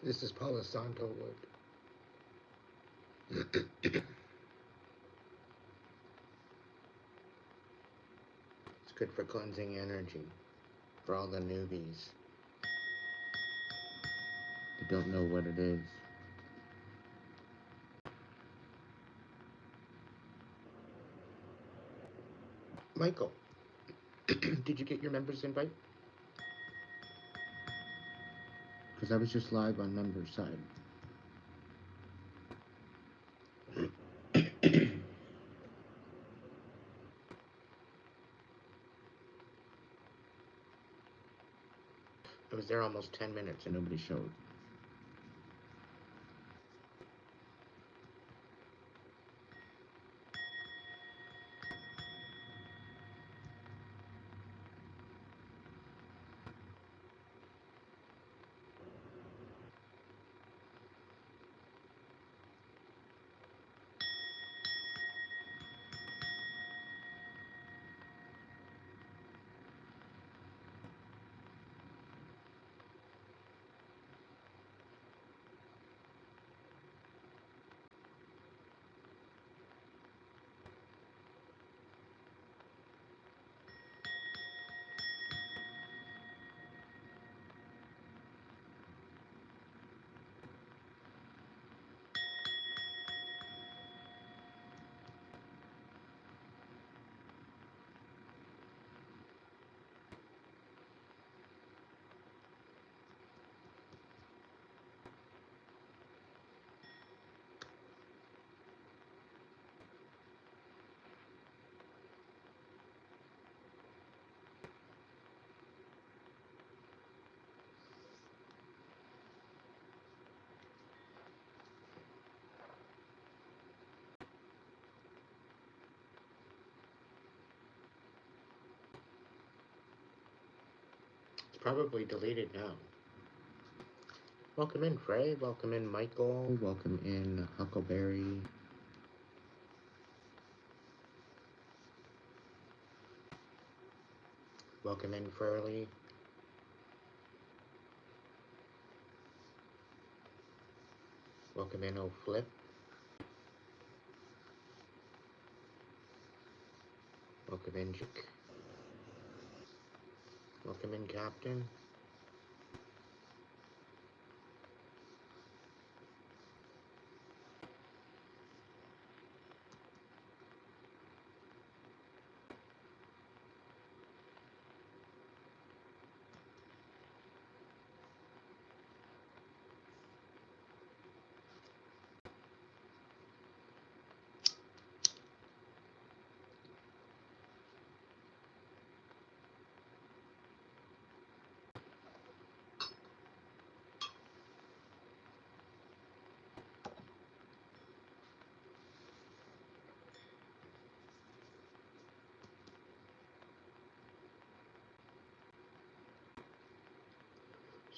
This is Palo Santo wood. It's good for cleansing energy for all the newbies that don't know what it is. Michael, did you get your members invite? Because I was just live on members side. I was there almost 10 minutes and nobody showed. Probably deleted now. Welcome in, Frey. Welcome in, Michael. Welcome in, Huckleberry. Welcome in, Furley. Welcome in, O'Flip. Welcome in, Jick. Welcome in, Captain.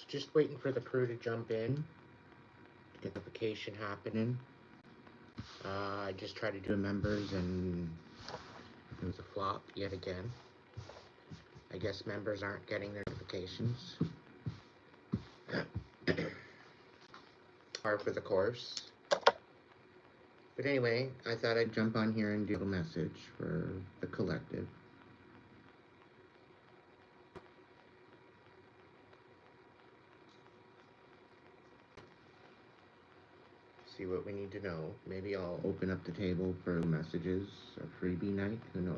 Just waiting for the crew to jump in, get the vacation happening. I just tried to do members and it was a flop yet again. I guess members aren't getting their notifications. Hard for the course. But anyway, I thought I'd jump on here and do a message for the collective. See what we need to know. Maybe I'll open up the table for messages, a freebie night, who knows.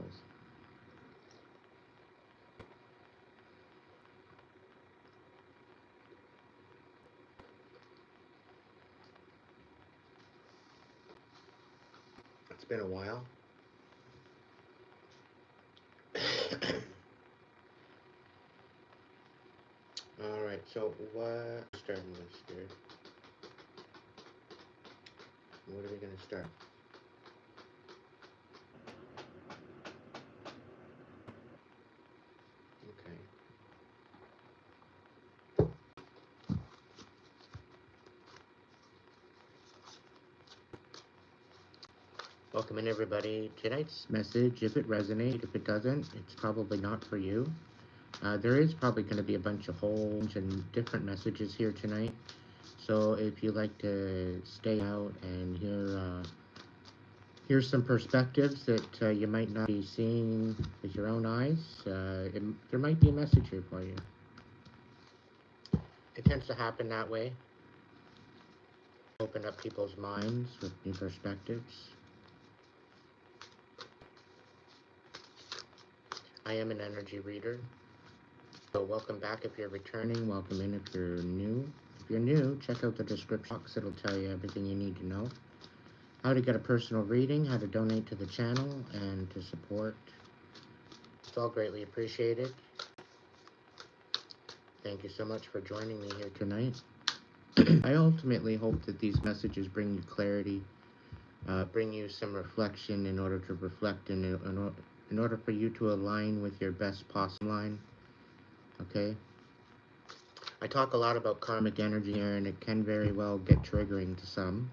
It's been a while. Alright, so what starting with, Spirit? What are we gonna start? Okay. Welcome in, everybody. Tonight's message, if it resonates, if it doesn't, it's probably not for you. There is probably going to be a bunch of holes and different messages here tonight. So if you like to stay out and hear some perspectives that you might not be seeing with your own eyes, there might be a message here for you. It tends to happen that way. Open up people's minds with new perspectives. I am an energy reader. So welcome back if you're returning. Welcome in if you're new. If you're new, check out the description box. It'll tell you everything you need to know. How to get a personal reading, how to donate to the channel, and to support. It's all greatly appreciated. Thank you so much for joining me here tonight. I ultimately hope that these messages bring you clarity, bring you some reflection in order to reflect, in order for you to align with your best possible line. Okay? I talk a lot about karmic energy here, and it can very well get triggering to some.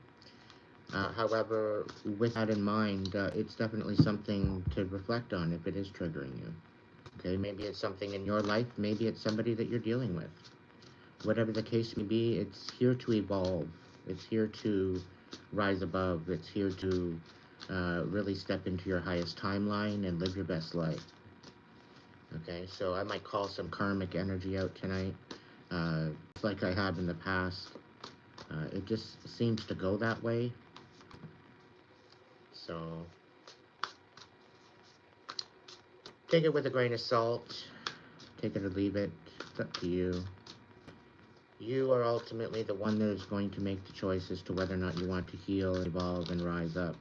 However, with that in mind, it's definitely something to reflect on if it is triggering you. Okay, maybe it's something in your life, maybe it's somebody that you're dealing with. Whatever the case may be, it's here to evolve. It's here to rise above. It's here to really step into your highest timeline and live your best life. Okay, so I might call some karmic energy out tonight, like I have in the past. It just seems to go that way. So take it with a grain of salt. Take it or leave it. It's up to you. You are ultimately the one that is going to make the choice as to whether or not you want to heal, evolve, and rise up.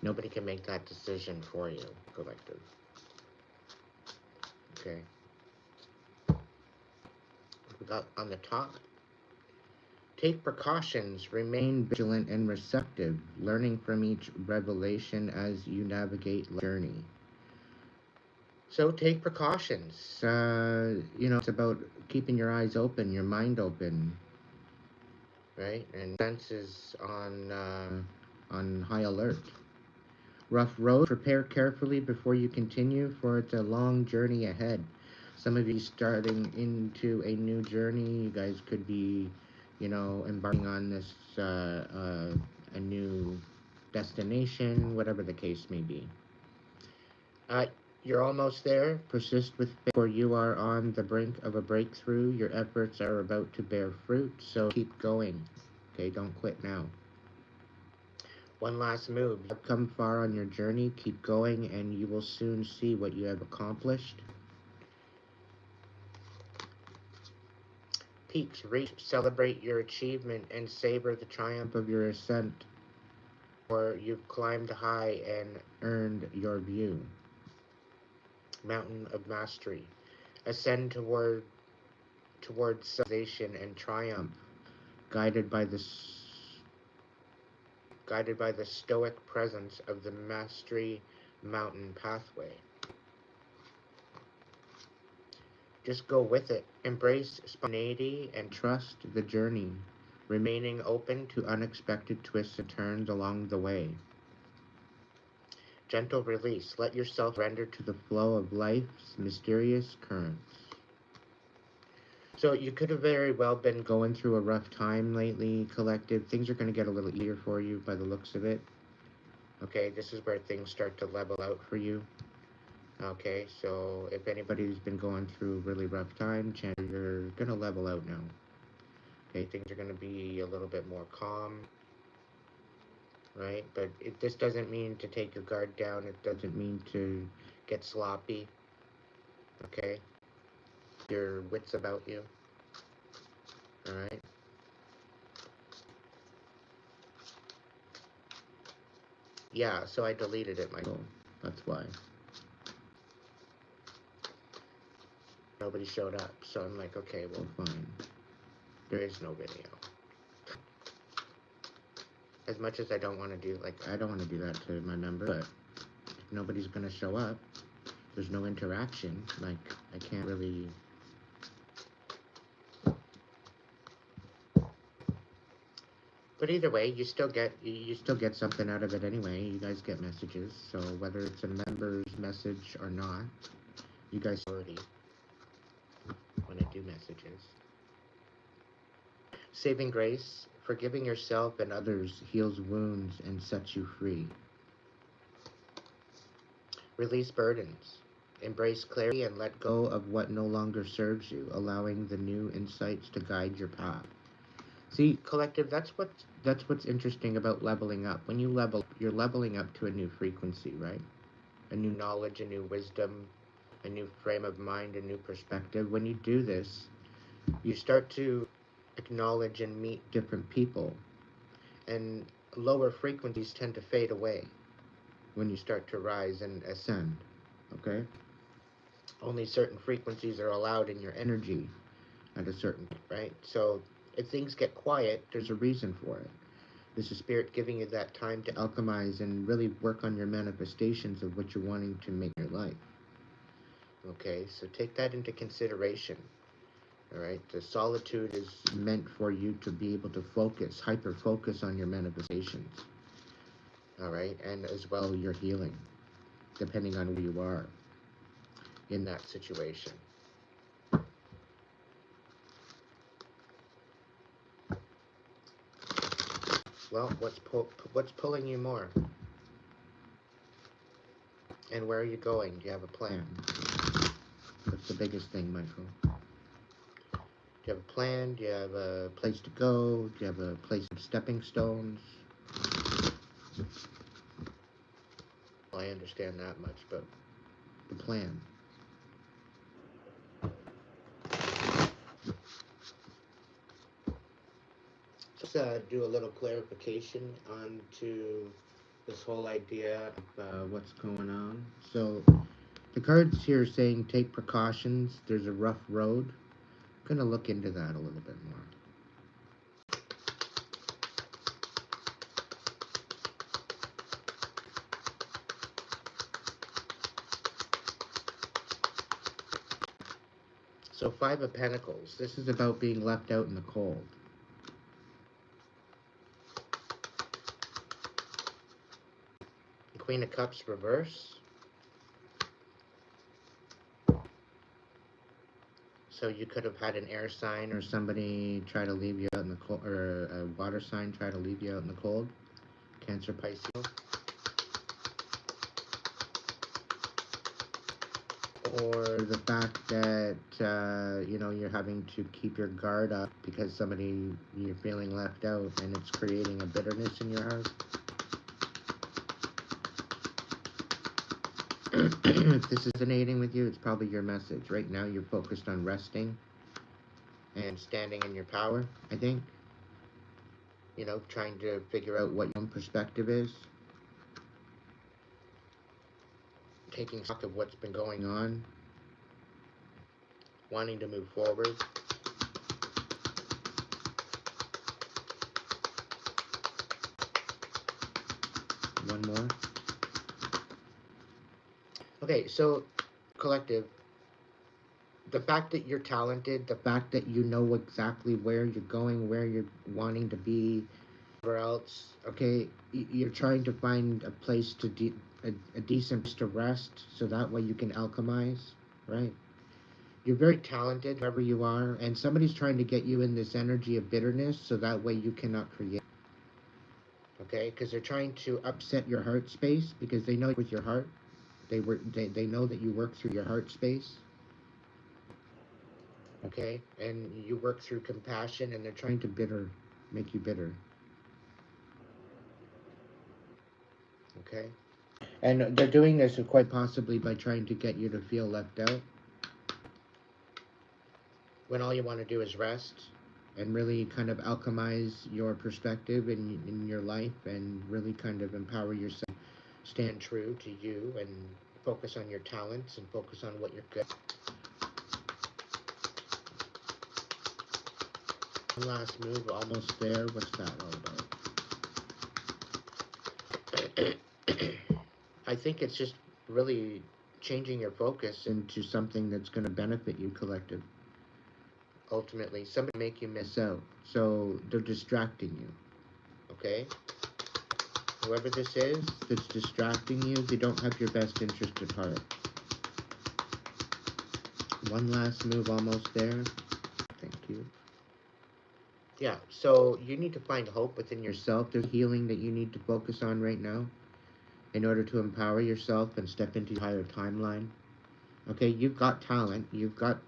Nobody can make that decision for you, collective. Okay. We got on the top. Take precautions, remain vigilant and receptive, learning from each revelation as you navigate the journey. So take precautions. It's about keeping your eyes open, your mind open, right? And senses on high alert. Rough road, prepare carefully before you continue, for it's a long journey ahead. Some of you starting into a new journey, you guys could be, embarking on this, a new destination, whatever the case may be. You're almost there. Persist with faith, for you are on the brink of a breakthrough. Your efforts are about to bear fruit, so keep going. Okay, don't quit now. One last move. You've come far on your journey. Keep going, and you will soon see what you have accomplished. Peaks, reach, celebrate your achievement, and savor the triumph of your ascent. For you've climbed high and earned your view. Mountain of mastery. Ascend towards civilization and triumph, guided by the stoic presence of the mastery mountain pathway. Just go with it. Embrace spontaneity and trust the journey, remaining open to unexpected twists and turns along the way. Gentle release. Let yourself surrender to the flow of life's mysterious currents. So you could have very well been going through a rough time lately, collective. Things are going to get a little easier for you by the looks of it. Okay, this is where things start to level out for you. Okay, so if anybody's been going through a really rough time, chances you're going to level out now. Okay, things are going to be a little bit more calm. Right? But this doesn't mean to take your guard down. It doesn't mean to get sloppy. Okay? Your wits about you. Alright? Yeah, so I deleted it, Michael. That's why. Nobody showed up. So I'm like, okay, well, fine. There is no video. As much as I don't want to do, I don't want to do that to my member, but if nobody's going to show up, there's no interaction, I can't really... But either way, you still get something out of it anyway. You guys get messages, so whether it's a member's message or not, you guys already when I do messages. Saving grace, forgiving yourself and others heals wounds and sets you free. Release burdens. Embrace clarity and let go of what no longer serves you, allowing the new insights to guide your path. See, collective, that's what's interesting about leveling up. When you level, you're leveling up to a new frequency, right? A new knowledge, a new wisdom, a new frame of mind, a new perspective. When you do this, you start to acknowledge and meet different people, and lower frequencies tend to fade away when you start to rise and ascend, okay? Only certain frequencies are allowed in your energy at a certain point, right? So if things get quiet, there's a reason for it. This is Spirit giving you that time to alchemize and really work on your manifestations of what you're wanting to make in your life. Okay, so take that into consideration. All right, the solitude is meant for you to be able to focus, hyper-focus on your manifestations. All right, and as well your healing, depending on where you are in that situation. Well, what's pulling you more? And where are you going? Do you have a plan? That's the biggest thing, Michael. Do you have a plan? Do you have a place to go? Do you have a place of stepping stones? Well, I understand that much, but the plan. Let's do a little clarification onto this whole idea of what's going on. So the cards here are saying take precautions. There's a rough road. I'm going to look into that a little bit more. So 5 of Pentacles. This is about being left out in the cold. Queen of Cups reverse. So you could have had an air sign or somebody try to leave you out in the cold, or a water sign try to leave you out in the cold. Cancer, Pisces. Or the fact that, you know, you're having to keep your guard up because you're feeling left out and it's creating a bitterness in your heart. If this is resonating with you, it's probably your message. Right now, you're focused on resting and standing in your power, I think. You know, trying to figure out what your own perspective is. Taking stock of what's been going on. Wanting to move forward. One more. Okay, so collective, the fact that you're talented, the fact that you know exactly where you're going, where you're wanting to be, where else, okay, you're trying to find a place to a decent place to rest, so that way you can alchemize, right? You're very talented wherever you are, and somebody's trying to get you in this energy of bitterness, so that way you cannot create. Okay, because they're trying to upset your heart space, because they know with your heart. They know that you work through your heart space. Okay, and you work through compassion, and they're trying to make you bitter. Okay, and they're doing this quite possibly by trying to get you to feel left out, when all you want to do is rest and really kind of alchemize your perspective in your life, and really kind of empower yourself, stand true to you, and focus on your talents and focus on what you're good. One last move, almost there. What's that all about? I think it's just really changing your focus into something that's going to benefit you, collective. Ultimately, somebody make you miss out. So they're distracting you. Okay? Whoever this is that's distracting you, they don't have your best interest at heart. One last move, almost there. Thank you. Yeah, so you need to find hope within yourself. There's healing that you need to focus on right now in order to empower yourself and step into your higher timeline. Okay, you've got talent. You've got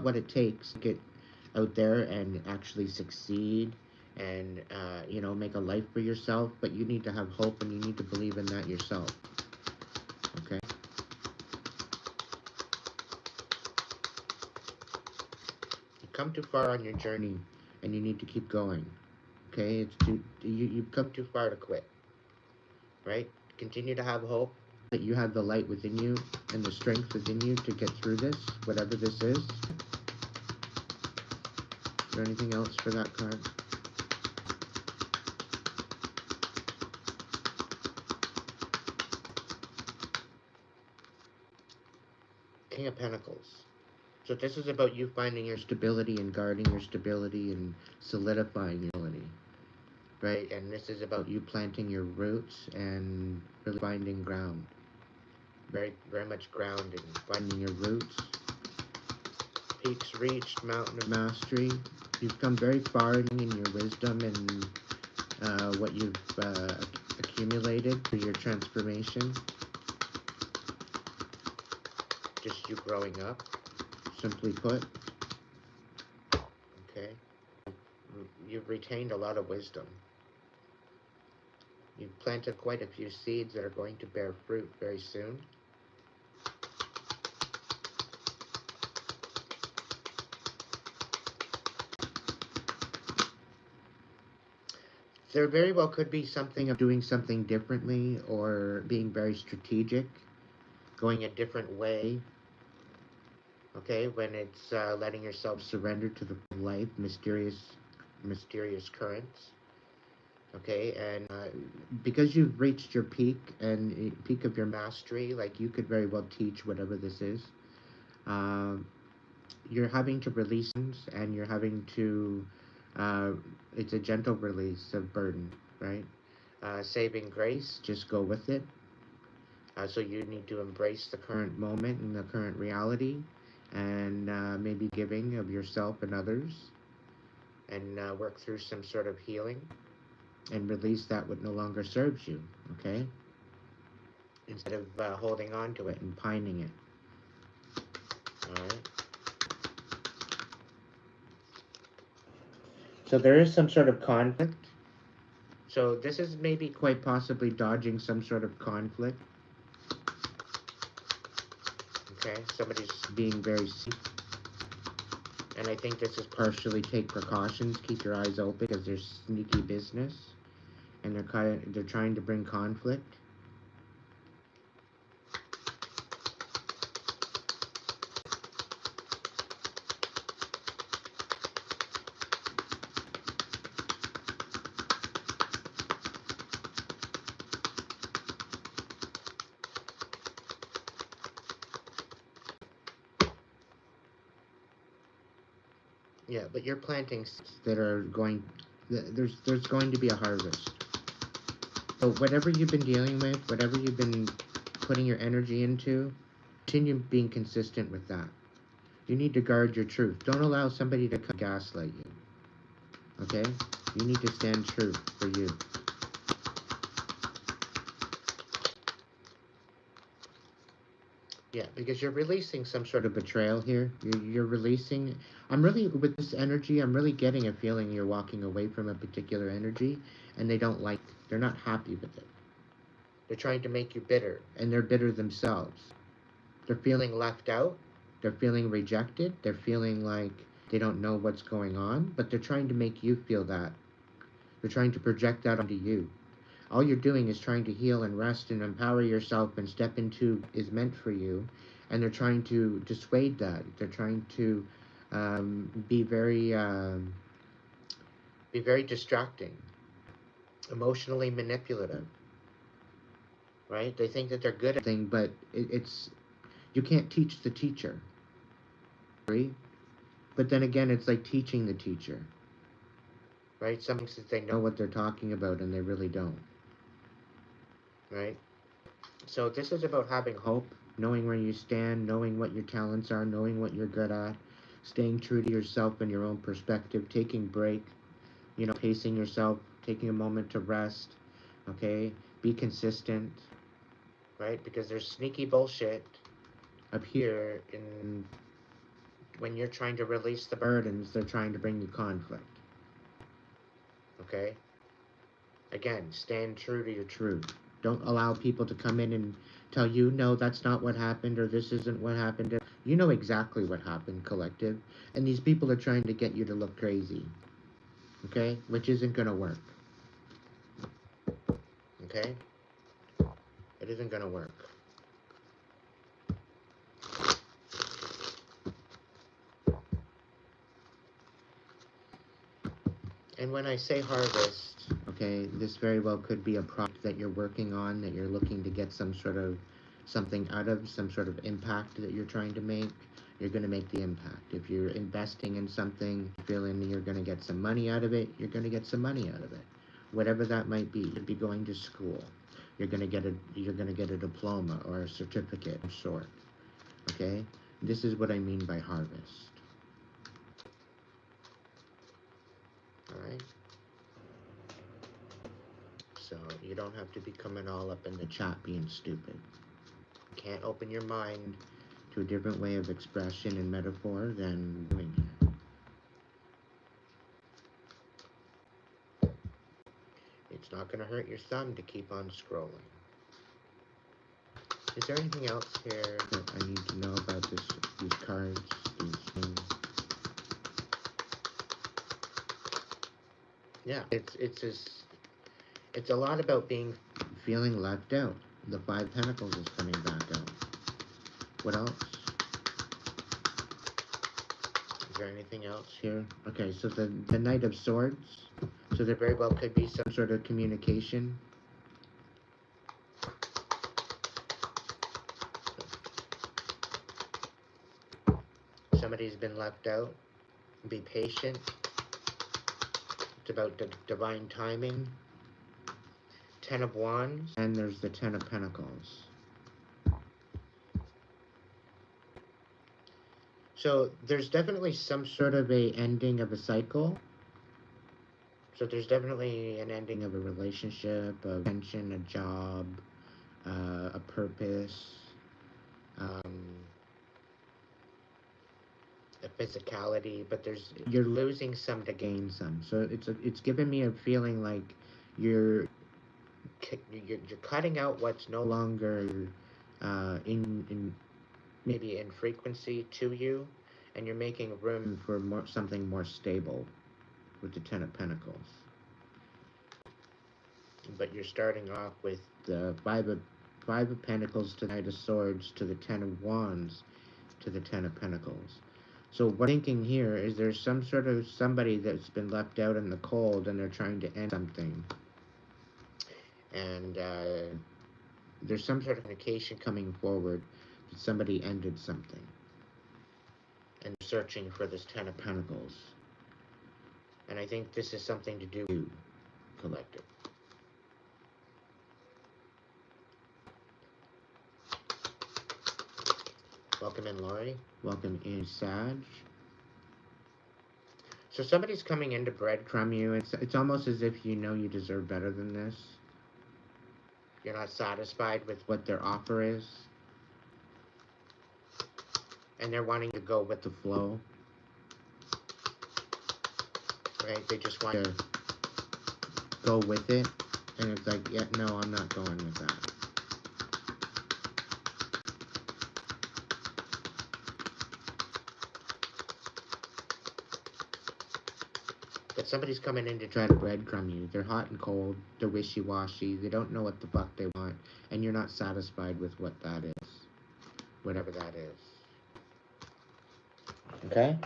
what it takes to get out there and actually succeed and make a life for yourself, but you need to have hope and you need to believe in that yourself. Okay? You've come too far on your journey and you need to keep going. Okay? You've come too far to quit. Right? Continue to have hope that you have the light within you and the strength within you to get through this, whatever this is. Is there anything else for that card? King of Pentacles. So this is about you finding your stability and guarding your stability and solidifying your stability, right? And this is about you planting your roots and really finding ground. Very, very much grounding, finding your roots. Peaks reached, mountain of mastery. You've come very far in your wisdom and what you've accumulated through your transformation. Just you growing up, simply put. Okay. You've retained a lot of wisdom. You've planted quite a few seeds that are going to bear fruit very soon. There very well could be something of doing something differently or being very strategic, going a different way. Okay, when it's letting yourself surrender to the life, mysterious currents. Okay, and because you've reached your peak and peak of your mastery, like you could very well teach whatever this is. You're having to release things, and you're having to. It's a gentle release of burden, right? Saving grace, just go with it. So you need to embrace the current moment and the current reality, and maybe giving of yourself and others, and work through some sort of healing, and release that what no longer serves you. Okay, instead of holding on to it and pining it. All right. So there is some sort of conflict. So this is maybe quite possibly dodging some sort of conflict. Okay, somebody's being very safe. And I think this is partially take precautions, keep your eyes open because there's sneaky business, and they're trying to bring conflict. Yeah, but you're planting seeds that are going. There's going to be a harvest. So whatever you've been dealing with, whatever you've been putting your energy into, continue being consistent with that. You need to guard your truth. Don't allow somebody to gaslight you. Okay? You need to stand true for you. Yeah, because you're releasing some sort of betrayal here. You're releasing. I'm really, with this energy, I'm really getting a feeling you're walking away from a particular energy, and they don't like, they're not happy with it. They're trying to make you bitter, and they're bitter themselves. They're feeling left out. They're feeling rejected. They're feeling like they don't know what's going on, but they're trying to make you feel that. They're trying to project that onto you. All you're doing is trying to heal and rest and empower yourself and step into is meant for you. And they're trying to dissuade that. They're trying to be very distracting, emotionally manipulative, right? They think that they're good at things, but it's you can't teach the teacher, right? But then again, it's like teaching the teacher, right? Some things that they know what they're talking about and they really don't, right? So this is about having hope, knowing where you stand, knowing what your talents are, knowing what you're good at, staying true to yourself and your own perspective, taking break, You know, pacing yourself, taking a moment to rest, okay? Be consistent, right? Because there's sneaky bullshit up here in when you're trying to release the burdens, they're trying to bring you conflict. Okay? Again, stand true to your truth. Don't allow people to come in and tell you, no, that's not what happened, or this isn't what happened. You know exactly what happened, collective. And these people are trying to get you to look crazy. Okay? Which isn't going to work. Okay? It isn't going to work. And when I say harvest, okay, this very well could be a project that you're working on, that you're looking to get some sort of something out of, some sort of impact that you're trying to make. You're going to make the impact. If you're investing in something, feeling you're going to get some money out of it, you're going to get some money out of it. Whatever that might be. You could be going to school. You're going to get a diploma or a certificate of sort. Okay? This is what I mean by harvest. Alright? So you don't have to be coming all up in the chat being stupid. You can't open your mind to a different way of expression and metaphor than doing it. It's not going to hurt your thumb to keep on scrolling. Is there anything else here that I need to know about these cards, these things? Yeah, it's a lot about feeling left out. The Five Pentacles is coming back out. What else? Is there anything else here? Okay, so the Knight of Swords. So there very well could be some sort of communication. Somebody's been left out. Be patient. It's about the divine timing. Ten of Wands. And there's the Ten of Pentacles. So there's definitely some sort of a ending of a cycle. So there's definitely an ending of a relationship, a pension, a job, a purpose, a physicality, but you're losing some to gain some. So it's giving me a feeling like you're cutting out what's no longer maybe in frequency to you, and you're making room for something more stable with the Ten of Pentacles. But you're starting off with the Five of Pentacles to the Knight of Swords to the Ten of Wands to the Ten of Pentacles. So what I'm thinking here is there's some sort of somebody that's been left out in the cold and they're trying to end something. And there's some sort of communication coming forward that somebody ended something. And searching for this Ten of Pentacles. And I think this is something to do with you, collective. Welcome in, Lori. Welcome in, Sag. So somebody's coming in to breadcrumb you. It's almost as if you know you deserve better than this. You're not satisfied with what their offer is. And they're wanting to go with the flow. Right? They just want to go with it. And it's like, yeah, no, I'm not going with that. But somebody's coming in to try to breadcrumb you. They're hot and cold. They're wishy-washy. They don't know what the fuck they want. And you're not satisfied with what that is. Whatever that is. Okay?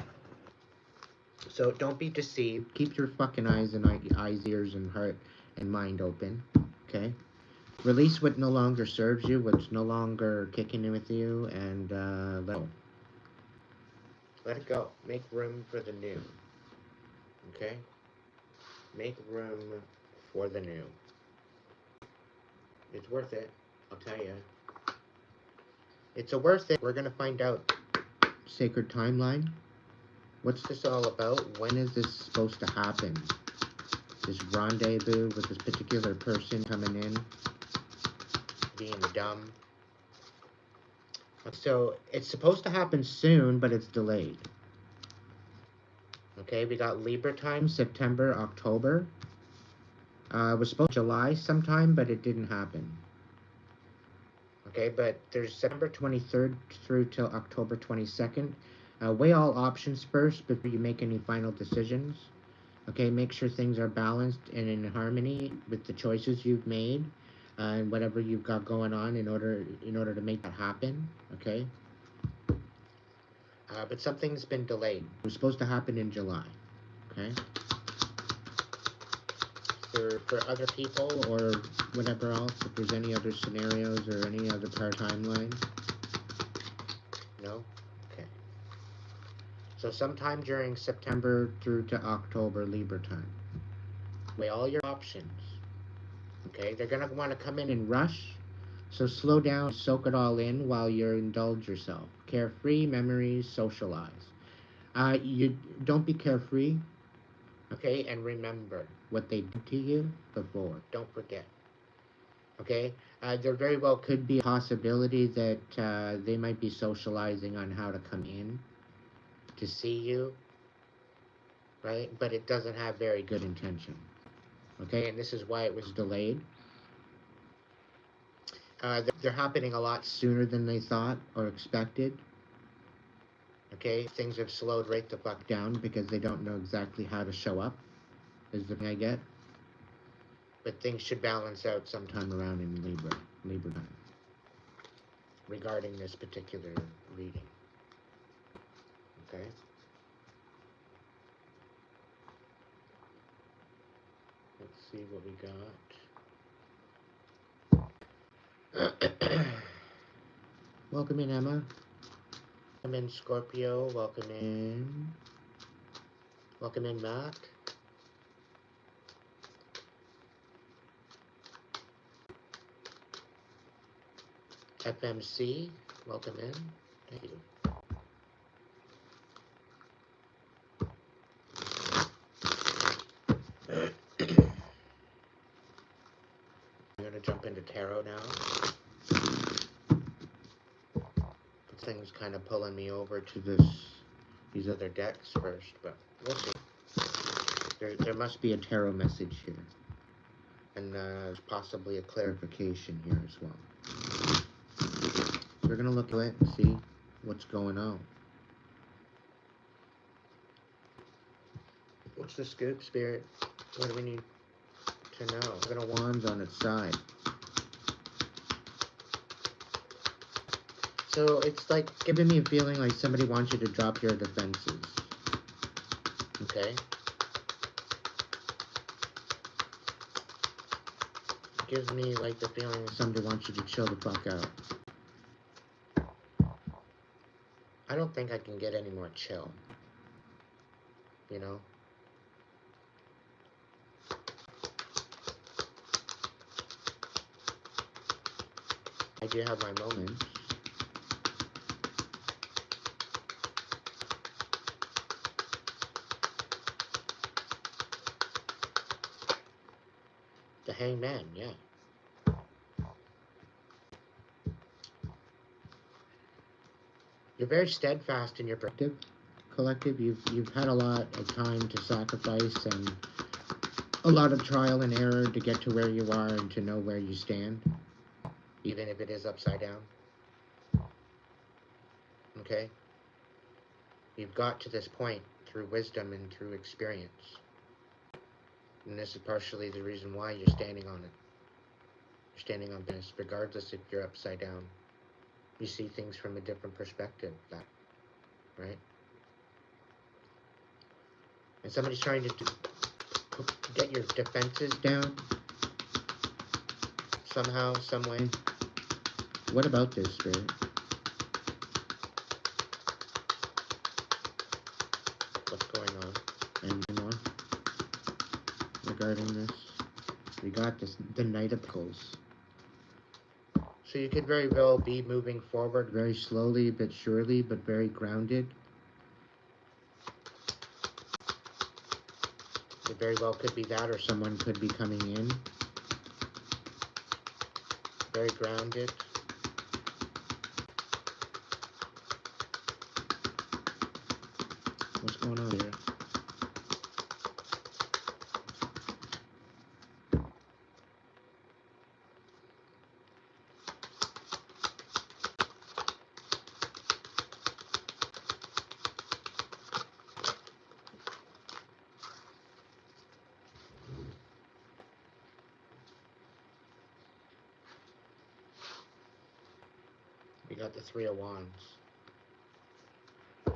So don't be deceived. Keep your fucking eyes, ears, and heart and mind open. Okay? Release what no longer serves you, what's no longer kicking in with you, and let it go. Let it go. Make room for the new. Okay? Make room for the new. It's worth it, I'll tell you. It's worth it. We're going to find out. Sacred timeline. What's this all about? When is this supposed to happen? this rendezvous with this particular person coming in, being dumb. So it's supposed to happen soon, but it's delayed. Okay, we got Libra time, September, October. It was supposed to be July sometime, but it didn't happen. Okay, but there's September 23rd through till October 22nd. Weigh all options first before you make any final decisions. Okay, make sure things are balanced and in harmony with the choices you've made and whatever you've got going on in order to make that happen. Okay. But something's been delayed. It was supposed to happen in July. Okay. For other people or whatever else, if there's any other scenarios or any other timeline. No? Okay. So sometime during September through to October, Libra time. Weigh all your options. Okay? They're going to want to come in and rush. So slow down, soak it all in while you indulge yourself. Carefree, memories, socialize. You don't be carefree. Okay? And remember what they did to you before. Don't forget. Okay? There very well could be a possibility that they might be socializing on how to come in to see you, right? But it doesn't have very good intention. Okay? And this is why it was delayed. They're happening a lot sooner than they thought or expected. Okay? Things have slowed right the fuck down because they don't know exactly how to show up, is the thing I get. But things should balance out sometime around in Libra time, regarding this particular reading. Okay? Let's see what we got. Welcome in, Emma. Welcome in, Scorpio. Welcome in. Welcome in, Matt. FMC, welcome in. Thank you. I'm going to jump into tarot now. The thing's kind of pulling me over to these other decks first, but we'll see. There must be a tarot message here. And there's possibly a clarification here as well. So we're going to look at it and see what's going on. What's the scoop, Spirit? What do we need to know? We're going to wands on its side. So it's like giving me a feeling like somebody wants you to drop your defenses. Okay? It gives me like the feeling that somebody wants you to chill the fuck out. I don't think I can get any more chill. You know? I do have my moments. The Hangman, yeah. You're very steadfast in your collective. You've had a lot of time to sacrifice and a lot of trial and error to get to where you are and to know where you stand, even if it is upside down. Okay? You've got to this point through wisdom and through experience. And this is partially the reason why you're standing on it. You're standing on this, regardless if you're upside down. You see things from a different perspective, right? And somebody's trying to get your defenses down somehow, some way. What about this, Spirit? What's going on? Any more regarding this? We got this, the Knight of Pentacles. So you could very well be moving forward very slowly but surely, but very grounded. It very well could be that, or someone could be coming in. Very grounded. What's going on here? We got the Three of Wands. The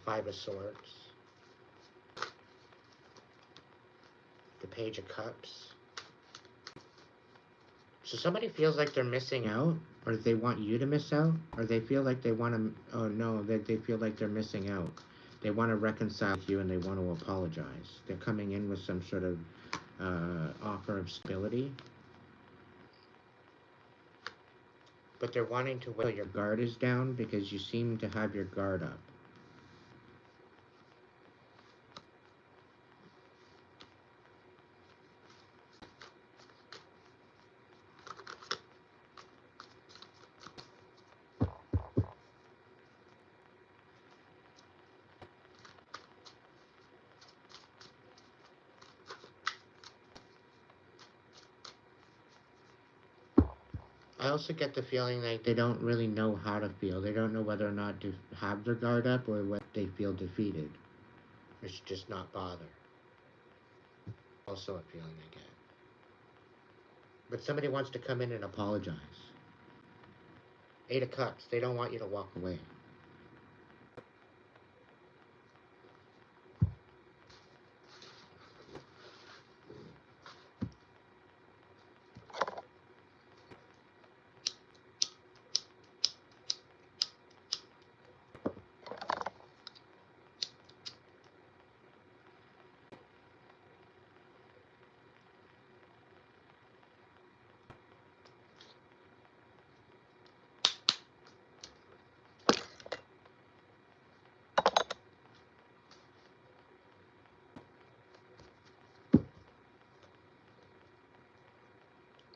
Five of Swords. The Page of Cups. So somebody feels like they're missing out, or they want you to miss out, or they feel like they want to, oh no, they feel like they're missing out. They want to reconcile with you and they want to apologize. They're coming in with some sort of offer of stability. But they're wanting to wait till your guard is down because you seem to have your guard up. I also get the feeling like they don't really know how to feel. They don't know whether or not to have their guard up or what they feel defeated. Or should just not bother. Also a feeling I get. But somebody wants to come in and apologize. Eight of Cups. They don't want you to walk away.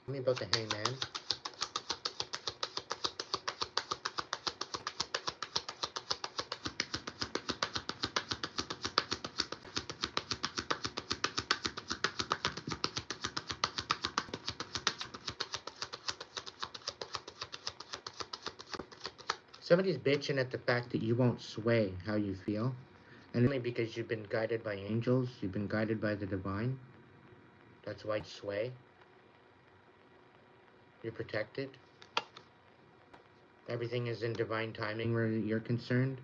Tell me about the Hangman. Somebody's bitching at the fact that you won't sway how you feel. And only because you've been guided by angels, you've been guided by the divine. That's why you sway. You're protected. Everything is in divine timing where you're concerned.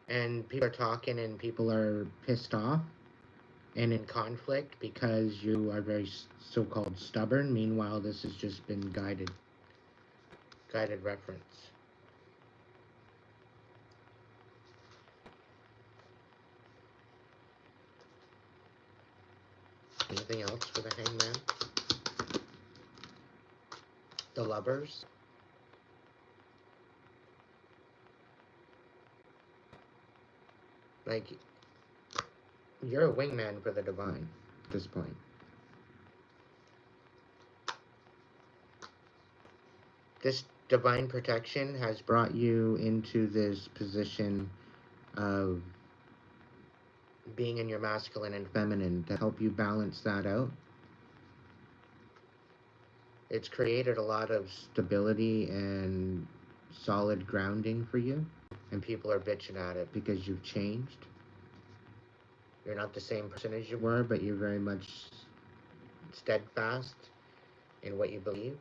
And people are talking and people are pissed off and in conflict because you are very so-called stubborn. Meanwhile, this has just been guided reference. Anything else for the Hangman? The Lovers. Like, you're a wingman for the divine at this point. This divine protection has brought you into this position of being in your masculine and feminine to help you balance that out. It's created a lot of stability and solid grounding for you. And people are bitching at it because you've changed. You're not the same person as you were, but you're very much steadfast in what you believe.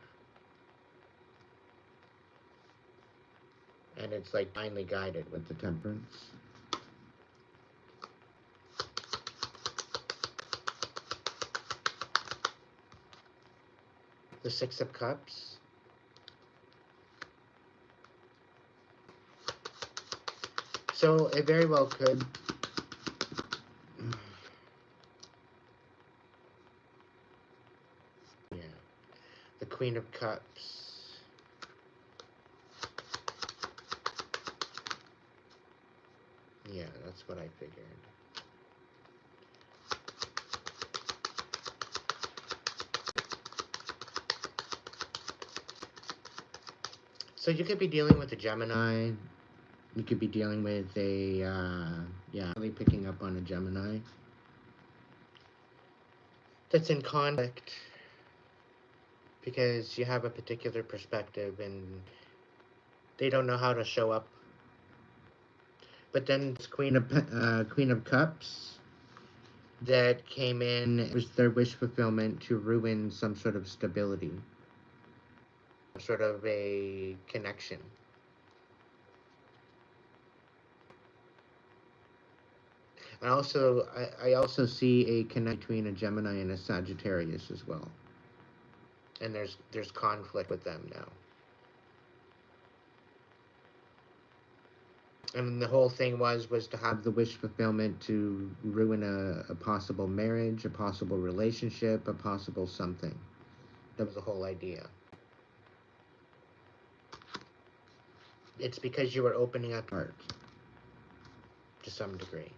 And it's like finely guided with the Temperance. The Six of Cups. So it very well could. Yeah. The Queen of Cups. what I figured. So you could be dealing with a Gemini. You could be dealing with a, yeah, really picking up on a Gemini that's in conflict because you have a particular perspective and they don't know how to show up. But then this Queen of Cups that came in, it was their wish fulfillment to ruin some sort of stability, sort of a connection. I also see a connection between a Gemini and a Sagittarius as well. And there's conflict with them now. And the whole thing was to have the wish fulfillment to ruin a possible marriage, a possible relationship, a possible something. That was the whole idea. It's because you were opening up your heart to some degree.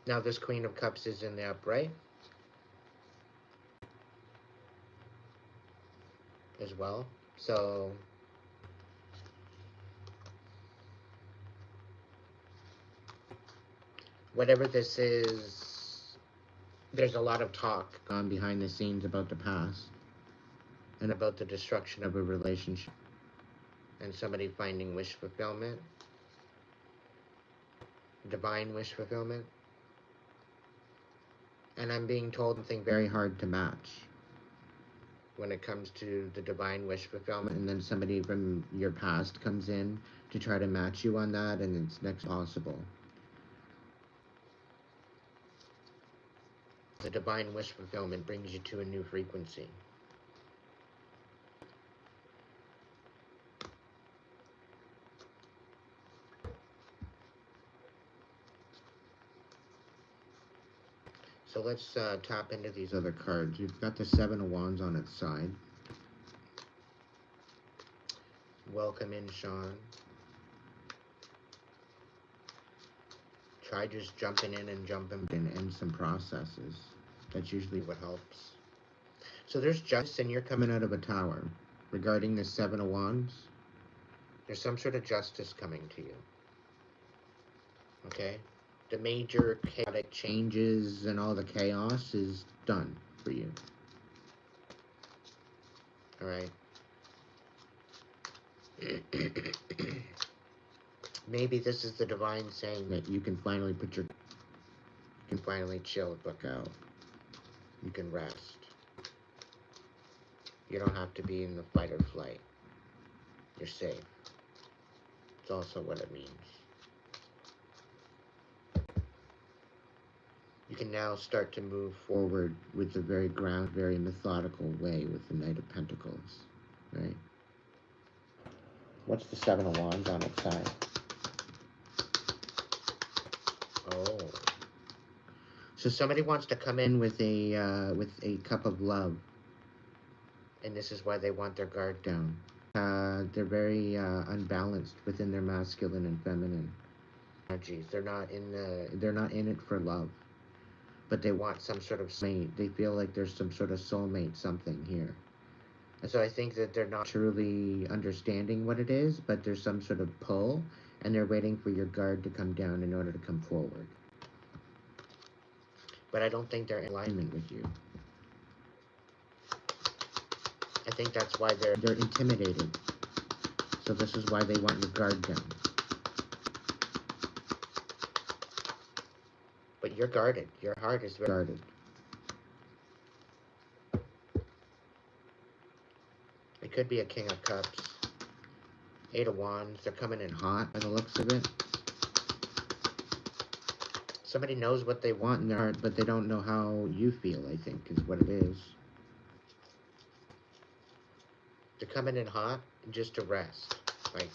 Now this Queen of Cups is in the upright as well. So whatever this is, there's a lot of talk on behind the scenes about the past and about the destruction of a relationship and somebody finding wish fulfillment, divine wish fulfillment. And I'm being told something very hard to match when it comes to the divine wish fulfillment, and then somebody from your past comes in to try to match you on that, and it's next possible. The divine wish fulfillment brings you to a new frequency. So let's tap into these other cards. You've got the Seven of Wands on its side. Welcome in, Sean. Try just jumping in and jumping in some processes. That's usually what helps. So there's justice, and you're coming out of a tower. Regarding the Seven of Wands, there's some sort of justice coming to you. Okay? The major chaotic changes and all the chaos is done for you. Alright? Maybe this is the divine saying that you can finally chill the fuck out. You can rest. You don't have to be in the fight or flight. You're safe. It's also what it means. You can now start to move forward with a very very methodical way with the Knight of Pentacles, right? What's the Seven of Wands on its side? Oh. So somebody wants to come in with a cup of love. And this is why they want their guard down. They're very unbalanced within their masculine and feminine energies. They're not in it for love. But they want some sort of mate. They feel like there's some sort of soulmate something here. And so I think that they're not truly understanding what it is, but there's some sort of pull, and they're waiting for your guard to come down in order to come forward. But I don't think they're in alignment with you. I think that's why they're intimidated. So this is why they want your guard down. But you're guarded. Your heart is very guarded. It could be a King of Cups. Eight of Wands. They're coming in hot by the looks of it. Somebody knows what they want in their heart, but they don't know how you feel, I think, is what it is. They're coming in hot just to rest. Like,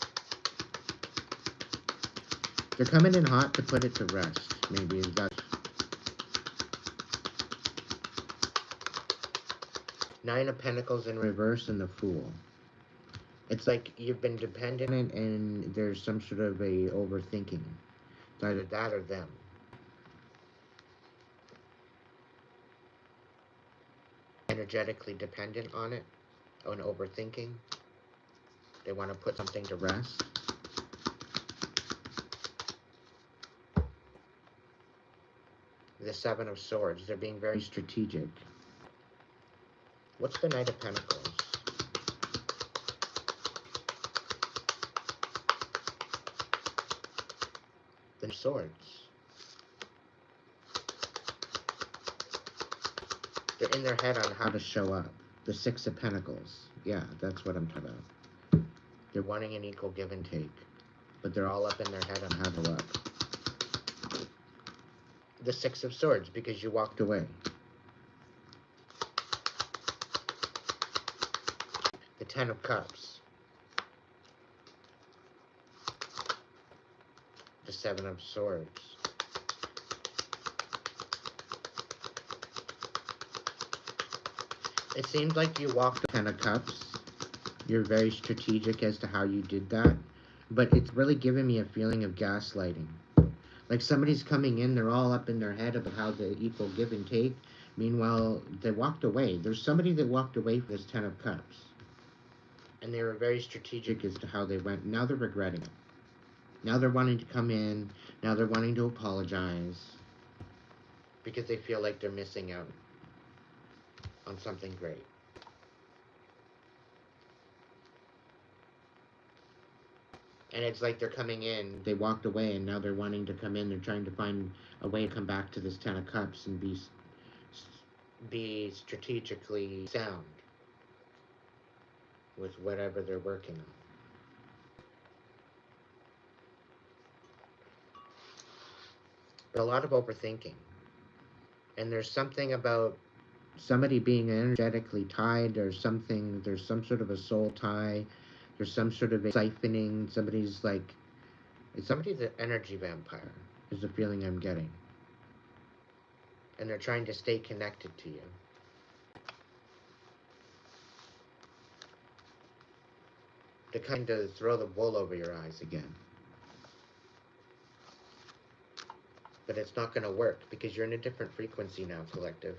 they're coming in hot to put it to rest. Maybe that's Nine of Pentacles in reverse and the Fool. It's like you've been dependent and there's some sort of a overthinking. It's either that or them. Energetically dependent on it, on overthinking. They want to put something to rest. The Seven of Swords, they're being very strategic. What's the Knight of Pentacles? The Swords. They're in their head on how to show up. The Six of Pentacles. Yeah, that's what I'm talking about. They're wanting an equal give and take, but they're all up in their head on how to look. The Six of Swords, because you walked away. The Ten of Cups. The Seven of Swords. It seems like you walked the Ten of Cups. You're very strategic as to how you did that, but it's really giving me a feeling of gaslighting. Like somebody's coming in, they're all up in their head about how the equal give and take. Meanwhile, they walked away. There's somebody that walked away from this Ten of Cups. And they were very strategic as to how they went. Now they're regretting it. Now they're wanting to come in. Now they're wanting to apologize. Because they feel like they're missing out on something great. And it's like they're coming in, they walked away, and now they're wanting to come in. They're trying to find a way to come back to this Ten of Cups and be strategically sound with whatever they're working on. But a lot of overthinking. And there's something about somebody being energetically tied or something. There's some sort of a soul tie. There's some sort of a siphoning. Somebody's like, somebody's an energy vampire is the feeling I'm getting. And they're trying to stay connected to you. To kind of throw the wool over your eyes again. But it's not going to work because you're in a different frequency now, collective.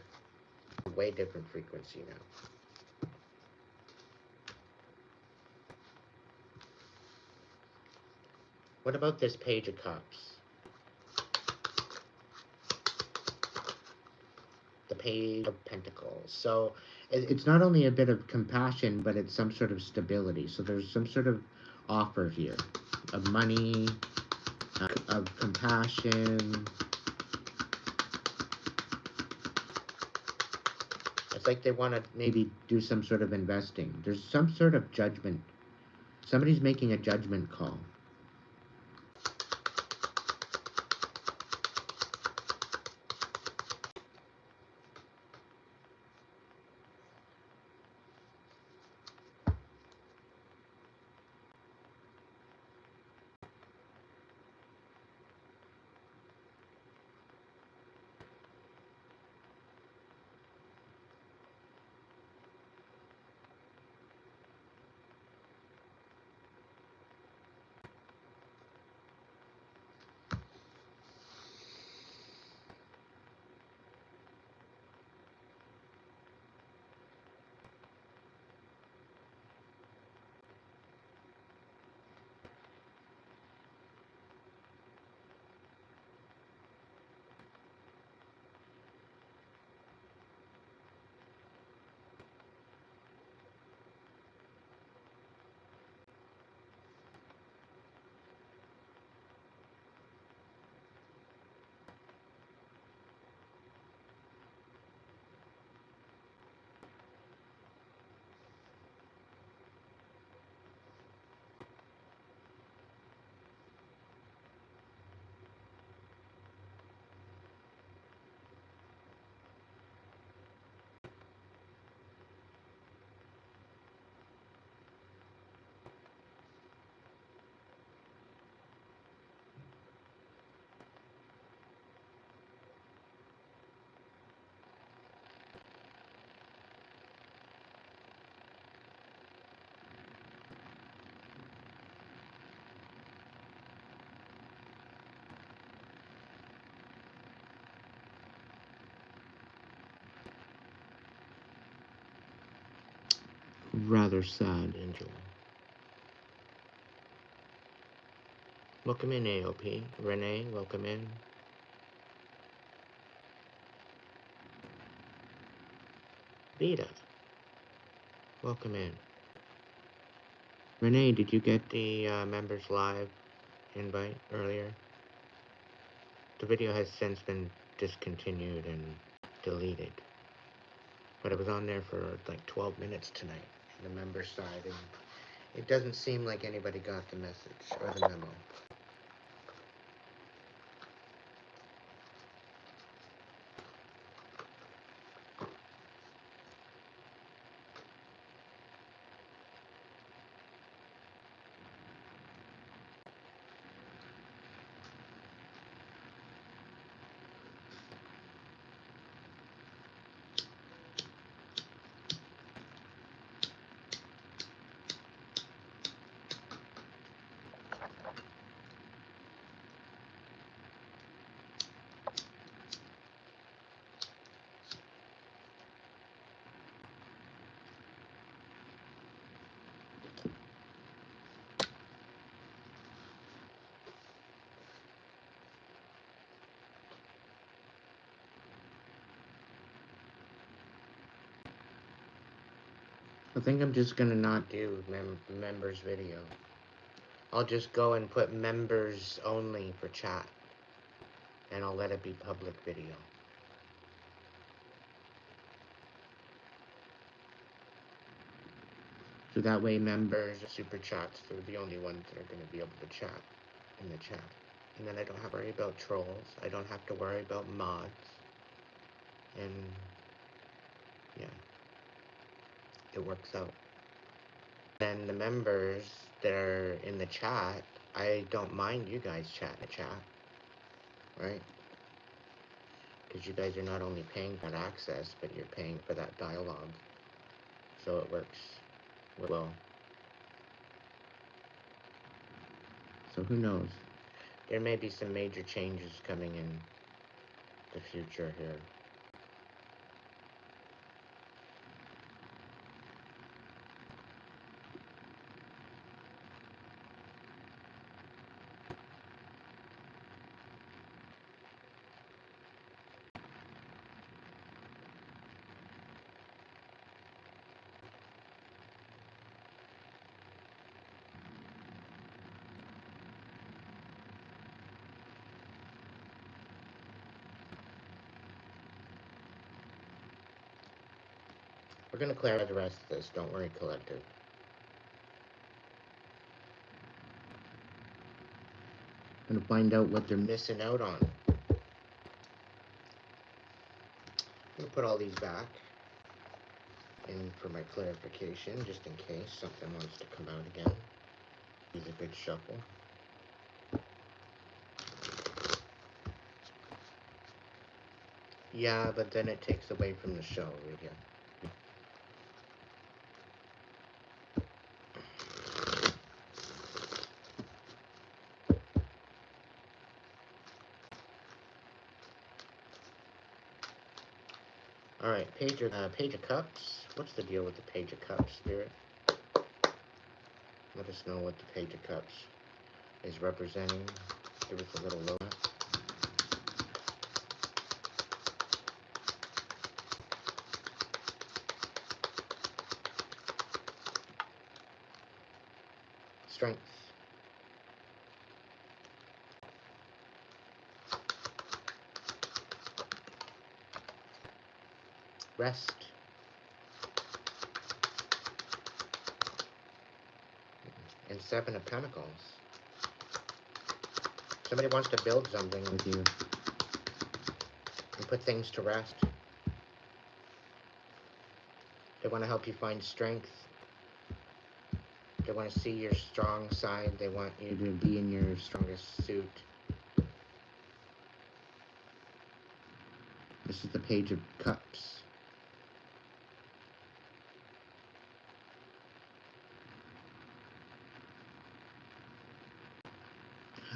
A way different frequency now. What about this Page of Cups? The Page of Pentacles. So it's not only a bit of compassion, but it's some sort of stability. So there's some sort of offer here of money, of compassion. It's like they want to maybe do some sort of investing. There's some sort of judgment. Somebody's making a judgment call. rather sad, Angela. Welcome in, AOP. Renee, welcome in. Vita, welcome in. Renee, did you get the members live invite earlier? The video has since been discontinued and deleted, but it was on there for like 12 minutes tonight on the member side, and it doesn't seem like anybody got the message or the memo. I think I'm just gonna not do members video. I'll just go and put members only for chat, and I'll let it be public video. So that way members, super chats, they're the only ones that are gonna be able to chat in the chat. And then I don't have to worry about trolls. I don't have to worry about mods. And yeah, it works out. Then the members that are in the chat, I don't mind you guys chat in the chat, right? Because you guys are not only paying for that access, but you're paying for that dialogue. So it works well. So who knows? There may be some major changes coming in the future here. We're going to clarify the rest of this. Don't worry, collective. I'm going to find out what they're missing out on. I'm going to put all these back in for my clarification, just in case something wants to come out again. Use a good shuffle. Yeah, but then it takes away from the show, Lydia. Alright, Page of Cups. What's the deal with the Page of Cups, Spirit? Let us know what the Page of Cups is representing. Give us a little low. Strength. Rest. And Seven of Pentacles. Somebody wants to build something with you and put things to rest. They want to help you find strength. They want to see your strong side. They want you to be in your strongest suit. This is the Page of Cups.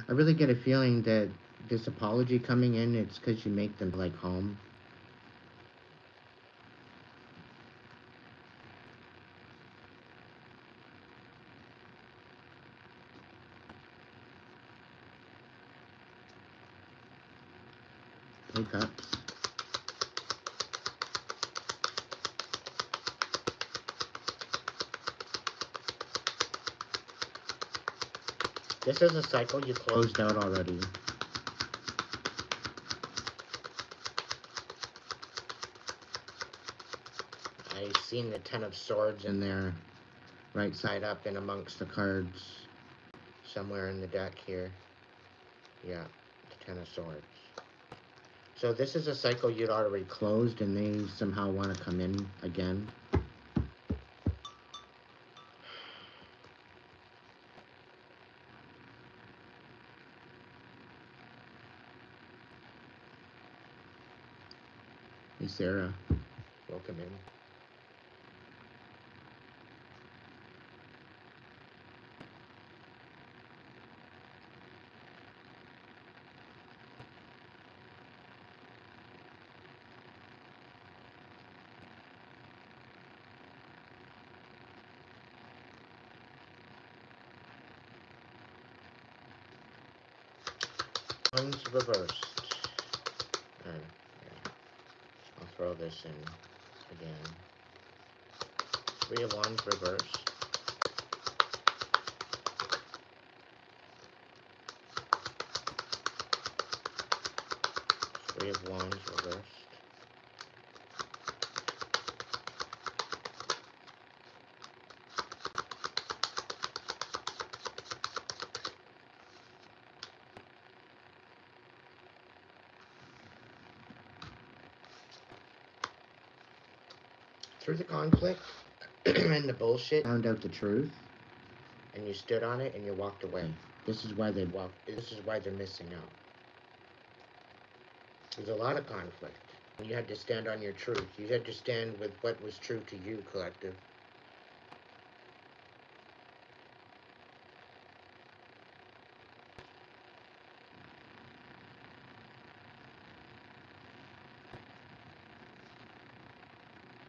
I really get a feeling that this apology coming in, it's because you make them like home. Hey, Cups. This is a cycle you closed out already. I've seen the Ten of Swords in there, right side up and amongst the cards, somewhere in the deck here. Yeah, the Ten of Swords. So this is a cycle you'd already closed, and they somehow want to come in again. Hey, Sarah. Welcome in. One's reversed. Yeah. I'll throw this in again. Three of Wands reversed. Three of Wands reversed. Through the conflict and the bullshit, found out the truth, and you stood on it and you walked away. This is why they this is why they're missing out. There's a lot of conflict. You had to stand on your truth. You had to stand with what was true to you, collective.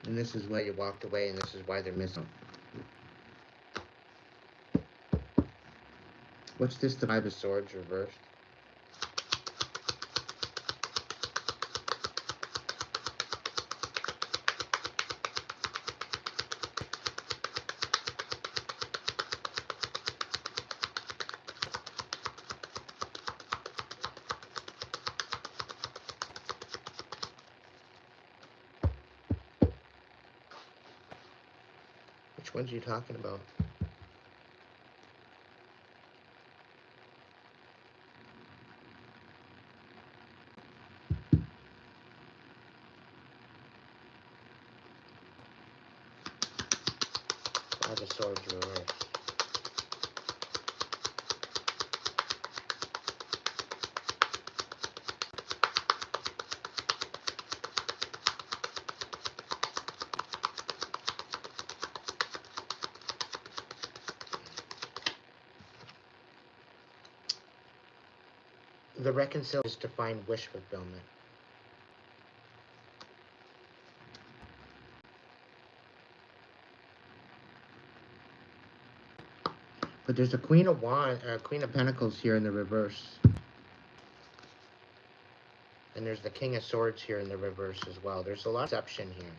And this is why you walked away, and this is why they're missing. What's this, the Five of Swords reversed? Which ones are you talking about? Five of Swords reversed. The reconcile is to find wish fulfillment. But there's a Queen of Pentacles here in the reverse. And there's the King of Swords here in the reverse as well. There's a lot of deception here.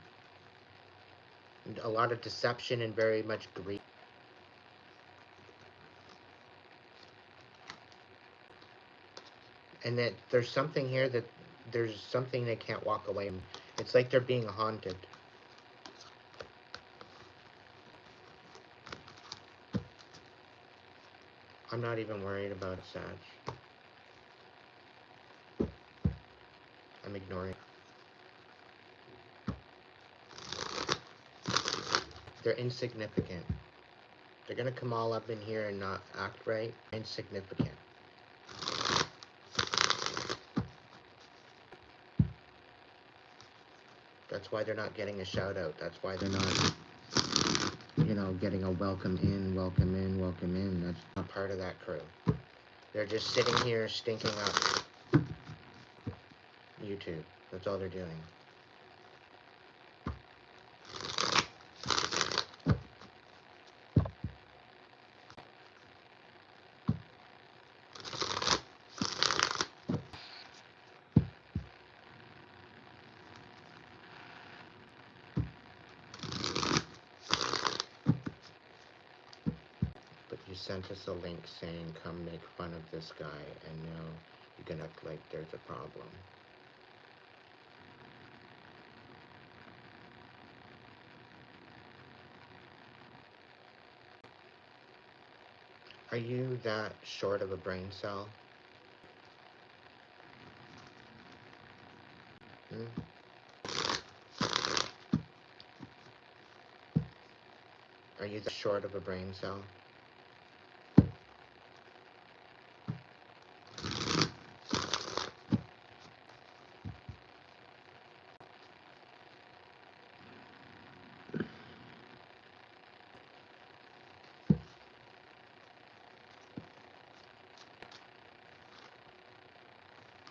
And a lot of deception and very much greed. And that there's something here that there's something they can't walk away from. It's like they're being haunted. I'm not even worried about it, Sag. I'm ignoring it. They're insignificant. They're gonna come all up in here and not act right. Insignificant. That's why they're not getting a shout out. That's why they're not, you know, getting a welcome in, welcome in, welcome in. That's not part of that crew. They're just sitting here stinking up YouTube. That's all they're doing. sent us a link saying, come make fun of this guy, and now you're gonna act like there's a problem. Are you that short of a brain cell? Hmm? Are you that short of a brain cell?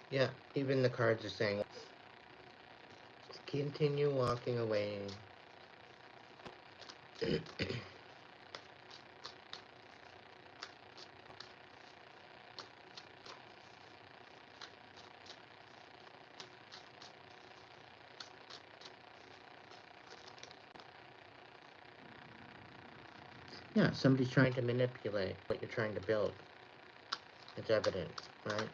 Yeah, even the cards are saying, continue walking away. Yeah, somebody's trying to manipulate what you're trying to build. It's evident, right?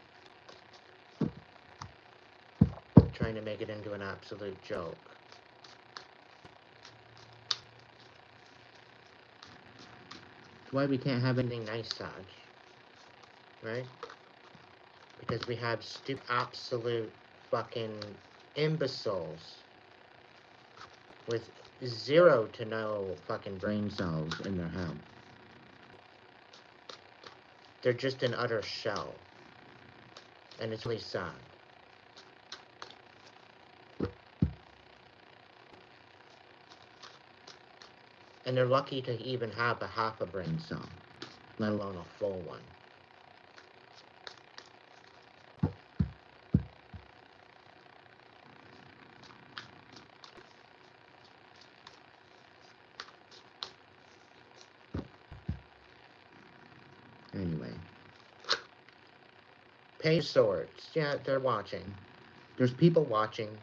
Trying to make it into an absolute joke. That's why we can't have anything nice, Saj. Right? Because we have absolute fucking imbeciles with 0 to no fucking brain cells in their head. They're just an utter shell. And it's really sad. And they're lucky to even have a half a brain cell, let alone a full one. Anyway. Page of Swords. Yeah, they're watching. There's people watching.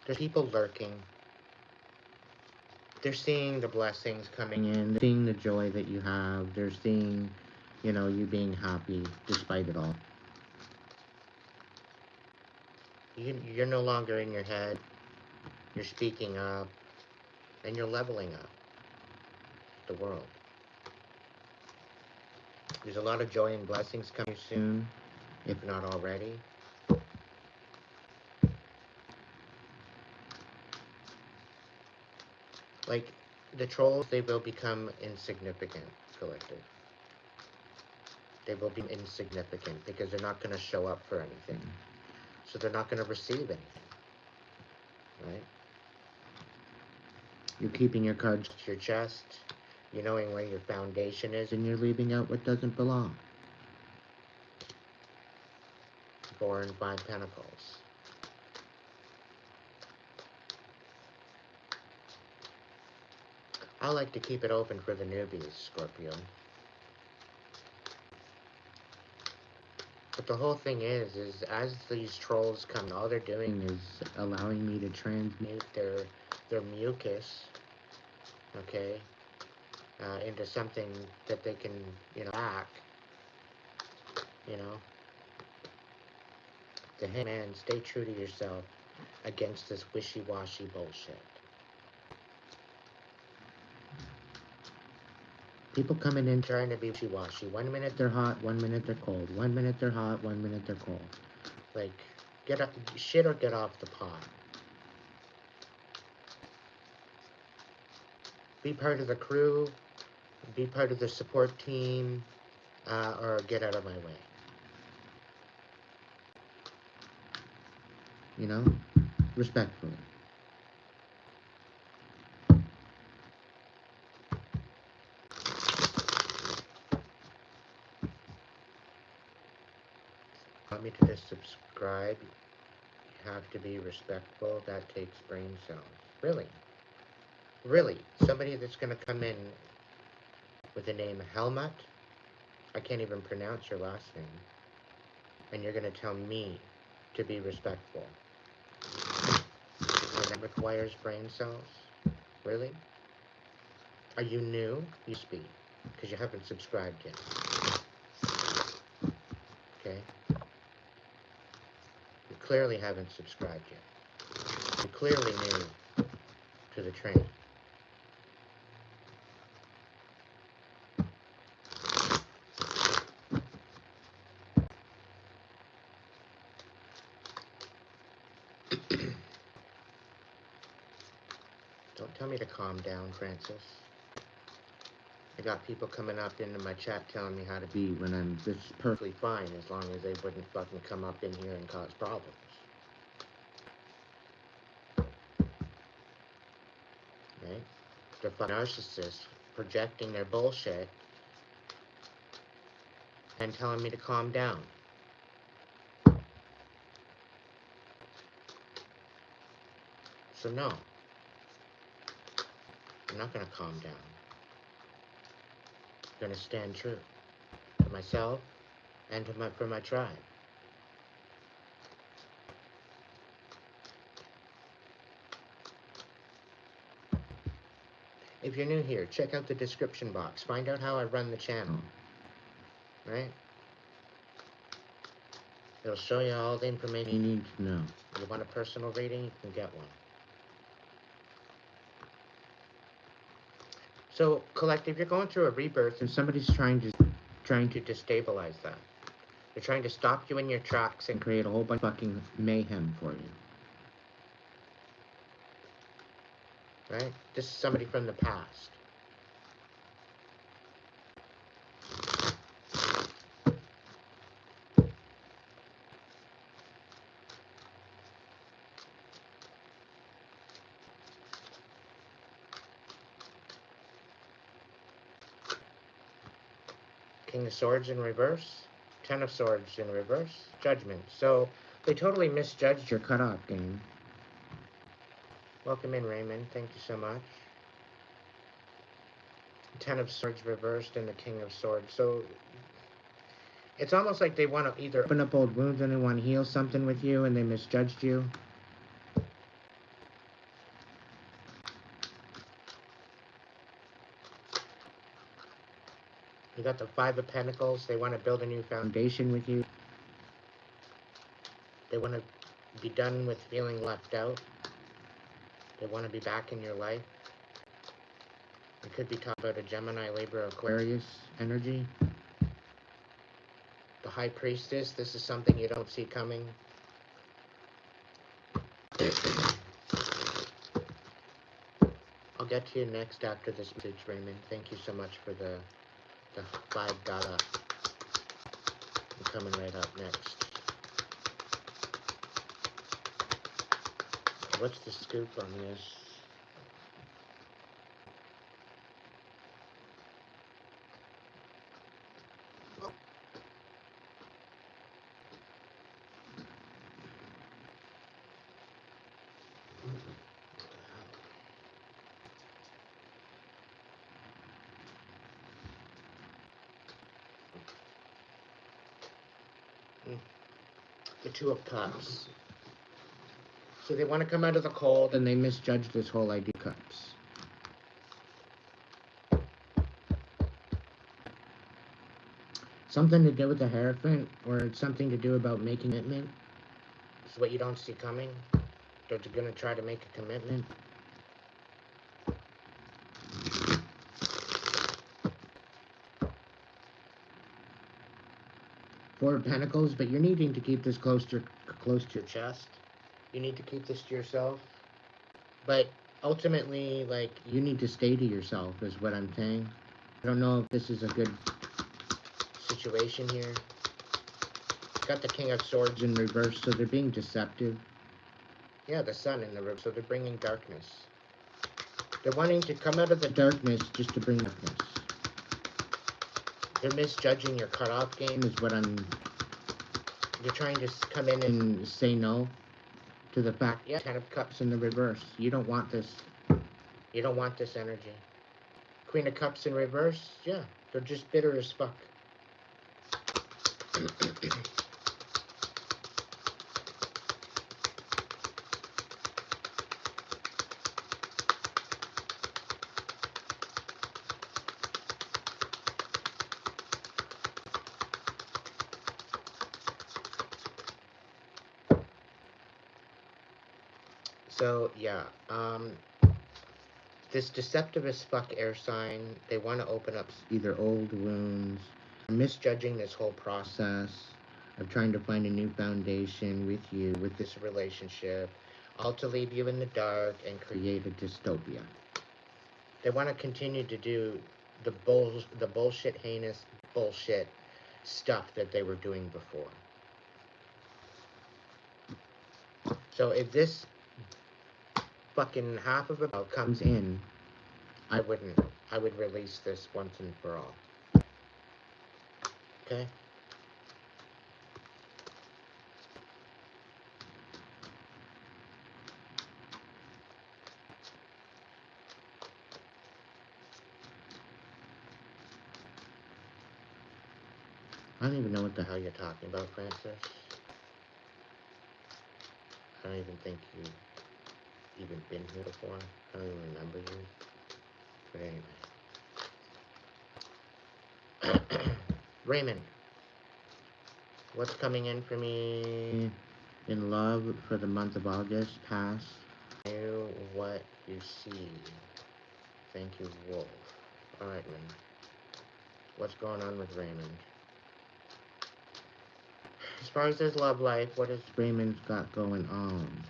There's people lurking. They're seeing the blessings coming in. They're seeing the joy that you have. They're seeing, you know, you being happy despite it all. You're no longer in your head. You're speaking up. And you're leveling up the world. There's a lot of joy and blessings coming soon, if not already. Like, the trolls, they will become insignificant, collective. They will be insignificant because they're not going to show up for anything. So they're not going to receive anything. Right? You're keeping your cards to your chest. You're knowing where your foundation is, and you're leaving out what doesn't belong. 4 and 5 Pentacles. I like to keep it open for the newbies, Scorpio. But the whole thing is as these trolls come, all they're doing is allowing me to transmute their mucus, okay, into something that they can, you know, back, you know. To, hey man, stay true to yourself against this wishy-washy bullshit. People coming in trying to be wishy-washy. 1 minute they're hot, 1 minute they're cold. 1 minute they're hot, 1 minute they're cold. Like, get up, shit or get off the pot. Be part of the crew, be part of the support team, or get out of my way. You know? Respectfully. Want me to just subscribe? You have to be respectful. That takes brain cells. Really? Really? Somebody that's going to come in with the name Helmut? I can't even pronounce your last name. And you're going to tell me to be respectful. And that requires brain cells? Really? Are you new? You speak. because you haven't subscribed yet. Okay? You clearly haven't subscribed yet. You're clearly new to the train. Don't tell me to calm down, Francis. I got people coming up into my chat telling me how to be when I'm just perfectly fine as long as they wouldn't fucking come up in here and cause problems. Right? They're fucking narcissists projecting their bullshit and telling me to calm down. So no, I'm not gonna calm down. I'm gonna stand true to myself and for my tribe. If you're new here, check out the description box. Find out how I run the channel. Right? It'll show you all the information you need to know. If you want a personal reading, you can get one. So, collective, you're going through a rebirth and somebody's trying to destabilize that. They're trying to stop you in your tracks and create a whole bunch of fucking mayhem for you. Right? This is somebody from the past. King of Swords in reverse, Ten of Swords in reverse, Judgment. So they totally misjudged your cutoff game. Welcome in, Raymond. Thank you so much. Ten of Swords reversed and the King of Swords. So it's almost like they want to either open up old wounds and they want to heal something with you and they misjudged you. You got the Five of Pentacles. They want to build a new foundation with you. They want to be done with feeling left out. They want to be back in your life. It could be talking about a Gemini, Libra, Aquarius energy. The High Priestess. This is something you don't see coming. I'll get to you next after this message, Raymond. Thank you so much for the $5. I'm coming right up next. What's the scoop on this? The Two of Cups. So they want to come out of the cold and they misjudge this whole idea of cups. Something to do with the Hierophant, or it's something to do about making a commitment. It's what you don't see coming. They're going to try to make a commitment. Four of Pentacles, but you're needing to keep this close to your chest. You need to keep this to yourself. But ultimately, like, you need to stay to yourself, is what I'm saying. I don't know if this is a good situation here. Got the King of Swords in reverse, so they're being deceptive. Yeah, the Sun in the reverse, so they're bringing darkness. They're wanting to come out of the darkness just to bring darkness. They're misjudging your cutoff game, is what They're trying to come in and say no to the fact, yeah, Ten of Cups in the reverse. You don't want this. You don't want this energy. Queen of Cups in reverse, yeah, they're just bitter as fuck. So, yeah, this deceptive as fuck air sign, they want to open up either old wounds, misjudging this whole process of trying to find a new foundation with you, with this relationship, all to leave you in the dark and create a dystopia. They want to continue to do the bullshit, heinous bullshit stuff that they were doing before. So if this fucking half of a bell comes in, I wouldn't. I would release this once and for all. Okay? I don't even know what the hell you're talking about, Francis. I don't even think you've even been here before. I don't even remember you. But anyway. Raymond, what's coming in for me in love for the month of August past? Know what you see. Thank you, Wolf. Alright, Raymond. What's going on with Raymond? As far as his love life, what has Raymond's got going on?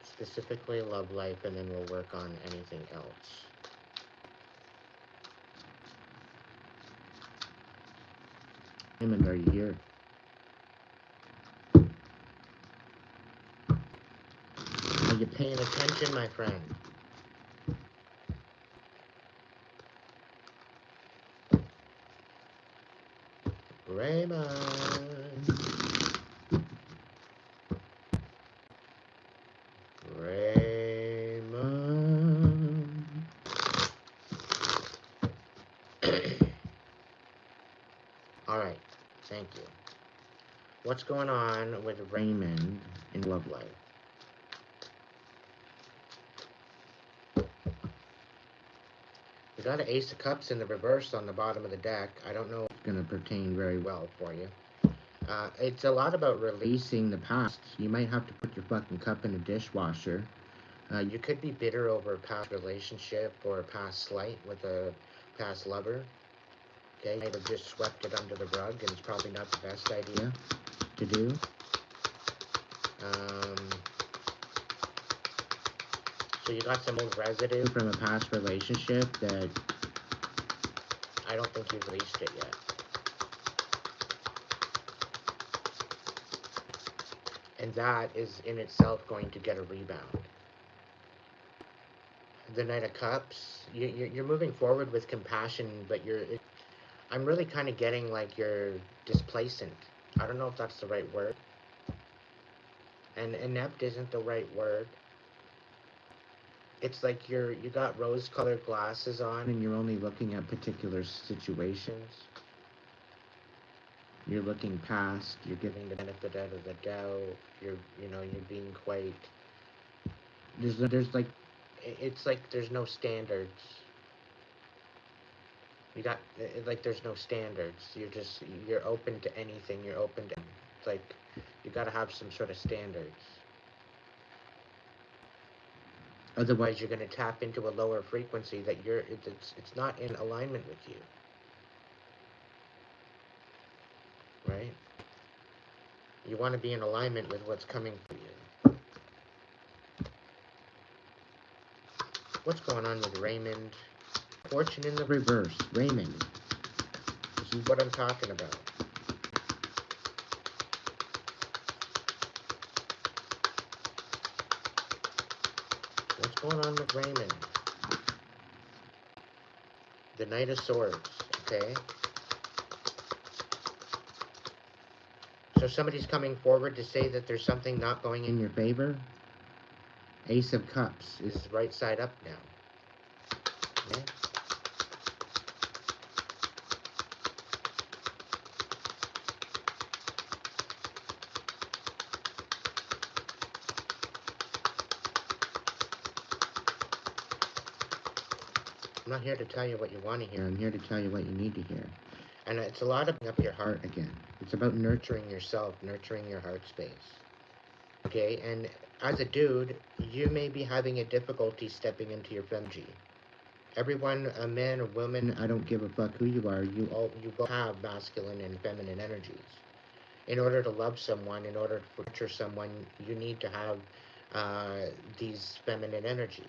Specifically love life, and then we'll work on anything else. Raymond, are you here? Are you paying attention, my friend? Raymond. Raymond. All right. Thank you. What's going on with Raymond in love life? We got an Ace of Cups in the reverse on the bottom of the deck. I don't know if it's going to pertain very well for you. It's a lot about releasing the past. You might have to put your fucking cup in a dishwasher. You could be bitter over a past relationship or a past slight with a past lover. Okay, you might have just swept it under the rug, and it's probably not the best idea to do. So you got some old residue from a past relationship that I don't think you've released it yet. And that is in itself going to get a rebound. The Knight of Cups, you're moving forward with compassion, but I'm really kind of getting like you're displacent. I don't know if that's the right word. And inept isn't the right word. It's like you got rose-colored glasses on, and you're only looking at particular situations. You're looking past. You're giving the benefit out of the doubt. You're being quite. There's like, it's like there's no standards. There's no standards. You're open to anything. You're open to. It's like you got to have some sort of standards. Otherwise, you're going to tap into a lower frequency that it's not in alignment with you. Right? You want to be in alignment with what's coming for you. What's going on with Raymond? Fortune in the reverse. Raymond. This is what I'm talking about. What's going on with Raymond? The Knight of Swords, okay? So somebody's coming forward to say that there's something not going in your favor. Ace of Cups is right side up now. Okay? I'm not here to tell you what you want to hear. I'm here to tell you what you need to hear. And it's a lot of up your heart again. It's about nurturing yourself, nurturing your heart space. Okay, and as a dude, you may be having a difficulty stepping into your fem-G. Everyone, a man or woman, I don't give a fuck who you are, you both have masculine and feminine energies. In order to love someone, in order to nurture someone, you need to have these feminine energies.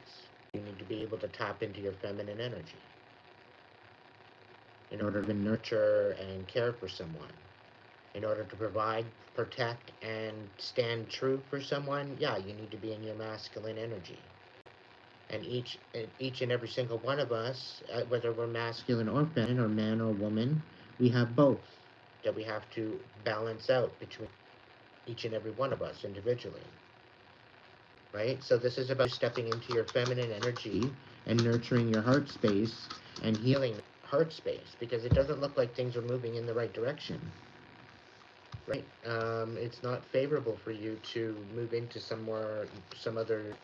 You need to be able to tap into your feminine energy in order to nurture and care for someone. In order to provide, protect, and stand true for someone, yeah, you need to be in your masculine energy. And each and every single one of us, whether we're masculine or feminine, or man or woman, we have both that we have to balance out between each and every one of us individually. Right? So this is about stepping into your feminine energy and nurturing your heart space and healing heart space, because it doesn't look like things are moving in the right direction. Right? It's not favorable for you to move into some other.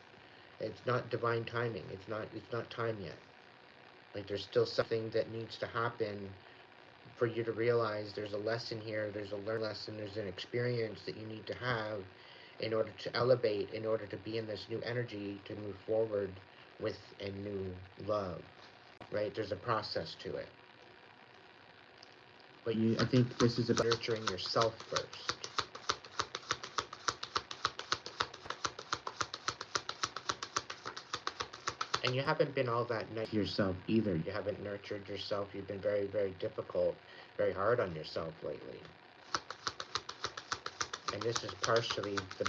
It's not divine timing. It's not time yet. Like, there's still something that needs to happen for you to realize there's a lesson here, there's a learn lesson, there's an experience that you need to have in order to elevate, in order to be in this new energy, to move forward with a new love, right? There's a process to it. But I think this is about nurturing yourself first. And you haven't been all that nice to yourself either. You haven't nurtured yourself. You've been very, very difficult, very hard on yourself lately. And this is partially the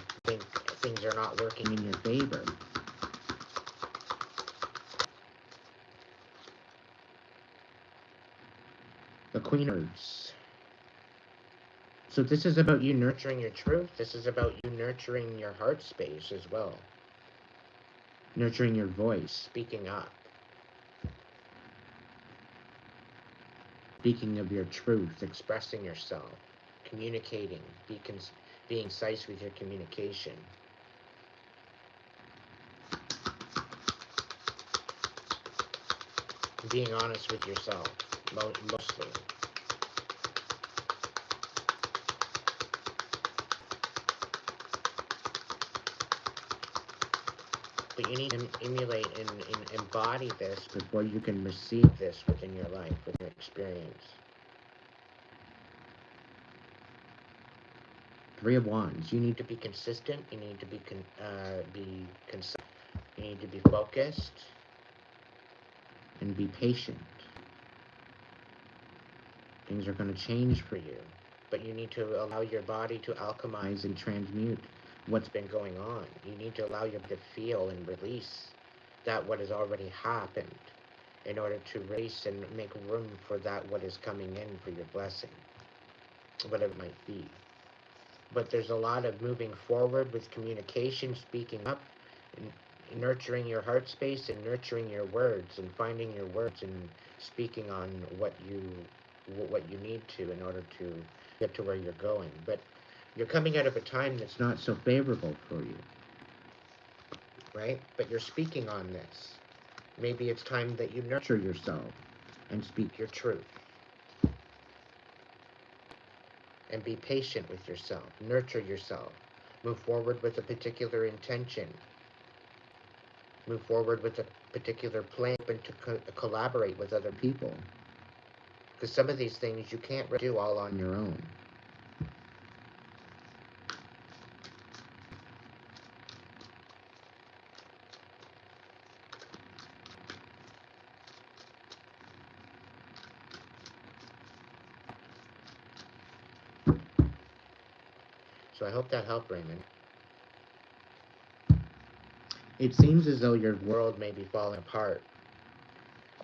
things are not working in your favor. The Queen of Swords. So this is about you nurturing your truth. This is about you nurturing your heart space as well. Nurturing your voice, speaking up. Speaking of your truth, expressing yourself, communicating, being concise with your communication. Being honest with yourself, mostly. But you need to emulate and embody this before you can receive this within your life, within your experience. Three of Wands. You need to be consistent. You need to be concise. You need to be focused and be patient. Things are going to change for you, but you need to allow your body to alchemize and transmute what's been going on. You need to allow your body to feel and release that what has already happened in order to release and make room for that what is coming in for your blessing, whatever it might be. But there's a lot of moving forward with communication, speaking up, and nurturing your heart space and nurturing your words and finding your words and speaking on what you need to in order to get to where you're going. But you're coming out of a time that's not so favorable for you, right? But you're speaking on this. Maybe it's time that you nurture yourself and speak your truth. And be patient with yourself. Nurture yourself. Move forward with a particular intention. Move forward with a particular plan and to collaborate with other people. Because some of these things you can't really do all on your own. So I hope that helped, Raymond. It seems as though your world may be falling apart.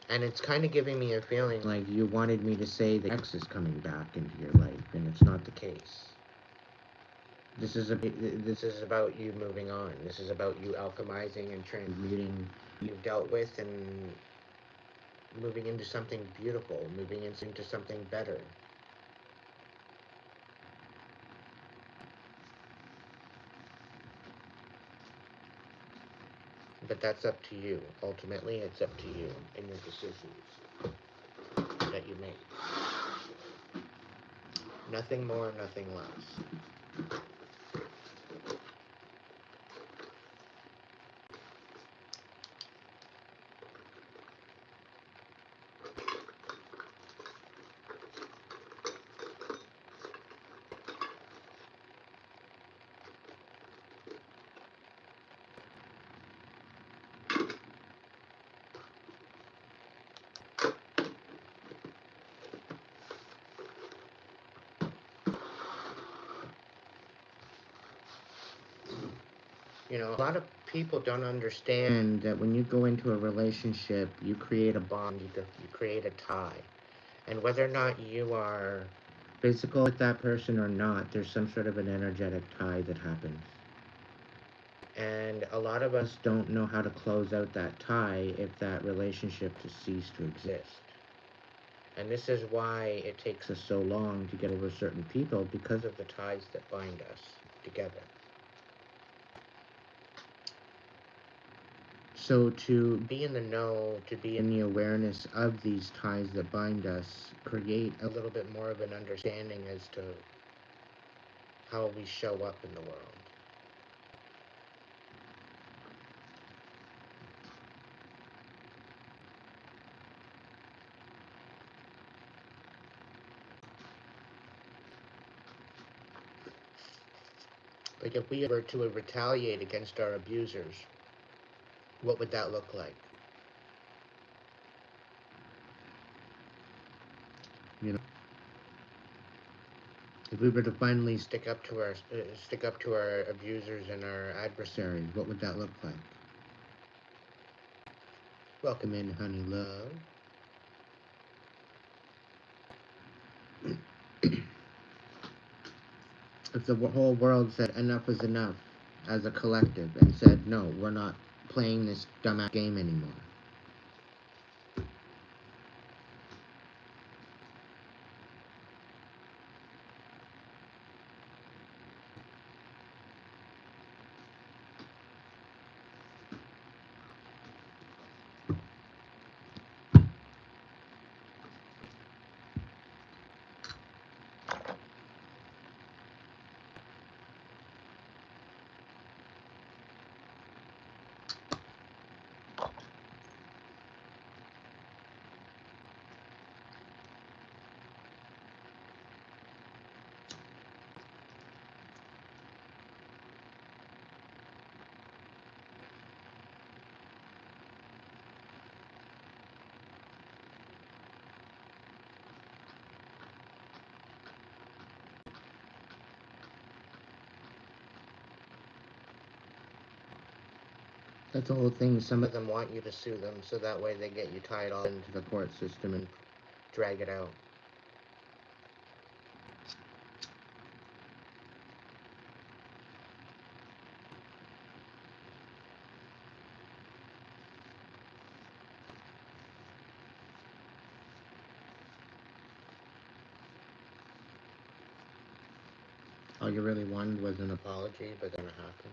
And it's kind of giving me a feeling like you wanted me to say the ex is coming back into your life, and it's not the case. This is about you moving on. This is about you alchemizing and transmuting you've dealt with and moving into something beautiful, moving into something better. But that's up to you. Ultimately, it's up to you and your decisions that you make. Nothing more, nothing less. You know, a lot of people don't understand that when you go into a relationship, you create a bond, you create a tie. And whether or not you are physical with that person or not, there's some sort of an energetic tie that happens. And a lot of us don't know how to close out that tie if that relationship has ceased to exist. And this is why it takes us so long to get over certain people, because of the ties that bind us together. So to be in the know, to be in the awareness of these ties that bind us, create a little bit more of an understanding as to how we show up in the world. Like if we were to retaliate against our abusers, what would that look like? You know, if we were to finally stick up to our abusers and our adversaries, what would that look like? Welcome in, honey love. If the whole world said enough is enough as a collective and said, no, we're not playing this dumbass game anymore. That's the whole thing. Some of them want you to sue them, so that way they get you tied all into the court system and drag it out. All you really wanted was an apology, but then it happened.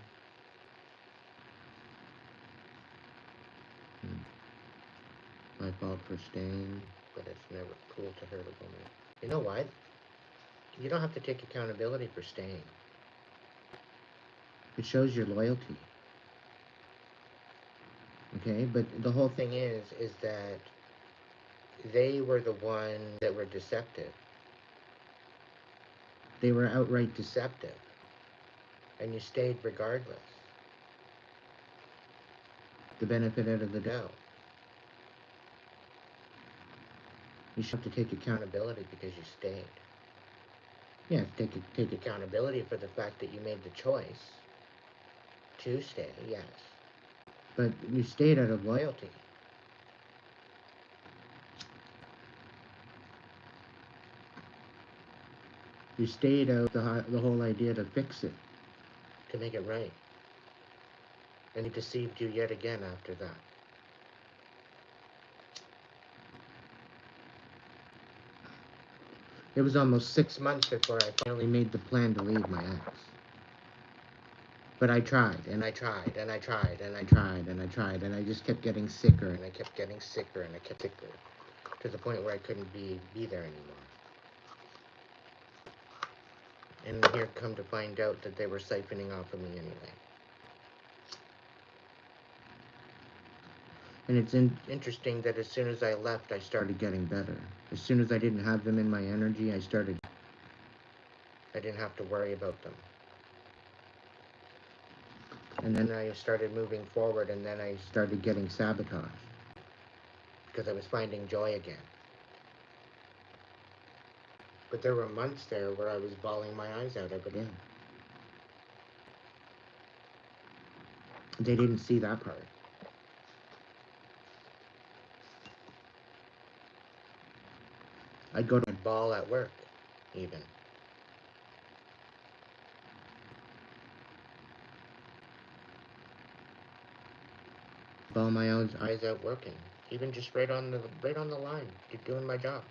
My fault for staying, but it's never cool to hurt a woman. You know what? You don't have to take accountability for staying. It shows your loyalty. Okay, but the whole thing is that they were the ones that were deceptive. They were outright deceptive. And you stayed regardless. The benefit out of the doubt. You should have to take accountability because you stayed. Yeah, take accountability for the fact that you made the choice to stay, yes. But you stayed out of loyalty. You stayed out the whole idea to fix it. To make it right. And he deceived you yet again after that. It was almost 6 months before I finally made the plan to leave my ex. But I tried, and I tried, and I tried, and I tried, and I tried, and I just kept getting sicker, and I kept getting sicker, and I kept sicker, to the point where I couldn't be there anymore. And here come to find out that they were siphoning off of me anyway. And it's interesting that as soon as I left, I started getting better. As soon as I didn't have them in my energy, I didn't have to worry about them. And then I started moving forward, and then I started getting sabotaged. Because I was finding joy again. But there were months there where I was bawling my eyes out every day. They didn't see that part. I'd go to my ball at work, even. Ball my own eyes out working, even just right on the line, doing my job.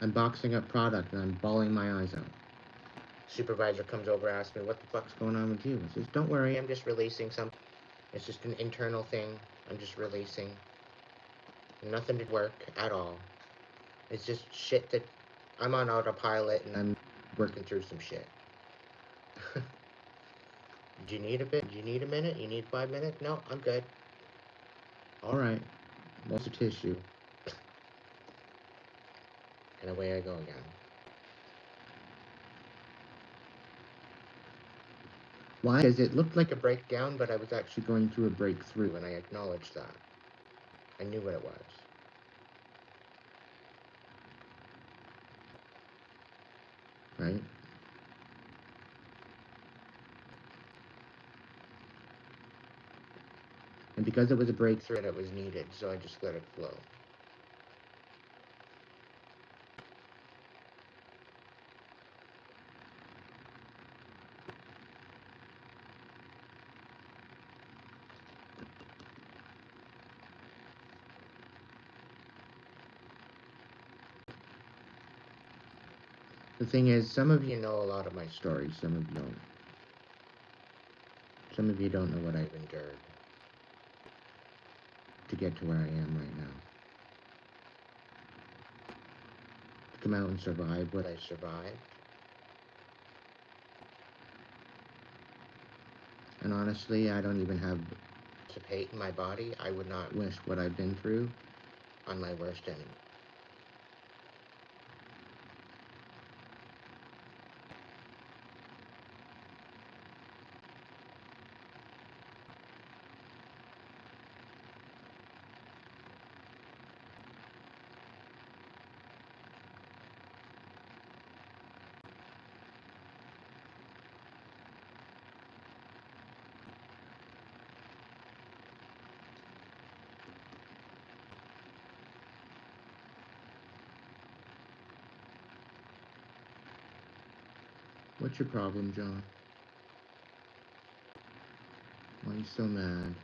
I'm boxing up product and I'm bawling my eyes out. Supervisor comes over, asks me, what the fuck's going on with you? I says, don't worry, I'm just releasing something. It's just an internal thing. I'm just releasing. Nothing to work at all. It's just shit that I'm on autopilot and I'm working through some shit. Do you need a bit? Do you need a minute? You need 5 minutes? No, I'm good. All right. What's the tissue? And away I go again. Why? Because it looked like a breakdown, but I was actually going through a breakthrough, and I acknowledged that. I knew what it was. Right? And because it was a breakthrough, it was needed, so I just let it flow. The thing is, some of you know a lot of my stories, some of you don't. Some of you don't know what I've endured to get to where I am right now. To come out and survive what I survived. And honestly, I don't even have participate in my body. I would not wish what I've been through on my worst enemy. What's your problem, John? Why are you so mad?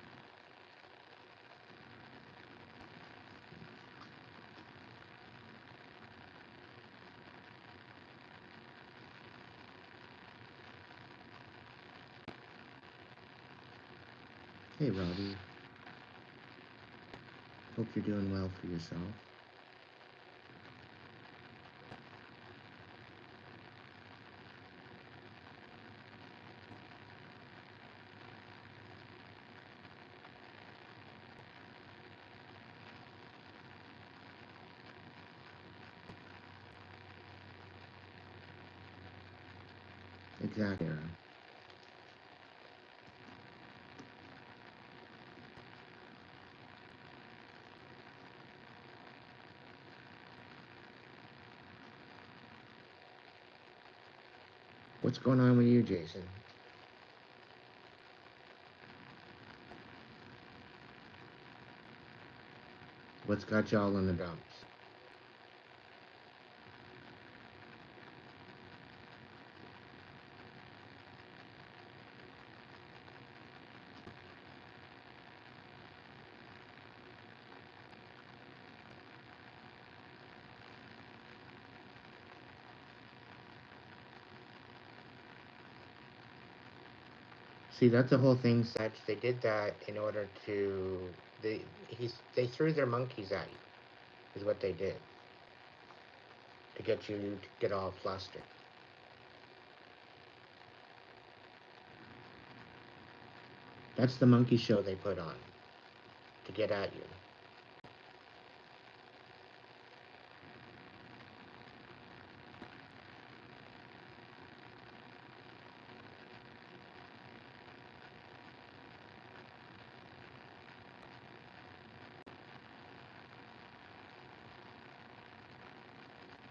Hey, Robbie. Hope you're doing well for yourself. Exactly. What's going on with you, Jason? What's got y'all in the dumps? See, that's the whole thing, Satch. They did that in order to... They threw their monkeys at you, is what they did. To get you to get all flustered. That's the monkey show they put on. To get at you.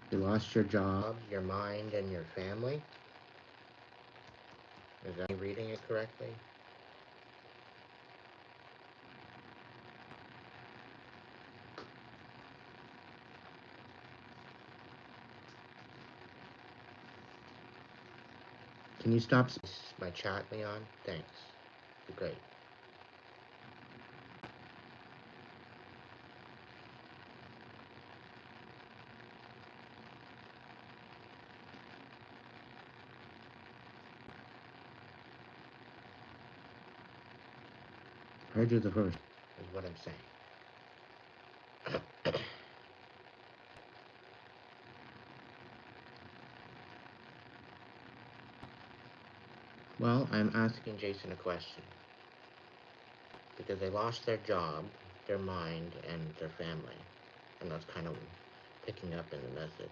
You lost your job, your mind, and your family. Is that me reading it correctly? Can you stop my chat, Leon? Thanks. Be great. Heard you the first, is what I'm saying. Well, I'm asking Jason a question. Because they lost their job, their mind, and their family. And that's kind of picking up in the message.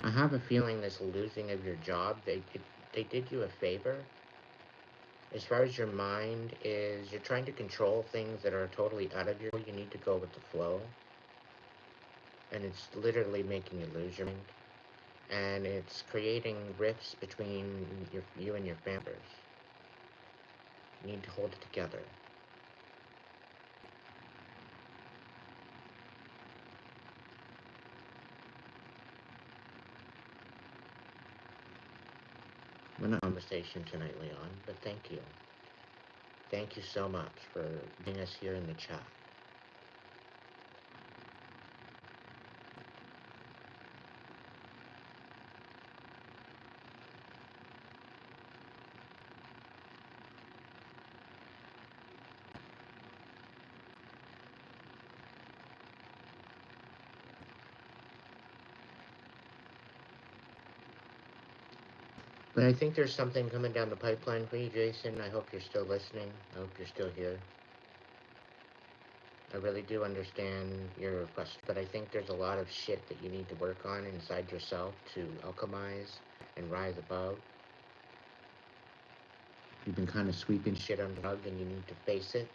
I have a feeling this losing of your job, they did you a favor. As far as your mind is, you're trying to control things that are totally out of your control. You need to go with the flow. And it's literally making you lose your mind. And it's creating rifts between you and your family. You need to hold it together. We're not in conversation tonight, Leon, but thank you. Thank you so much for being us here in the chat. But I think there's something coming down the pipeline for you, Jason. I hope you're still listening. I hope you're still here. I really do understand your question, but I think there's a lot of shit that you need to work on inside yourself to alchemize and rise above. You've been kind of sweeping shit under the rug and you need to face it.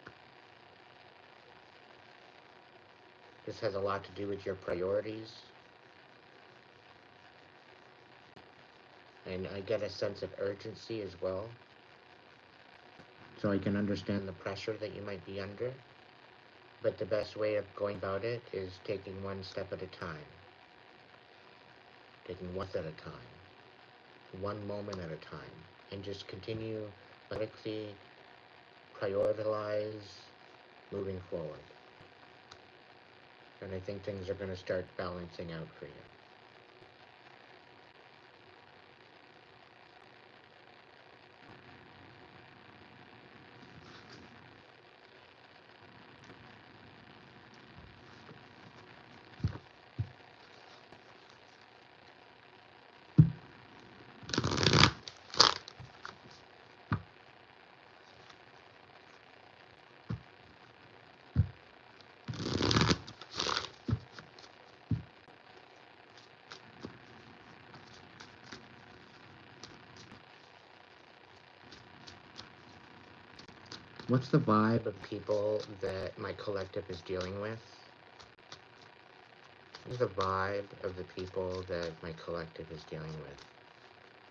This has a lot to do with your priorities. And I get a sense of urgency as well. So I can understand the pressure that you might be under. But the best way of going about it is taking one step at a time. Taking one step at a time. One moment at a time. And just continue methodically prioritize moving forward. And I think things are going to start balancing out for you. What's the vibe of people that my collective is dealing with? What's the vibe of the people that my collective is dealing with?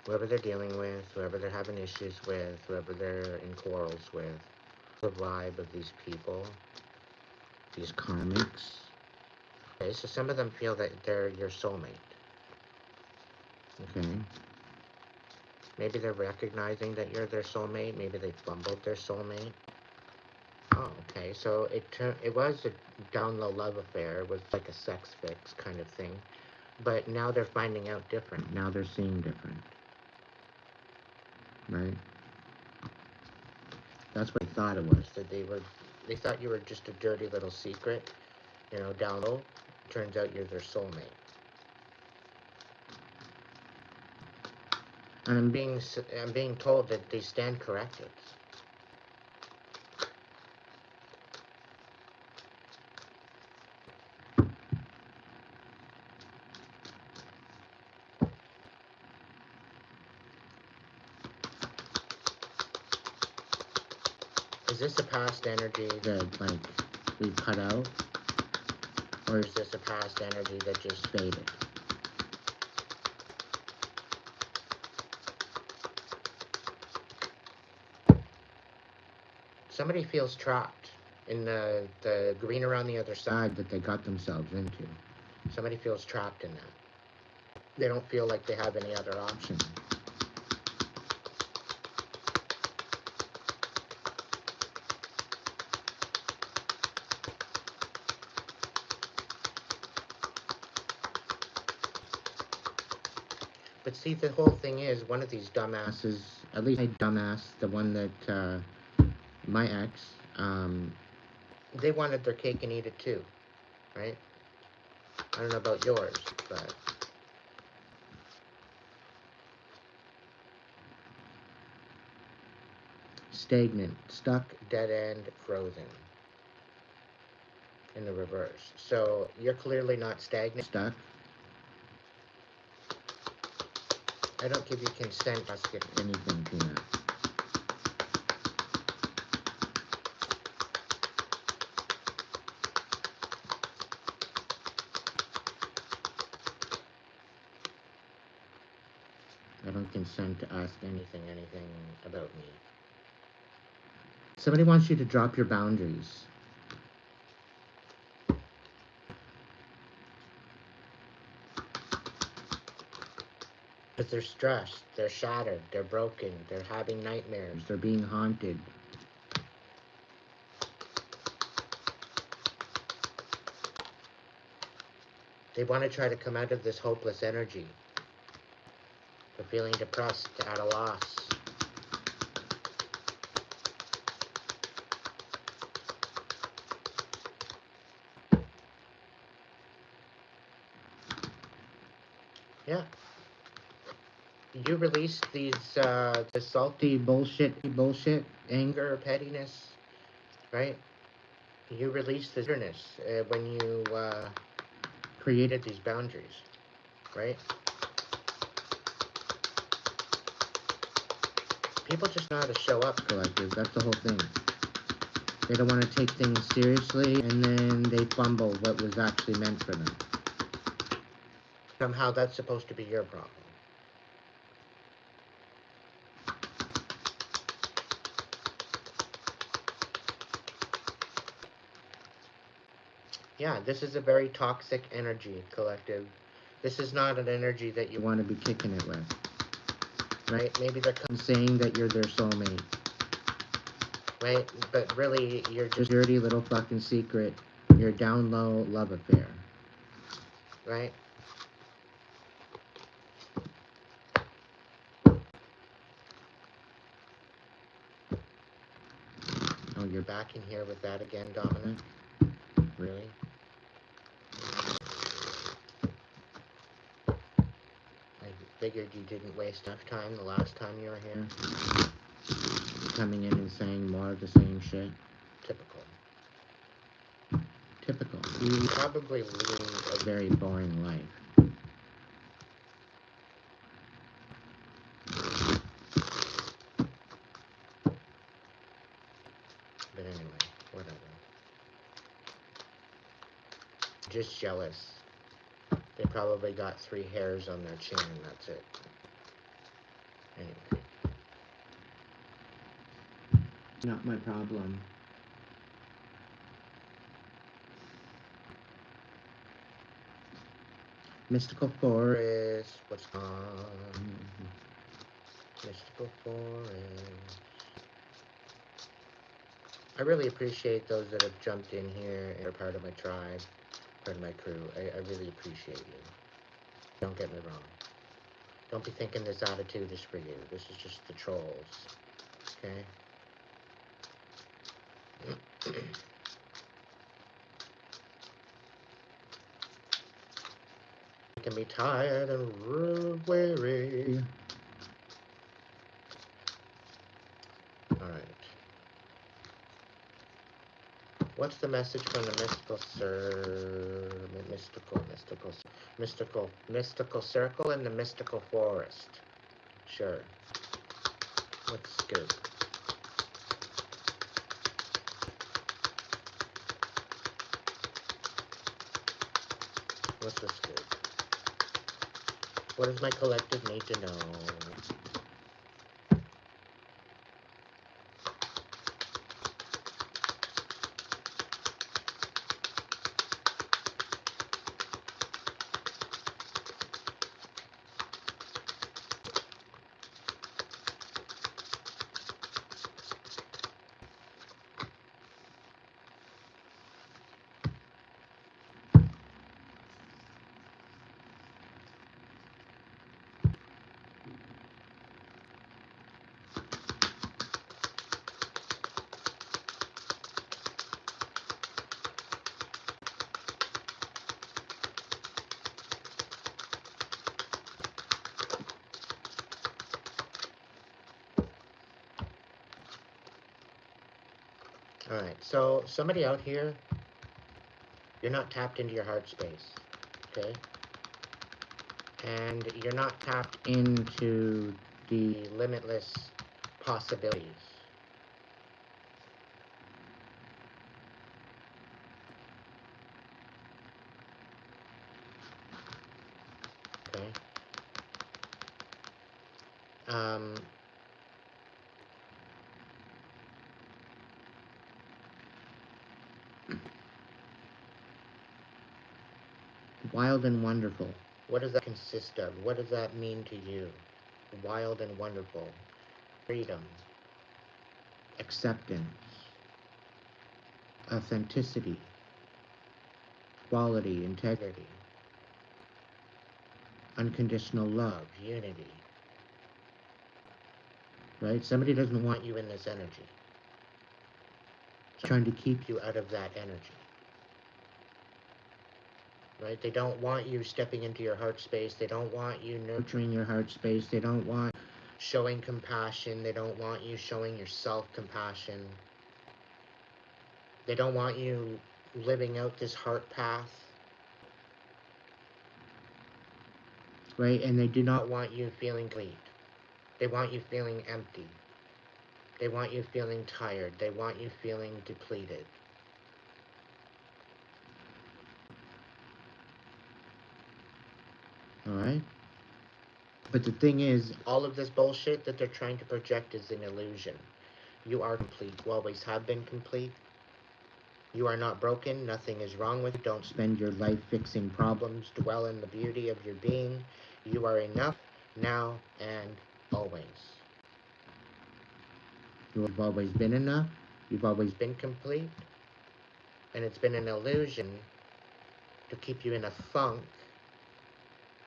Whoever they're dealing with, whoever they're having issues with, whoever they're in quarrels with, the vibe of these people, these karmics. Okay, so some of them feel that they're your soulmate. Okay. Maybe they're recognizing that you're their soulmate. Maybe they fumbled their soulmate. Oh, okay. So it was a down low love affair. It was like a sex fix kind of thing. But now they're finding out different. Now they're seeing different. Right? That's what they thought it was. That they thought you were just a dirty little secret, you know, down low. Turns out you're their soulmate. And I'm being told that they stand corrected. Is this a past energy that, like, we cut out? Or is this a past energy that just faded? Somebody feels trapped. in the green around the other side that they got themselves into. Somebody feels trapped in that. They don't feel like they have any other option. But see, the whole thing is, one of these dumbasses, at least my dumbass, the one that, my ex, they wanted their cake and eat it too, right? I don't know about yours, but... Stagnant, stuck, dead end, frozen. In the reverse. So, you're clearly not stagnant, stuck. I don't give you consent to skip anything, Tina. I don't consent to ask anything about me. Somebody wants you to drop your boundaries. Because they're stressed, they're shattered, they're broken, they're having nightmares, they're being haunted. They want to try to come out of this hopeless energy. They're feeling depressed, at a loss. Yeah. You release these, the salty bullshit, anger, pettiness, right? You release the bitterness when you created these boundaries, right? People just know how to show up, collective. That's the whole thing. They don't want to take things seriously, and then they fumble what was actually meant for them. Somehow that's supposed to be your problem. Yeah, this is a very toxic energy, collective. This is not an energy that you want to be kicking it with. Right? Maybe they're saying that you're their soulmate. Right? But really, you're just a dirty little fucking secret. You're a down low love affair. Right? Oh, you're back in here with that again, Dominant? Really? I figured you didn't waste enough time the last time you were here. Coming in and saying more of the same shit. Typical. Typical. You probably lead a very boring life. But anyway, whatever. Just jealous. They probably got 3 hairs on their chin and that's it. Anyway. Not my problem. Mystical Forest, what's on? Mystical Forest. I really appreciate those that have jumped in here and are part of my tribe, part of my crew. I really appreciate you. Don't get me wrong. Don't be thinking this attitude is for you. This is just the trolls. Okay? You can be tired and weary. Alright. What's the message from the mystical circle and the mystical forest? Sure. What's scoop? What's the scoop? What does my collective need to know? Alright, so somebody out here, you're not tapped into your heart space, okay? And you're not tapped into the limitless possibilities. Okay? Um, Wild and wonderful. What does that consist of? What does that mean to you? Wild and wonderful. Freedom. Acceptance. Authenticity. Quality. Integrity. Unconditional love. Unity. Right? Somebody doesn't want you in this energy. It's trying to keep you out of that energy. Right? They don't want you stepping into your heart space. They don't want you nurturing your heart space. They don't want showing compassion. They don't want you showing yourself compassion. They don't want you living out this heart path. Right? And they do not want you feeling complete. They want you feeling empty. They want you feeling tired. They want you feeling depleted. Alright? But the thing is, all of this bullshit that they're trying to project is an illusion. You are complete. You always have been complete. You are not broken. Nothing is wrong with you. Don't spend your life fixing problems. Dwell in the beauty of your being. You are enough now and always. You have always been enough. You've always been complete. And it's been an illusion to keep you in a funk,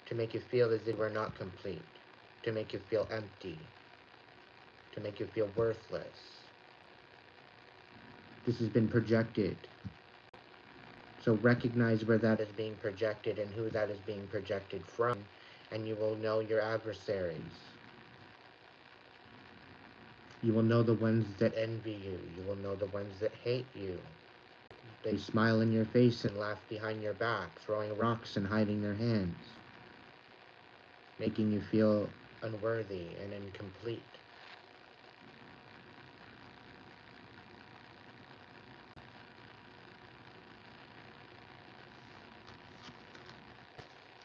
to make you feel as if you are not complete, to make you feel empty, to make you feel worthless. This has been projected. So recognize where that is being projected and who that is being projected from, and you will know your adversaries. You will know the ones that envy you. You will know the ones that hate you. They smile in your face and laugh behind your back, throwing rocks and hiding their hands, making you feel unworthy and incomplete.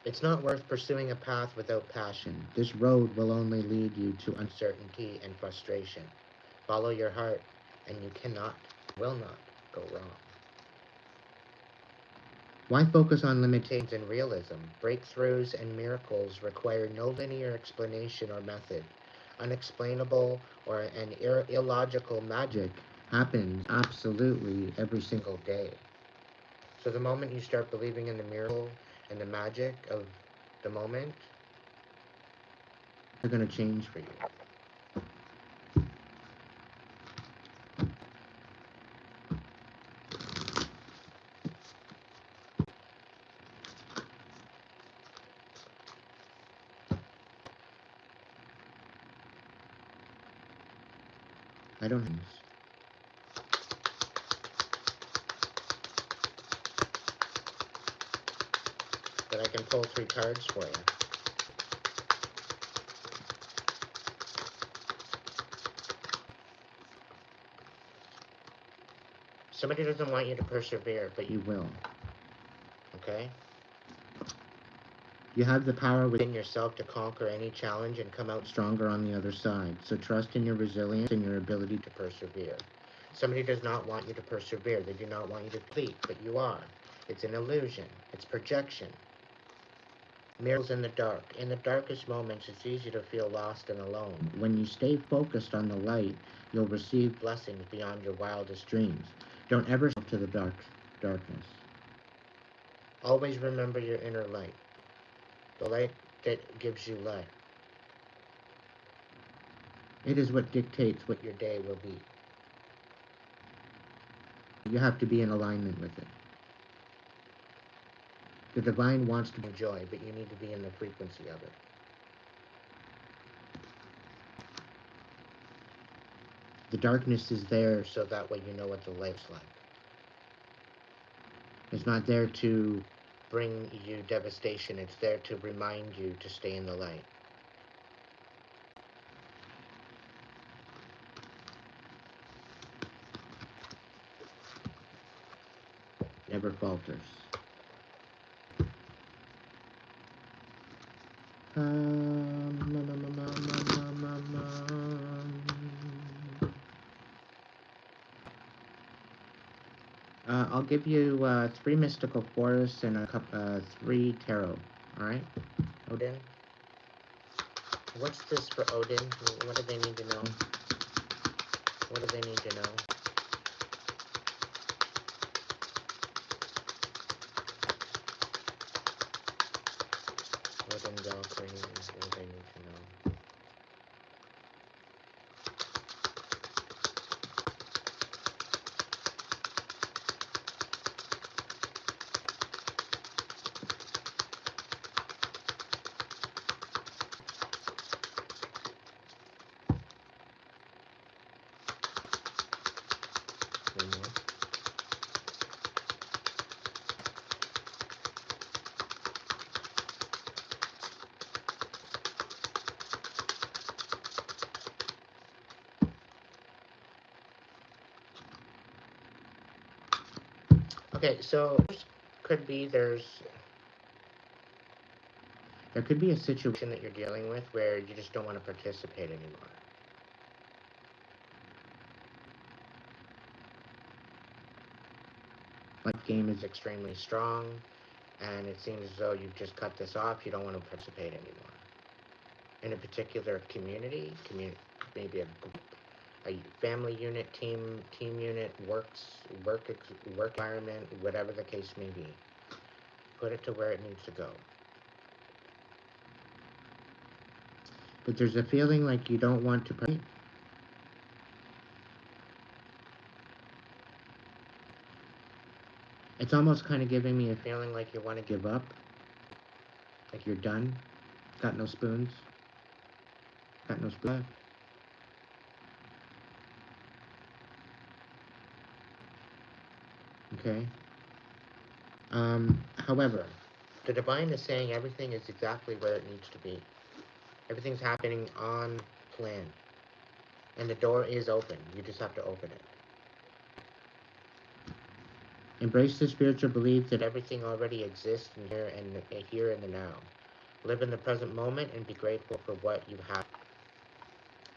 It's not worth pursuing a path without passion. This road will only lead you to uncertainty and frustration. Follow your heart, and you cannot, will not, go wrong. Why focus on limitations and realism? Breakthroughs and miracles require no linear explanation or method. Unexplainable or an illogical magic happens absolutely every single day. So the moment you start believing in the miracle and the magic of the moment, they're going to change for you. I don't have this. But I can pull 3 cards for you. Somebody doesn't want you to persevere, but you will. Okay? You have the power within yourself to conquer any challenge and come out stronger on the other side. So trust in your resilience and your ability to persevere. Somebody does not want you to persevere. They do not want you to complete, but you are. It's an illusion. It's projection. Miracles in the dark. In the darkest moments, it's easy to feel lost and alone. When you stay focused on the light, you'll receive blessings beyond your wildest dreams. Don't ever step to the darkness. Always remember your inner light. The light that gives you life. It is what dictates what your day will be. You have to be in alignment with it. The divine wants to bring joy, but you need to be in the frequency of it. The darkness is there so that way you know what the light's like. It's not there to bring you devastation. It's there to remind you to stay in the light. Never falters. I'll give you 3 mystical forests and 3 tarot. All right, Odin. What's this for Odin? What do they need to know? What do they need to know? Odin Valkyrie, what do they need to know? No more. Okay, so could be there could be a situation that you're dealing with where you just don't want to participate anymore. Like game is extremely strong, and it seems as though you've just cut this off. You don't want to participate anymore. In a particular community, maybe a family unit, team unit, work environment, whatever the case may be. Put it to where it needs to go. But there's a feeling like you don't want to participate. It's almost kind of giving me a feeling like you want to give up. Like you're done. Got no spoons. Got no spoon. Okay. However, the divine is saying everything is exactly where it needs to be. Everything's happening on plan. And the door is open. You just have to open it. Embrace the spiritual belief that everything already exists in here and the now. Live in the present moment and be grateful for what you have.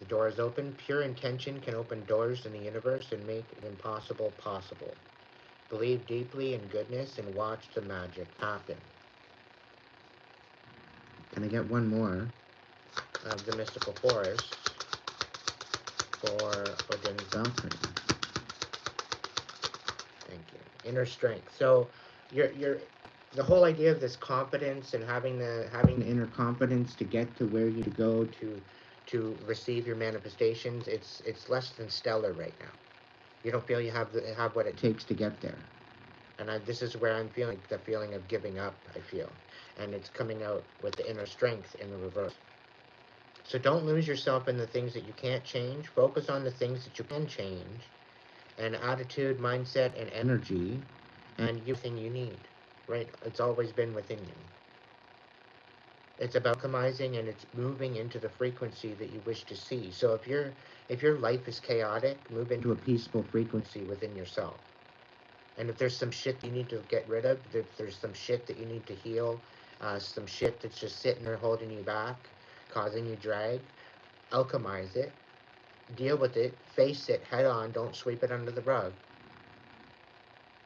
The door is open. Pure intention can open doors in the universe and make the impossible possible. Believe deeply in goodness and watch the magic happen. Can I get one more of the mystical forest for Odin's Valkyrie? Thank you. Inner strength. So the whole idea of this confidence and having the inner confidence to get to where you go to receive your manifestations, it's less than stellar right now. You don't feel you have what it takes to get there. And this is where I'm feeling the feeling of giving up, I feel. And it's coming out with the inner strength in the reverse. So don't lose yourself in the things that you can't change. Focus on the things that you can change. And attitude, mindset, and energy, and everything you need, right? It's always been within you. It's about alchemizing, and it's moving into the frequency that you wish to see. So if your life is chaotic, move into a peaceful frequency within yourself. And if there's some shit you need to get rid of, if there's some shit that you need to heal, some shit that's just sitting there holding you back, causing you drag, alchemize it, deal with it, face it head on, don't sweep it under the rug.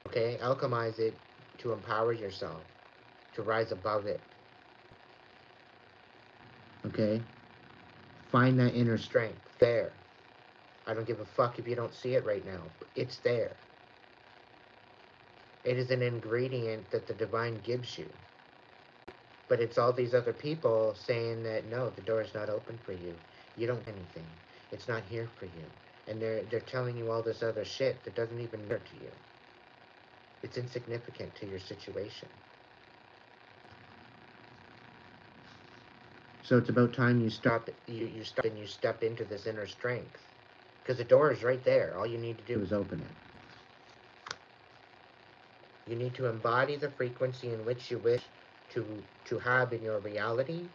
Okay, alchemize it to empower yourself, to rise above it. Okay, find that inner strength there. I don't give a fuck if you don't see it right now. It's there. It is an ingredient that the divine gives you. But it's all these other people saying that, no, the door is not open for you. You don't get anything. It's not here for you. And they're telling you all this other shit that doesn't even matter to you. It's insignificant to your situation. So it's about time you stop and you step into this inner strength. Because the door is right there. All you need to do is open it. You need to embody the frequency in which you wish to have in your reality,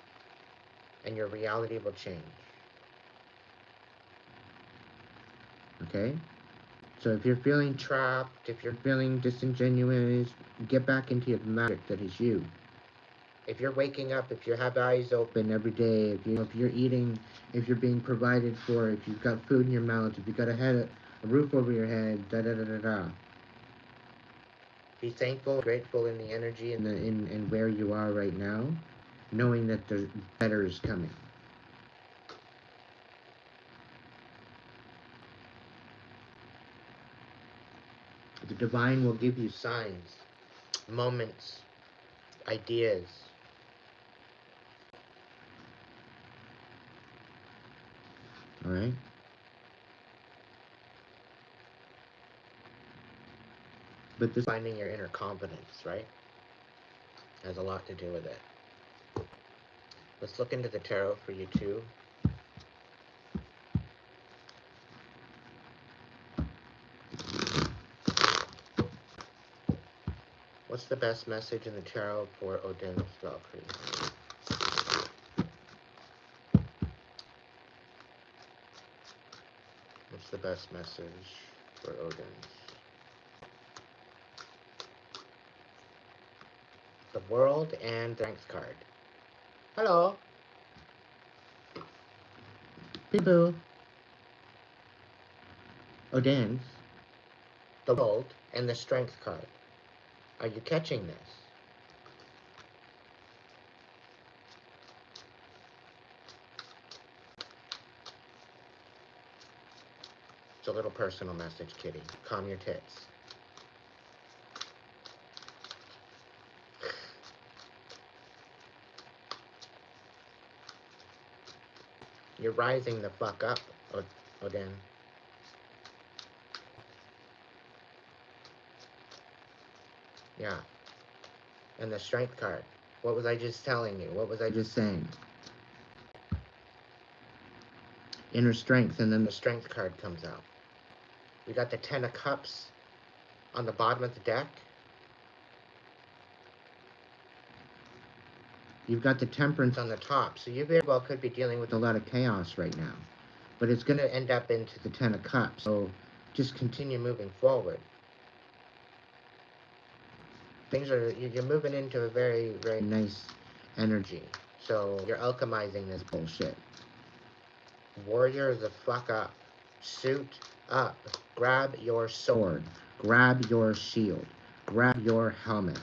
and your reality will change. Okay? So if you're feeling trapped, if you're feeling disingenuous, get back into the magic that is you. If you're waking up, if you have eyes open every day, if you're eating, if you're being provided for, if you've got food in your mouth, if you've got a roof over your head, da-da-da-da-da. Be thankful, grateful in the energy and in where you are right now, knowing that there's better is coming. The divine will give you signs, moments, ideas. All right? But this finding your inner confidence, right? Has a lot to do with it. Let's look into the tarot for you too. What's the best message in the tarot for Odin's Valkyrie? What's the best message for Odin's? The World and the Strength card. Hello. People. Odin's. The World and the Strength card. Are you catching this? It's a little personal message, kitty. Calm your tits. You're rising the fuck up, Odin. Yeah. And the Strength card. What was I just telling you? What was I just saying? Inner strength, and then the Strength card comes out. We got the Ten of Cups on the bottom of the deck. You've got the Temperance on the top, so you very well could be dealing with a lot of chaos right now. But it's going to end up into the Ten of Cups, so just continue moving forward. You're moving into a very, very nice energy. So you're alchemizing this bullshit. Warrior the fuck up. Suit up. Grab your sword. Grab your shield. Grab your helmet.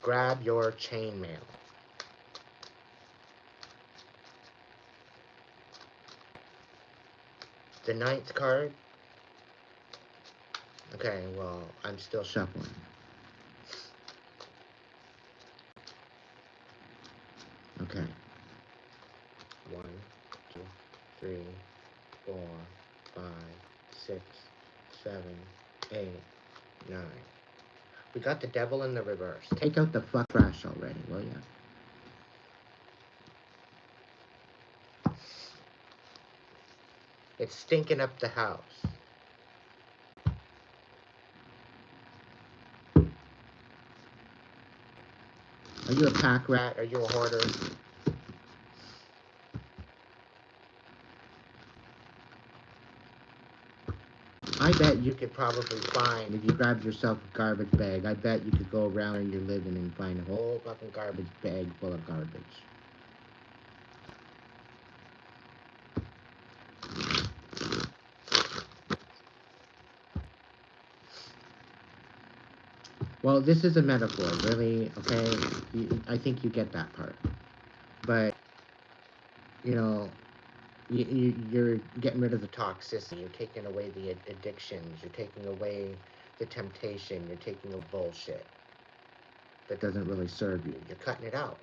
Grab your chainmail. The 9th card. Okay, well, I'm still shuffling. Okay. 1, 2, 3, 4, 5, 6, 7, 8, 9. We got the Devil in the reverse. Take out the fuck trash already, will ya? It's stinking up the house. Are you a pack rat? Are you a hoarder? I bet you could probably find, if you grabbed yourself a garbage bag, I bet you could go around in your living and find a whole fucking garbage bag full of garbage. Well, this is a metaphor, really, okay? I think you get that part. But, you know, you're getting rid of the toxicity, you're taking away the addictions, you're taking away the temptation, you're taking away bullshit that doesn't really serve you. You're cutting it out.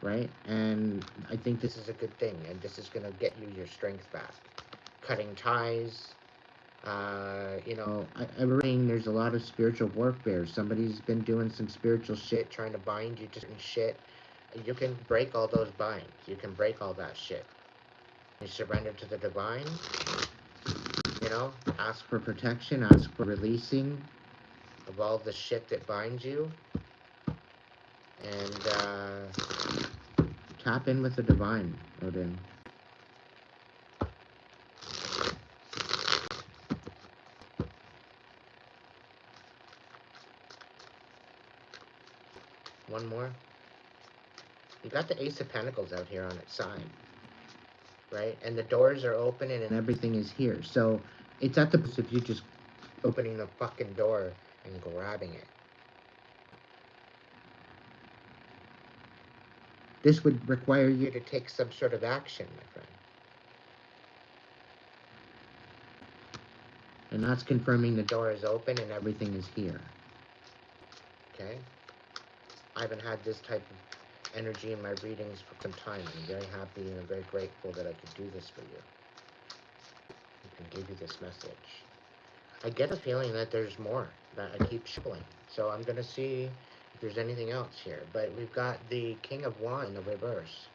Right? And I think this is a good thing, and this is going to get you your strength back. Cutting ties. You know, I'm reading there's a lot of spiritual warfare. Somebody's been doing some spiritual shit, trying to bind you to certain shit. You can break all those binds. You can break all that shit. You surrender to the divine. You know, ask for protection, ask for releasing of all the shit that binds you. And tap in with the divine, Odin. One more. You got the Ace of Pentacles out here on its side, right? And the doors are opening and everything is here. So it's at the point of you just opening the fucking door and grabbing it. This would require you to take some sort of action, my friend. And that's confirming the door is open and everything is here. Okay? I haven't had this type of energy in my readings for some time. I'm very happy and I'm very grateful that I could do this for you. I can give you this message. I get a feeling that there's more that I keep shuffling. So I'm going to see if there's anything else here. But we've got the King of Wands in the reverse.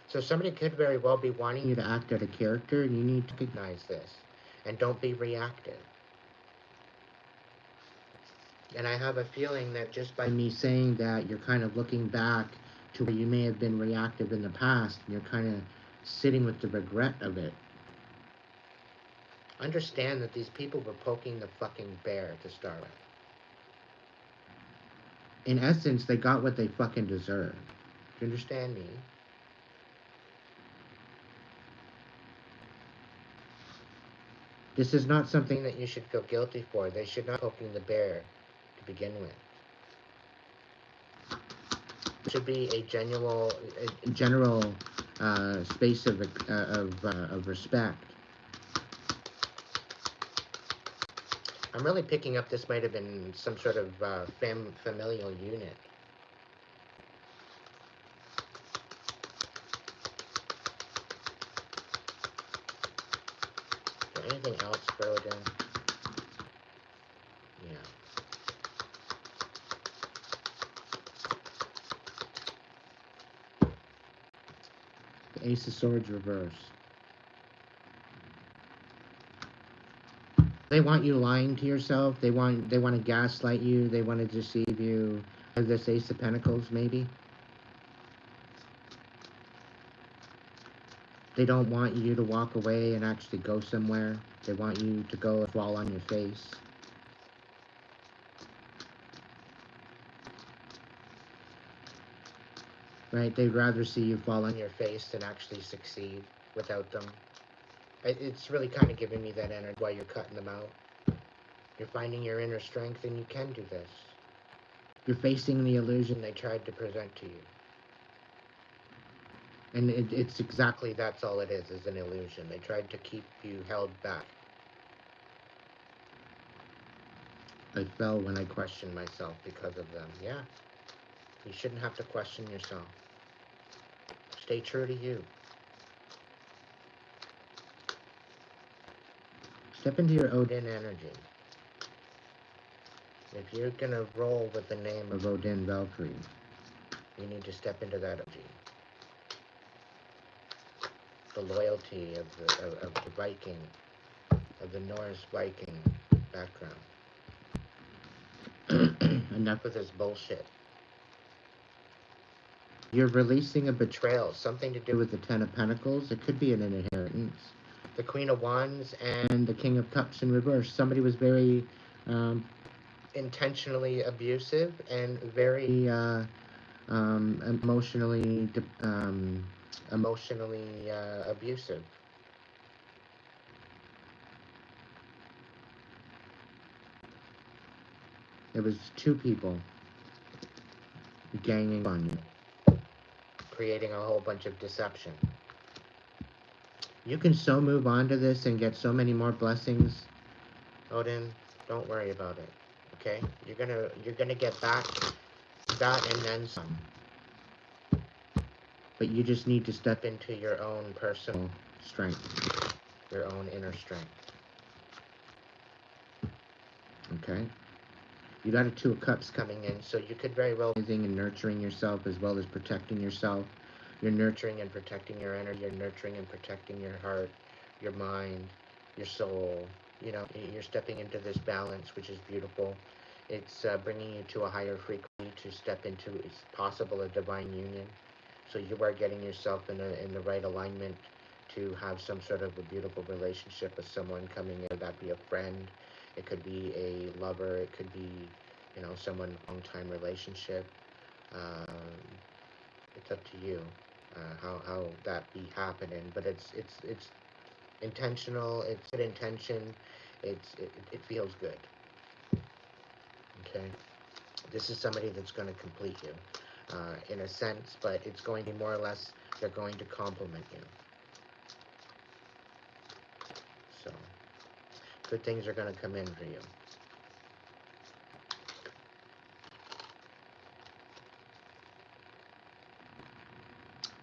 So somebody could very well be wanting you to act out a character, and you need to recognize this. And don't be reactive. And I have a feeling that just by me saying that, you're kind of looking back to where you may have been reactive in the past, and you're kind of sitting with the regret of it. Understand that these people were poking the fucking bear to start with. In essence, they got what they fucking deserved. Do you understand me? This is not something that you should feel guilty for. They should not be poking the bear to begin with. It should be a general space of respect. I'm really picking up this might have been some sort of familial unit. Is there anything else, Broden? Yeah. The Ace of Swords reverse. They want you lying to yourself. They want to gaslight you. They want to deceive you. This Ace of Pentacles, maybe. They don't want you to walk away and actually go somewhere. They want you to go and fall on your face. Right? They'd rather see you fall on your face than actually succeed without them. It's really kind of giving me that energy while you're cutting them out. You're finding your inner strength and you can do this. You're facing the illusion they tried to present to you. And it's exactly that's all it is an illusion. They tried to keep you held back. I fell when I questioned myself because of them. Yeah. You shouldn't have to question yourself. Stay true to you. Step into your Odin energy. If you're going to roll with the name of Odin Valkyrie, you need to step into that energy. The loyalty of the Viking, of the Norse Viking background. Enough with this bullshit. You're releasing a betrayal, something to do with the Ten of Pentacles. It could be an inheritance. The Queen of Wands and the King of Cups in reverse. Somebody was very intentionally abusive and very emotionally abusive. It was two people ganging on you, creating a whole bunch of deception. You can so move on to this and get so many more blessings, Odin. Don't worry about it. Okay? You're gonna get back that and then some. But you just need to step into your own personal strength, your own inner strength. Okay? You got a Two of Cups coming in, so you could very well be and nurturing yourself as well as protecting yourself. You're nurturing and protecting your energy. You're nurturing and protecting your heart, your mind, your soul. You know, you're stepping into this balance, which is beautiful. It's bringing you to a higher frequency to step into, it's possible, a divine union. So you are getting yourself in the right alignment to have some sort of a beautiful relationship with someone coming in. Would that be a friend? It could be a lover. It could be, you know, someone long-time relationship. It's up to you how that be happening. But it's intentional. It's good intention. It feels good. Okay. This is somebody that's going to complete you, in a sense, but it's going to be more or less, they're going to complement you. So, good things are going to come in for you.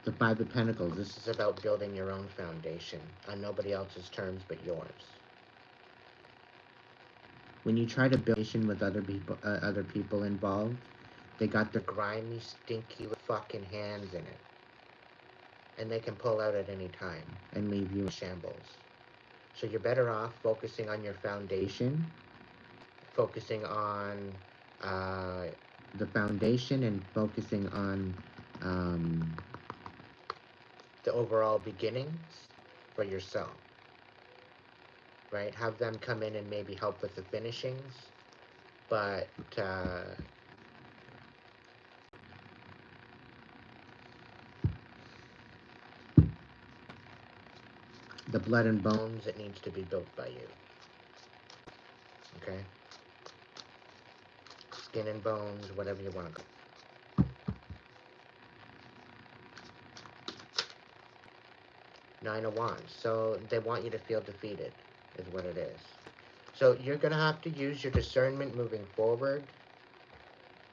The Five of Pentacles, this is about building your own foundation on nobody else's terms but yours. When you try to build a foundation with other people involved, they got their grimy, stinky fucking hands in it. And they can pull out at any time and leave you in shambles. So you're better off focusing on your foundation, focusing on the foundation, and focusing on the overall beginnings for yourself, right? Have them come in and maybe help with the finishings, but the blood and bones, it needs to be built by you, okay? Skin and bones, whatever you want to call it. Nine of Wands. So they want you to feel defeated, is what it is. So you're going to have to use your discernment moving forward,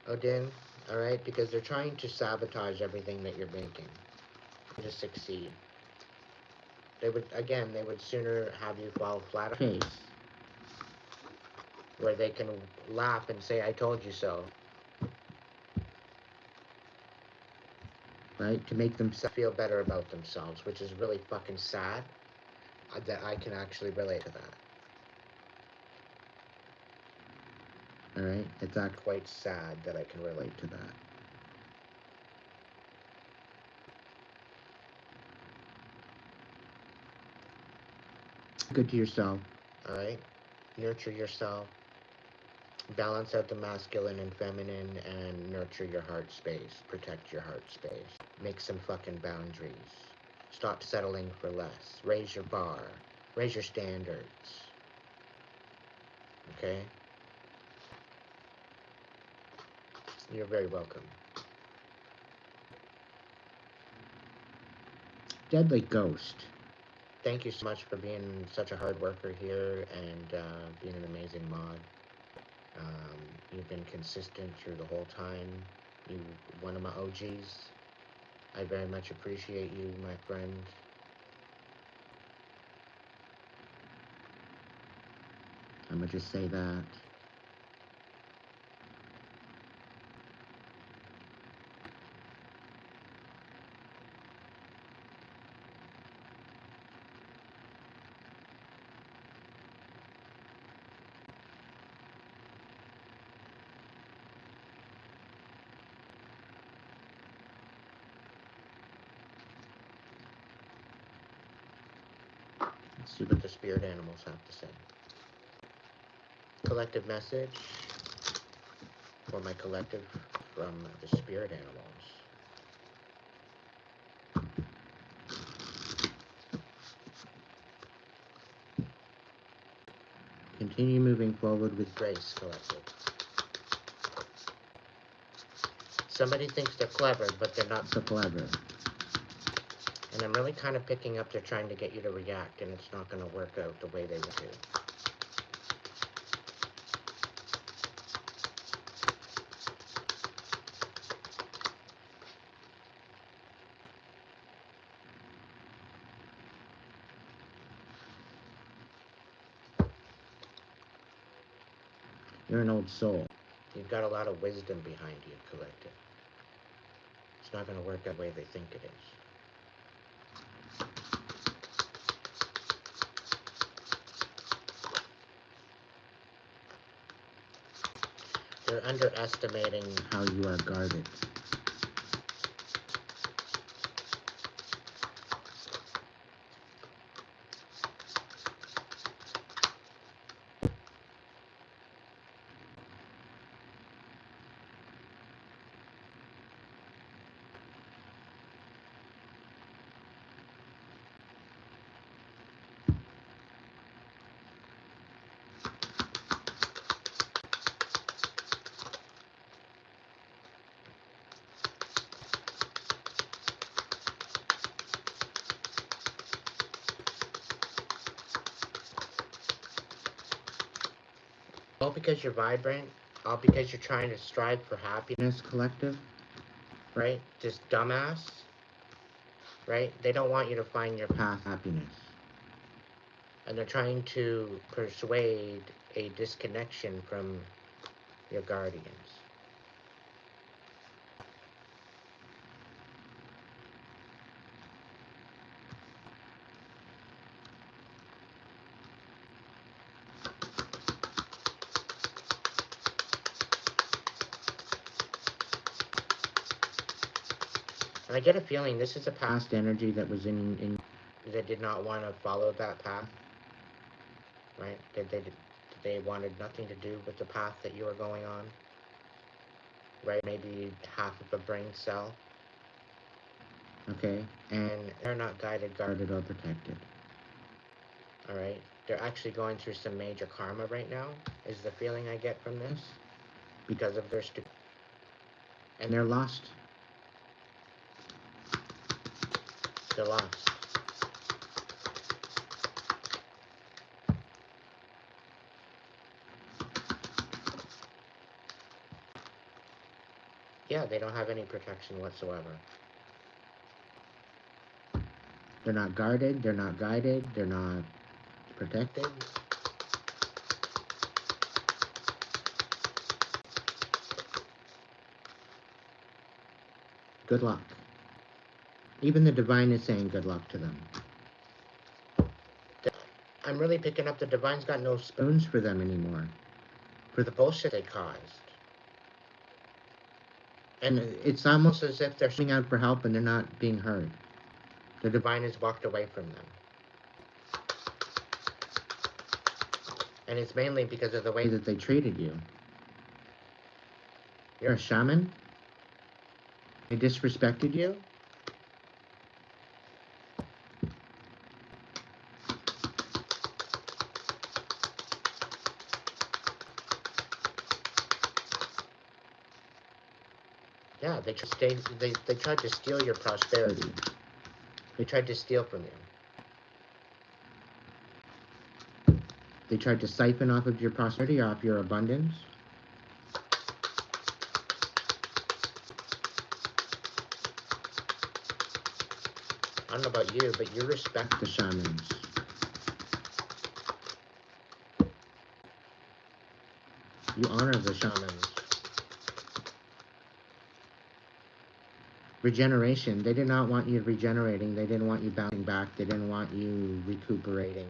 Odin, all right? Because they're trying to sabotage everything that you're making to succeed. They would sooner have you fall flat on your face, where they can laugh and say, I told you so. Right? To make them feel better about themselves, which is really fucking sad that I can actually relate to that. Alright? It's actually quite sad that I can relate to that. Good to yourself. Alright? Nurture yourself. Balance out the masculine and feminine, and nurture your heart space. Protect your heart space. Make some fucking boundaries. Stop settling for less. Raise your bar. Raise your standards. Okay? You're very welcome. Deadly Ghost. Thank you so much for being such a hard worker here and being an amazing mod. You've been consistent through the whole time. You're one of my OGs. I very much appreciate you, my friend. I'm gonna just say that. Let's see what the spirit animals have to say. Collective message for my collective from the spirit animals. Continue moving forward with grace, collective. Somebody thinks they're clever, but they're not so clever. And I'm really kind of picking up they're trying to get you to react, and it's not going to work out the way they want to. You're an old soul. You've got a lot of wisdom behind you, collective. not going to work the way they think it is. They're underestimating how you are guarded. All because you're vibrant, all because you're trying to strive for happiness, collective, right? This dumbass, right? They don't want you to find your path happiness. And they're trying to persuade a disconnection from your guardians. And I get a feeling this is a past energy that was in that did not want to follow that path, right? They wanted nothing to do with the path that you were going on, right? Maybe half of a brain cell, okay? And they're not guided, guarded, or protected, all right? They're actually going through some major karma right now, is the feeling I get from this, because of their and they're lost. They're lost. Yeah, they don't have any protection whatsoever. They're not guarded, they're not guided, they're not protected. Good luck. Even the divine is saying good luck to them. I'm really picking up the divine's got no spoons for them anymore, for the bullshit they caused. And it's almost as if they're screaming out for help and they're not being heard. The divine has walked away from them. And it's mainly because of the way that they treated you. You're a shaman? They disrespected you? Yeah, they tried to steal your prosperity. They tried to steal from you. They tried to siphon off of your prosperity, off your abundance. I don't know about you, but you respect the shamans. You honor the shamans. Regeneration. They did not want you regenerating. They didn't want you bouncing back. They didn't want you recuperating.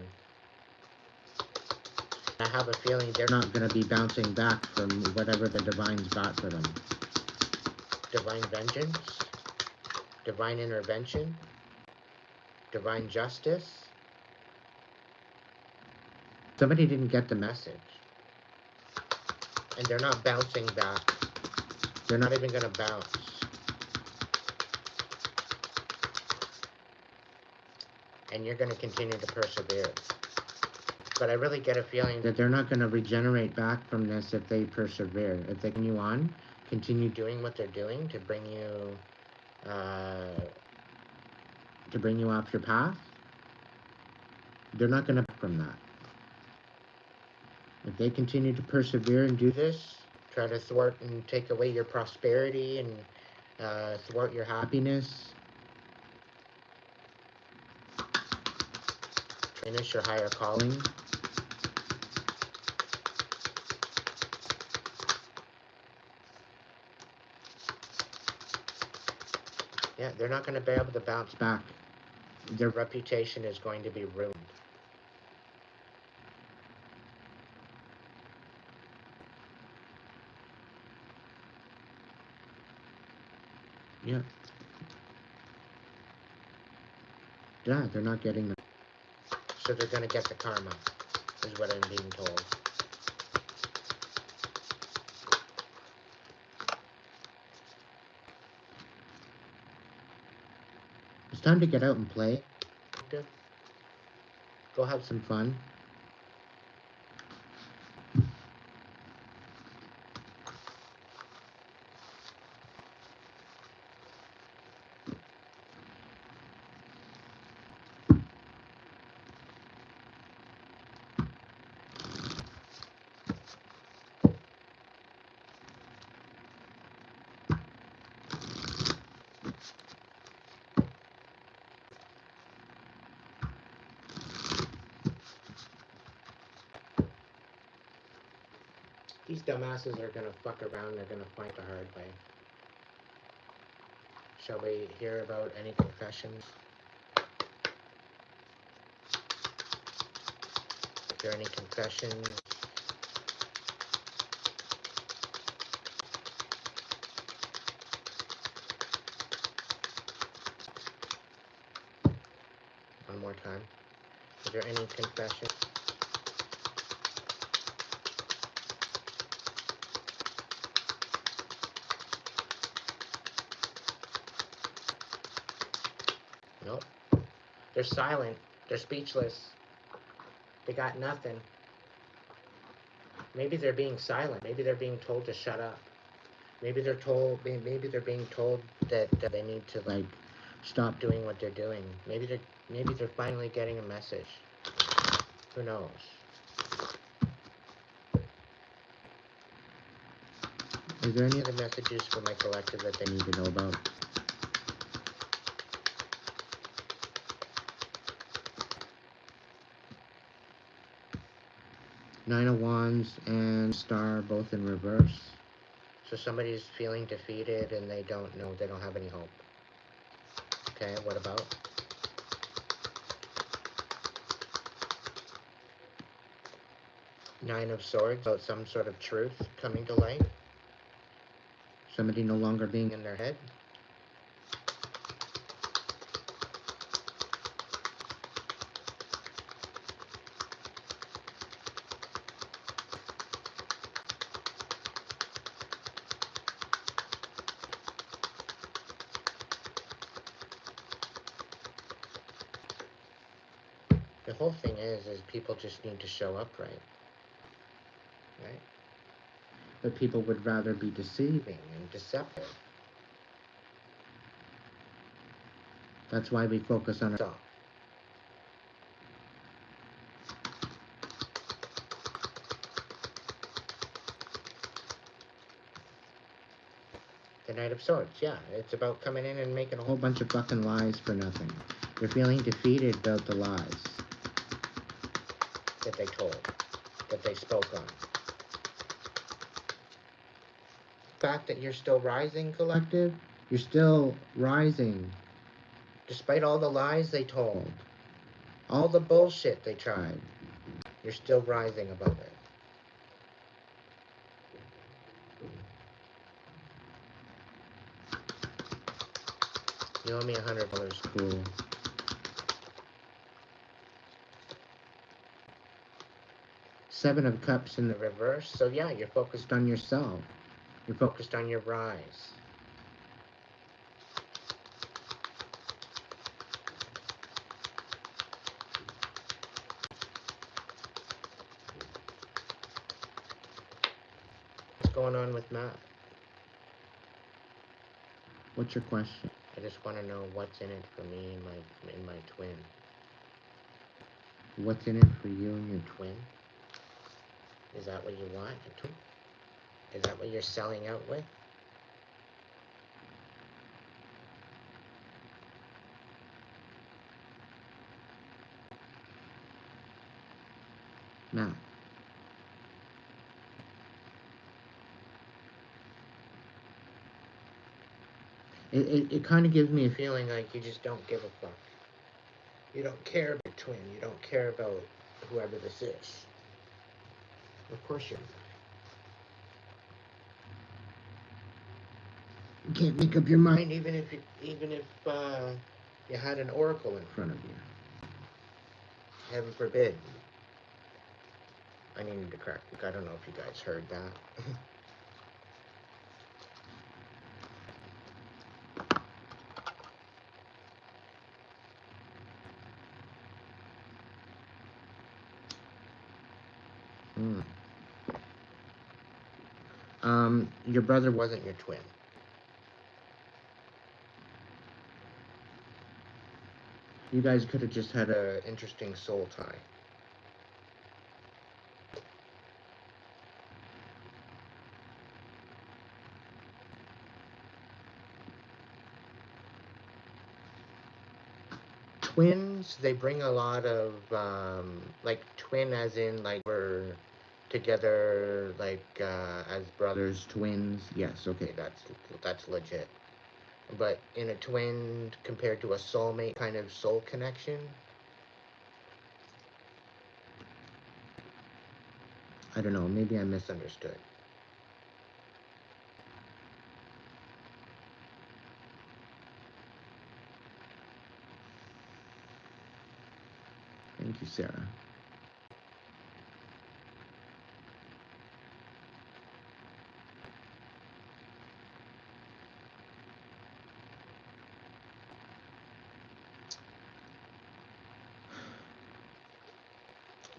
I have a feeling they're not going to be bouncing back from whatever the divine's got for them. Divine vengeance, divine intervention, divine justice. Somebody didn't get the message. And they're not bouncing back. They're not even going to bounce. And you're going to continue to persevere. But I really get a feeling that they're not going to regenerate back from this if they persevere. If they continue on, continue doing what they're doing to bring you off your path, they're not going to back from that. If they continue to persevere and do this, try to thwart and take away your prosperity and thwart your happiness, finish your higher calling, Yeah, they're not going to be able to bounce back. Their reputation is going to be ruined. Yeah. Yeah, they're not getting them. So they're going to get the karma, is what I'm being told. It's time to get out and play. Go have some fun. These dumbasses are gonna fuck around, they're gonna find the hard way. Shall we hear about any confessions? Is there any confessions? One more time. Is there any confessions? Nope. They're silent. They're speechless. They got nothing. Maybe they're being silent. Maybe they're being told to shut up. Maybe they're told. Maybe they're being told that they need to like stop doing what they're doing. Maybe they're finally getting a message. Who knows? Is there any other messages for my collective that they need to know about? Nine of Wands and Star both in reverse. So somebody's feeling defeated and they don't know, they don't have any hope. Okay, what about? Nine of Swords, about some sort of truth coming to light. Somebody no longer being in their head. The whole thing is people just need to show up right. Right? But people would rather be deceiving and deceptive. That's why we focus on ourselves. The Knight of Swords, yeah. It's about coming in and making a whole bunch of fucking lies for nothing. They're feeling defeated about the lies that they told, that they spoke on. The fact that you're still rising, collective, you're still rising. Despite all the lies they told, all the bullshit they tried, you're still rising above it. You owe me $100, cool. Seven of Cups in the reverse. So yeah, you're focused on yourself. You're focused on your rise. What's going on with Matt? What's your question? I just want to know what's in it for me and my twin. What's in it for you and your twin? Is that what you want, a twin? Is that what you're selling out with? Matt. It kind of gives me a feeling like you just don't give a fuck. You don't care about your twin. You don't care about whoever this is. Of course you're. You can't make up your mind even if you had an oracle in front of you. Heaven forbid. I needed to correct. I don't know if you guys heard that. Your brother wasn't your twin. You guys could have just had an interesting soul tie. Twins, they bring a lot of, like, twin as in, like, we're together, like, as brothers, twins. Yes, okay, that's legit. But in a twin, compared to a soulmate kind of soul connection, I don't know, maybe I misunderstood. Thank you, Sarah.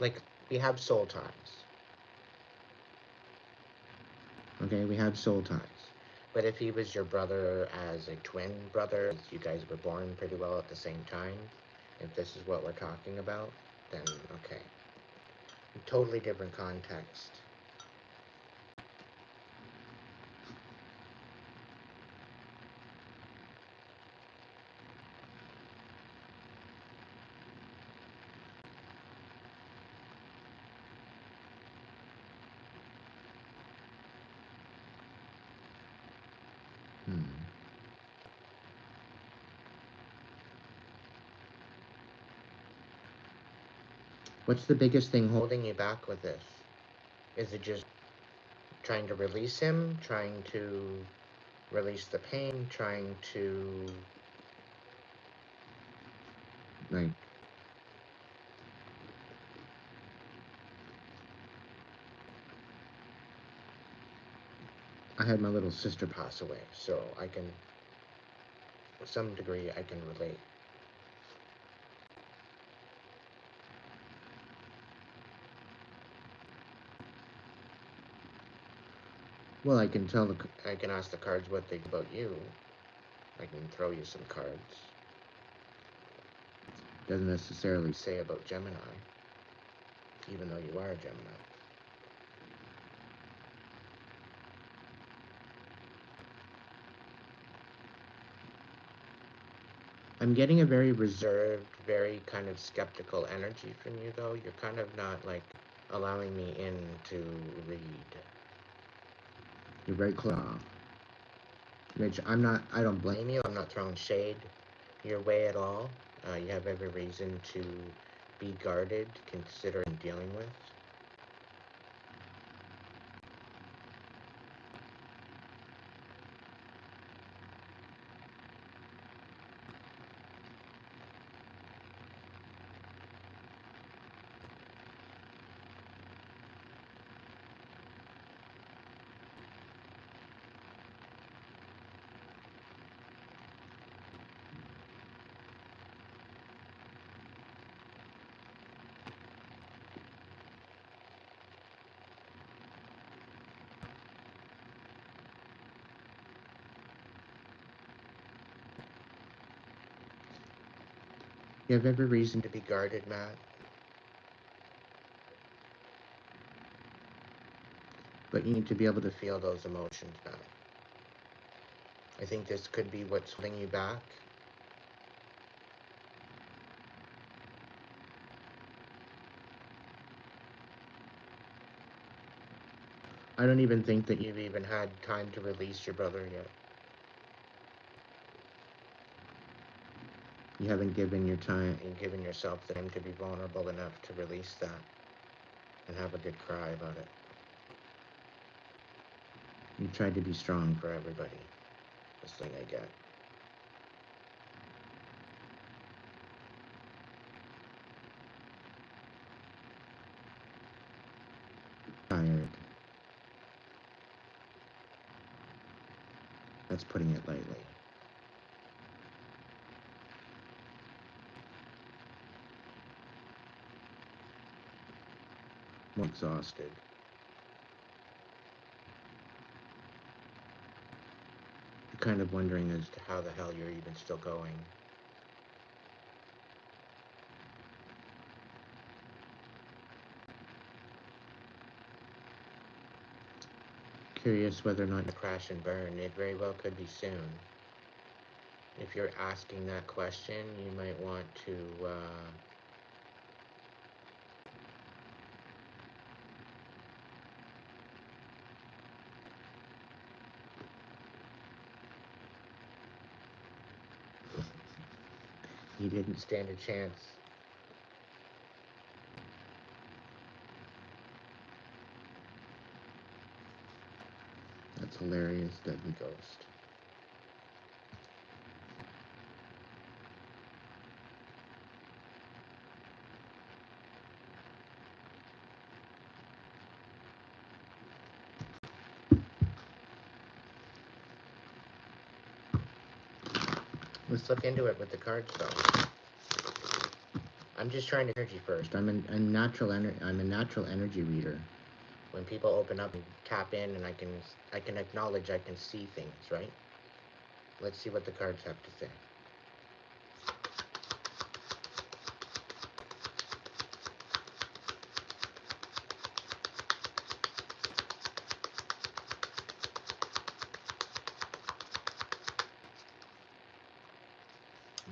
Like, we have soul ties. Okay, we have soul ties. But if he was your brother as a twin brother, you guys were born pretty well at the same time, if this is what we're talking about, then okay. Totally different context. What's the biggest thing holding you back with this? Is it just trying to release him? Trying to release the pain? Trying to, like, I had my little sister pass away, so I can, to some degree, I can relate. Well, I can I can ask the cards what they about you. I can throw you some cards. Doesn't necessarily say about Gemini, even though you are a Gemini. I'm getting a very reserved, very kind of skeptical energy from you, though. You're kind of not, like, allowing me in to read. You're very closed off. Which I don't blame you. I'm not throwing shade your way at all. You have every reason to be guarded, considering dealing with. You have every reason to be guarded, Matt. But you need to be able to feel those emotions, Matt. I think this could be what's holding you back. I don't even think that you've even had time to release your brother yet. You haven't given your time and given yourself the time to be vulnerable enough to release that and have a good cry about it. You tried to be strong for everybody. This thing I get. Tired. That's putting it lightly. More exhausted. You're kind of wondering as to how the hell you're even still going. Curious whether or not to crash and burn. It very well could be soon. If you're asking that question, you might want to he didn't stand a chance. That's hilarious, deadly ghost. Let's look into it with the cards, though. I'm just trying to energy first. I'm a natural energy reader. When people open up and tap in, and I can acknowledge, I can see things, right? Let's see what the cards have to say.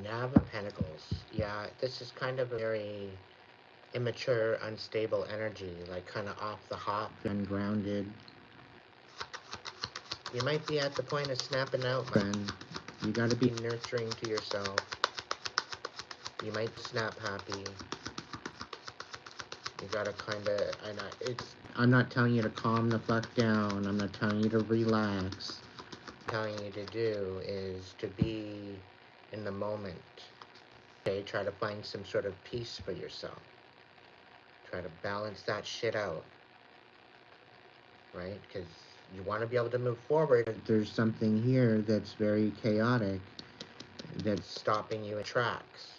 Nav of Pentacles. Yeah, this is kind of a very immature, unstable energy, like kind of off the hop, ungrounded. You might be at the point of snapping out, man. You gotta be nurturing to yourself. You might snap happy. You gotta kind of, I'm not telling you to calm the fuck down. I'm not telling you to relax. What I'm telling you to do is to be in the moment. Okay, try to find some sort of peace for yourself. Try to balance that shit out. Right? Because you want to be able to move forward. There's something here that's very chaotic that's stopping you in tracks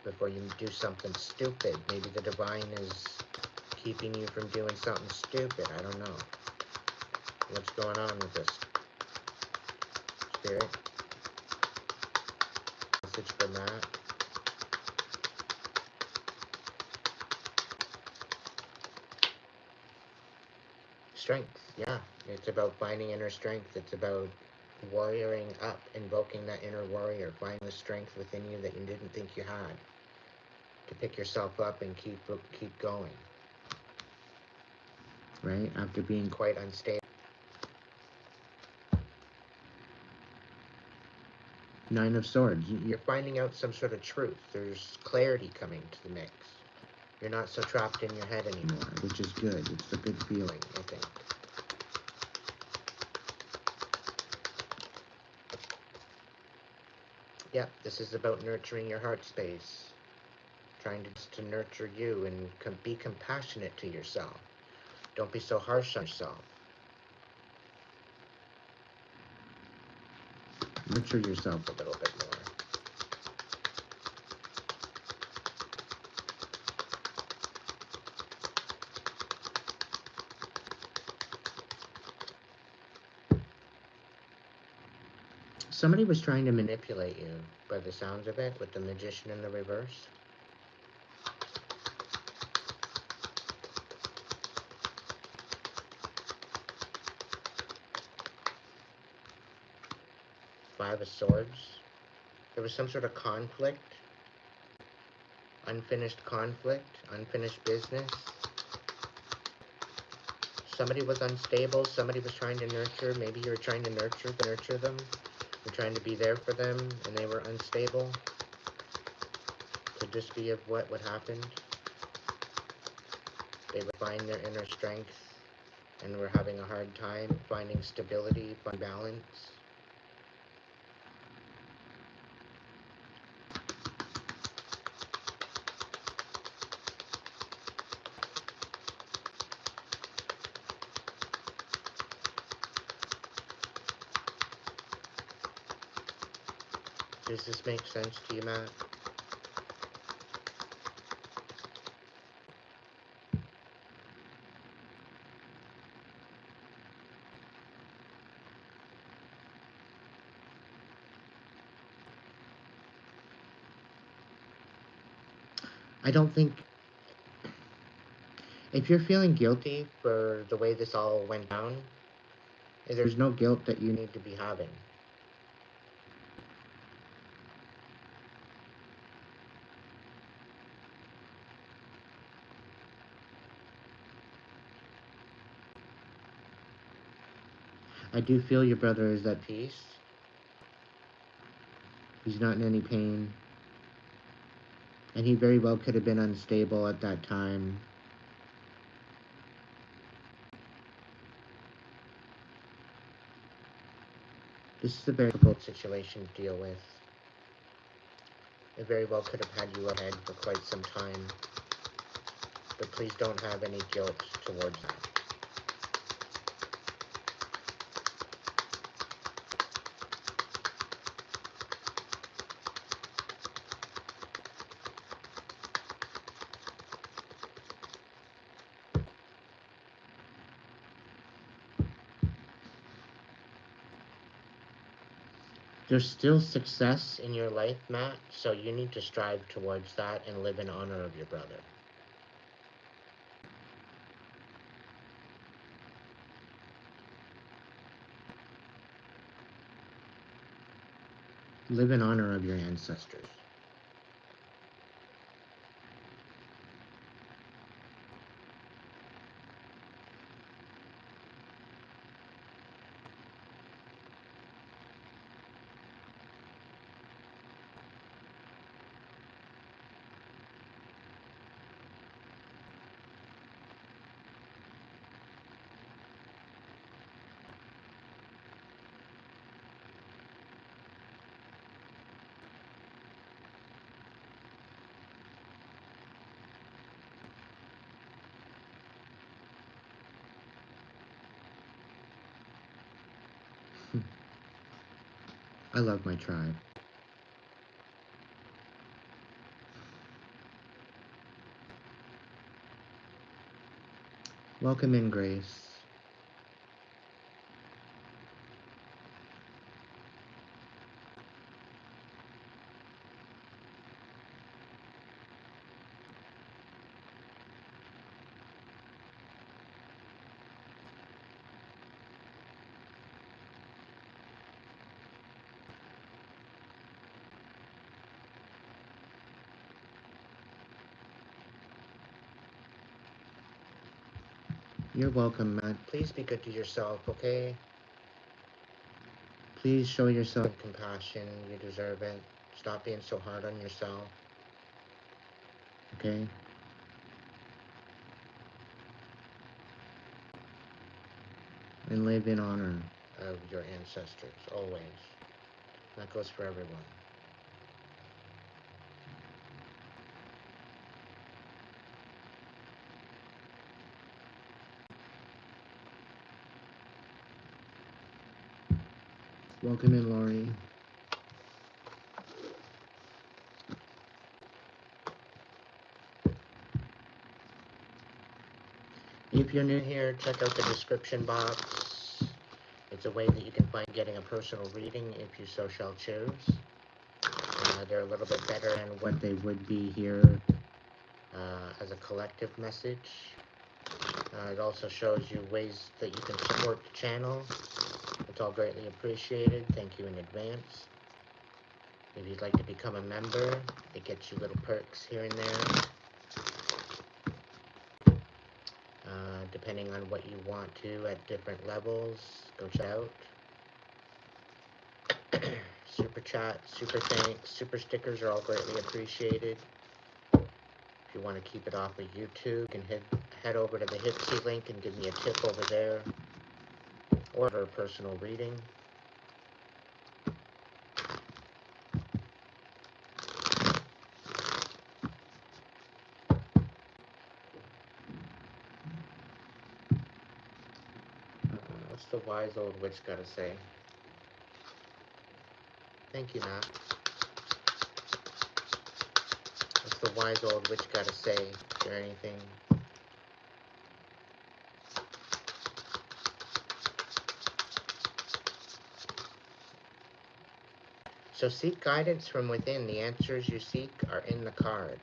before you do something stupid. Maybe the divine is keeping you from doing something stupid. I don't know. What's going on with this? Spirit? Message for Matt. Strength, yeah. It's about finding inner strength. It's about warrioring up, invoking that inner warrior, finding the strength within you that you didn't think you had, to pick yourself up and keep going. Right? After being quite unstable. Nine of Swords. You're finding out some sort of truth. There's clarity coming to the mix. You're not so trapped in your head anymore, which is good. It's a good feeling, I think. Yeah, this is about nurturing your heart space. Trying to nurture you and be compassionate to yourself. Don't be so harsh on yourself. Nurture yourself a little bit more. Somebody was trying to manipulate you, by the sounds of it, with the Magician in the reverse. Five of Swords. There was some sort of conflict. Unfinished conflict. Unfinished business. Somebody was unstable. Somebody was trying to nurture. Maybe you were trying to nurture them. You're trying to be there for them, and they were unstable. Could this be of what happened? They would find their inner strength and were having a hard time finding stability, finding balance. Does this make sense to you, Matt? I don't think, if you're feeling guilty for the way this all went down, there's no guilt that you need to be having. I do feel your brother is at peace. He's not in any pain. And he very well could have been unstable at that time. This is a very difficult situation to deal with. It very well could have had you ahead for quite some time. But please don't have any guilt towards that. There's still success in your life, Matt, so you need to strive towards that and live in honor of your brother. Live in honor of your ancestors. I love my tribe. Welcome in, Grace. You're welcome, Matt. Please be good to yourself, okay? Please show yourself compassion. You deserve it. Stop being so hard on yourself. Okay? And live in honor of your ancestors, always. That goes for everyone. Welcome in, Laurie. If you're new here, check out the description box. It's a way that you can find getting a personal reading if you so shall choose. They're a little bit better than what they would be here as a collective message. It also shows you ways that you can support the channel. It's all greatly appreciated. Thank you in advance. If you'd like to become a member, it gets you little perks here and there. Depending on what you want to at different levels, go check out. Super chat, super thanks, super stickers are all greatly appreciated. you want to keep it off of YouTube, you can head over to the Hitsy link and give me a tip over there, or a personal reading. What's the wise old witch gotta say? Thank you, Matt. What's the wise old witch gotta say? Is there anything? So seek guidance from within. The answers you seek are in the cards.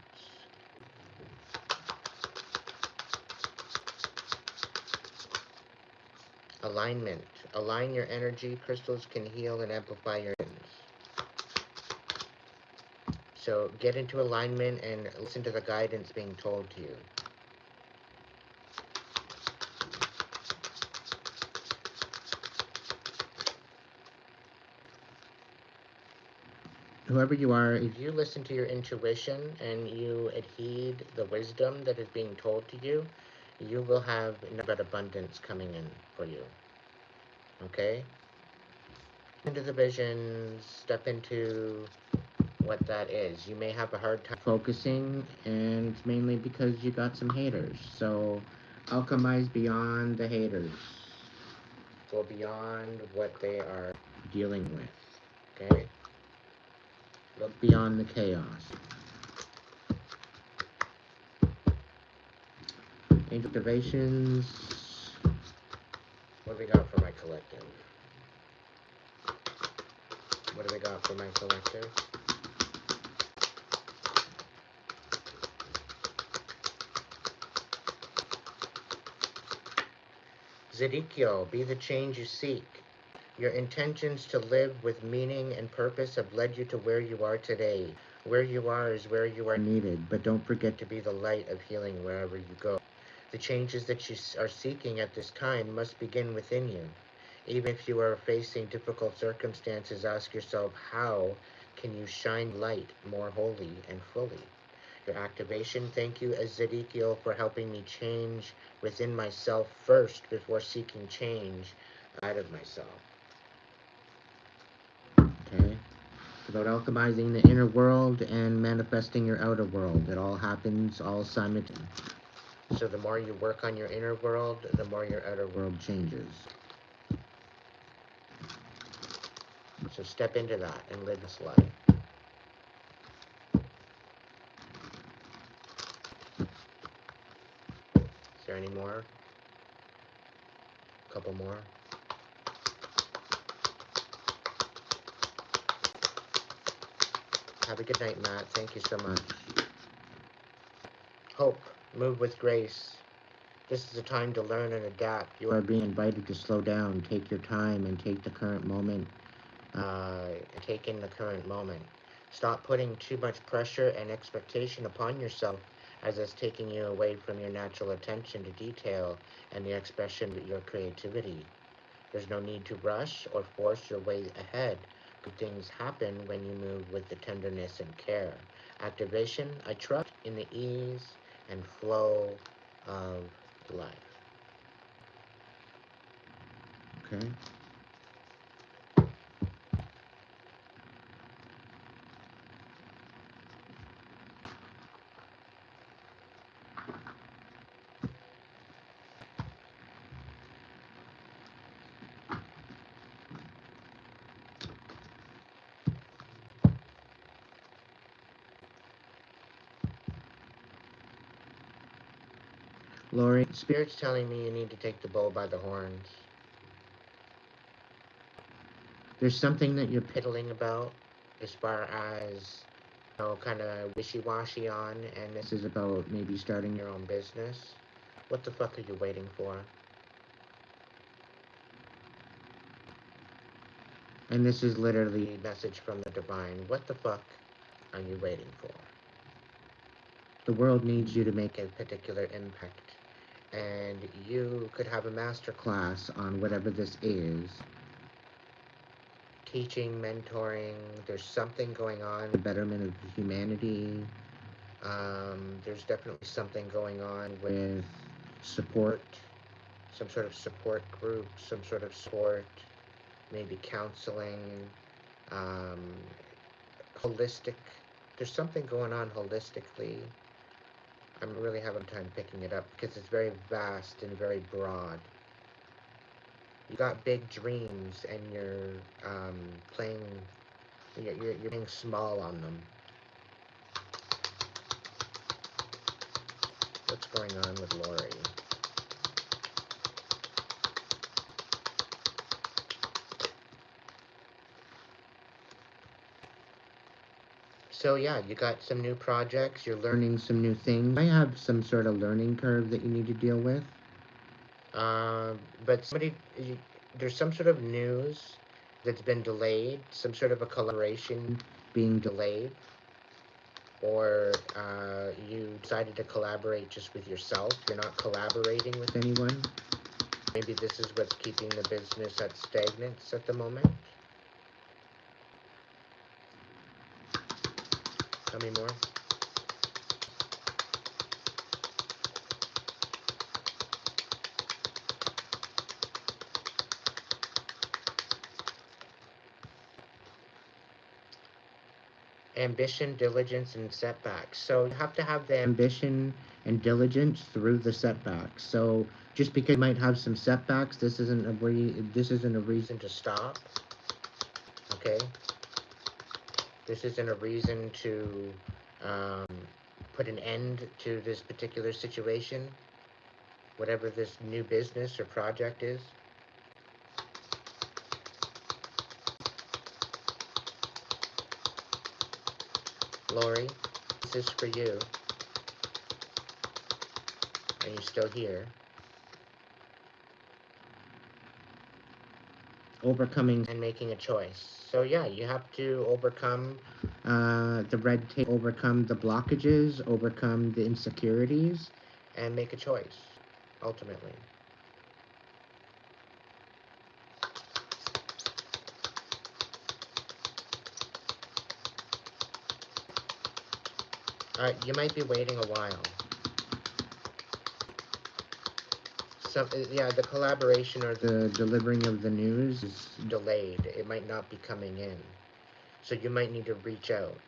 Alignment. Align your energy. Crystals can heal and amplify your energy. So get into alignment and listen to the guidance being told to you. Whoever you are, if you listen to your intuition and you adhered the wisdom that is being told to you, you will have nothing but abundance coming in for you. Okay? Into the visions, step into what that is. You may have a hard time focusing, and it's mainly because you got some haters. So alchemize beyond the haters. Go beyond what they are dealing with. Okay? Look beyond the chaos. Angel activations. What do we got for my collective? What do we got for my collective? Zedekio, be the change you seek. Your intentions to live with meaning and purpose have led you to where you are today. Where you are is where you are needed, but don't forget to be the light of healing wherever you go. The changes that you are seeking at this time must begin within you. Even if you are facing difficult circumstances, ask yourself, how can you shine light more wholly and fully? Your activation, thank you, Ezekiel, for helping me change within myself first before seeking change out of myself. Okay? It's about alchemizing the inner world and manifesting your outer world. It all happens all simultaneously. So the more you work on your inner world, the more your outer world changes. So step into that and live this life. Is there any more? A couple more? Have a good night, Matt. Thank you so much. Hope. Move with grace. This is a time to learn and adapt. You are being invited to slow down, take your time, and take the current moment. Take in the current moment. Stop putting too much pressure and expectation upon yourself, as it's taking you away from your natural attention to detail and the expression of your creativity. There's no need to rush or force your way ahead. Good things happen when you move with the tenderness and care. Activation, I trust in the ease and flow of life. Okay. Lori, Spirit's telling me you need to take the bull by the horns. There's something that you're piddling about as far as, you know, kind of wishy-washy on, and this is about maybe starting your own business. What the fuck are you waiting for? And this is literally a message from the divine. What the fuck are you waiting for? The world needs you to make a particular impact. And you could have a master class on whatever this is. Teaching, mentoring, there's something going on, the betterment of humanity. There's definitely something going on with support, some sort of support group, some sort of support, maybe counseling, um, holistic. There's something going on holistically. I'm really having time picking it up because it's very vast and very broad. You got big dreams and you're playing, you're playing small on them. What's going on with Lori? So yeah, you got some new projects, you're learning some new things. You might have some sort of learning curve that you need to deal with. But there's some sort of news that's been delayed, some sort of a collaboration being delayed, or you decided to collaborate just with yourself. You're not collaborating with anyone. Maybe this is what's keeping the business at stagnance at the moment. Tell me more. Ambition, diligence, and setbacks. So you have to have the ambition and diligence through the setbacks. So just because you might have some setbacks, this isn't a reason to stop. Okay. This isn't a reason to um, put an end to this particular situation, whatever this new business or project is. Lori, this is for you. Are you still here? Overcoming and making a choice. So yeah, you have to overcome the red tape, overcome the blockages, overcome the insecurities, and make a choice, ultimately. You might be waiting a while. Yeah, the collaboration or the delivering of the news is delayed. It might not be coming in. So you might need to reach out.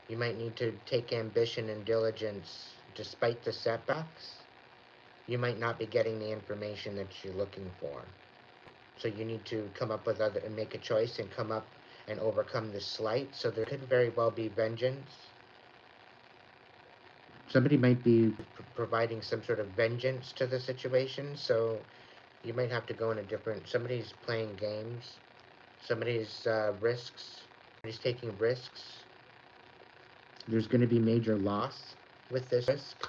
You might need to take ambition and diligence despite the setbacks. You might not be getting the information that you're looking for. So you need to come up with and make a choice and come up and overcome this slight. So there could very well be vengeance. Somebody might be providing some sort of vengeance to the situation. So you might have to go in a different, somebody's playing games. Somebody's risks. Somebody's taking risks. There's going to be major loss with this risk.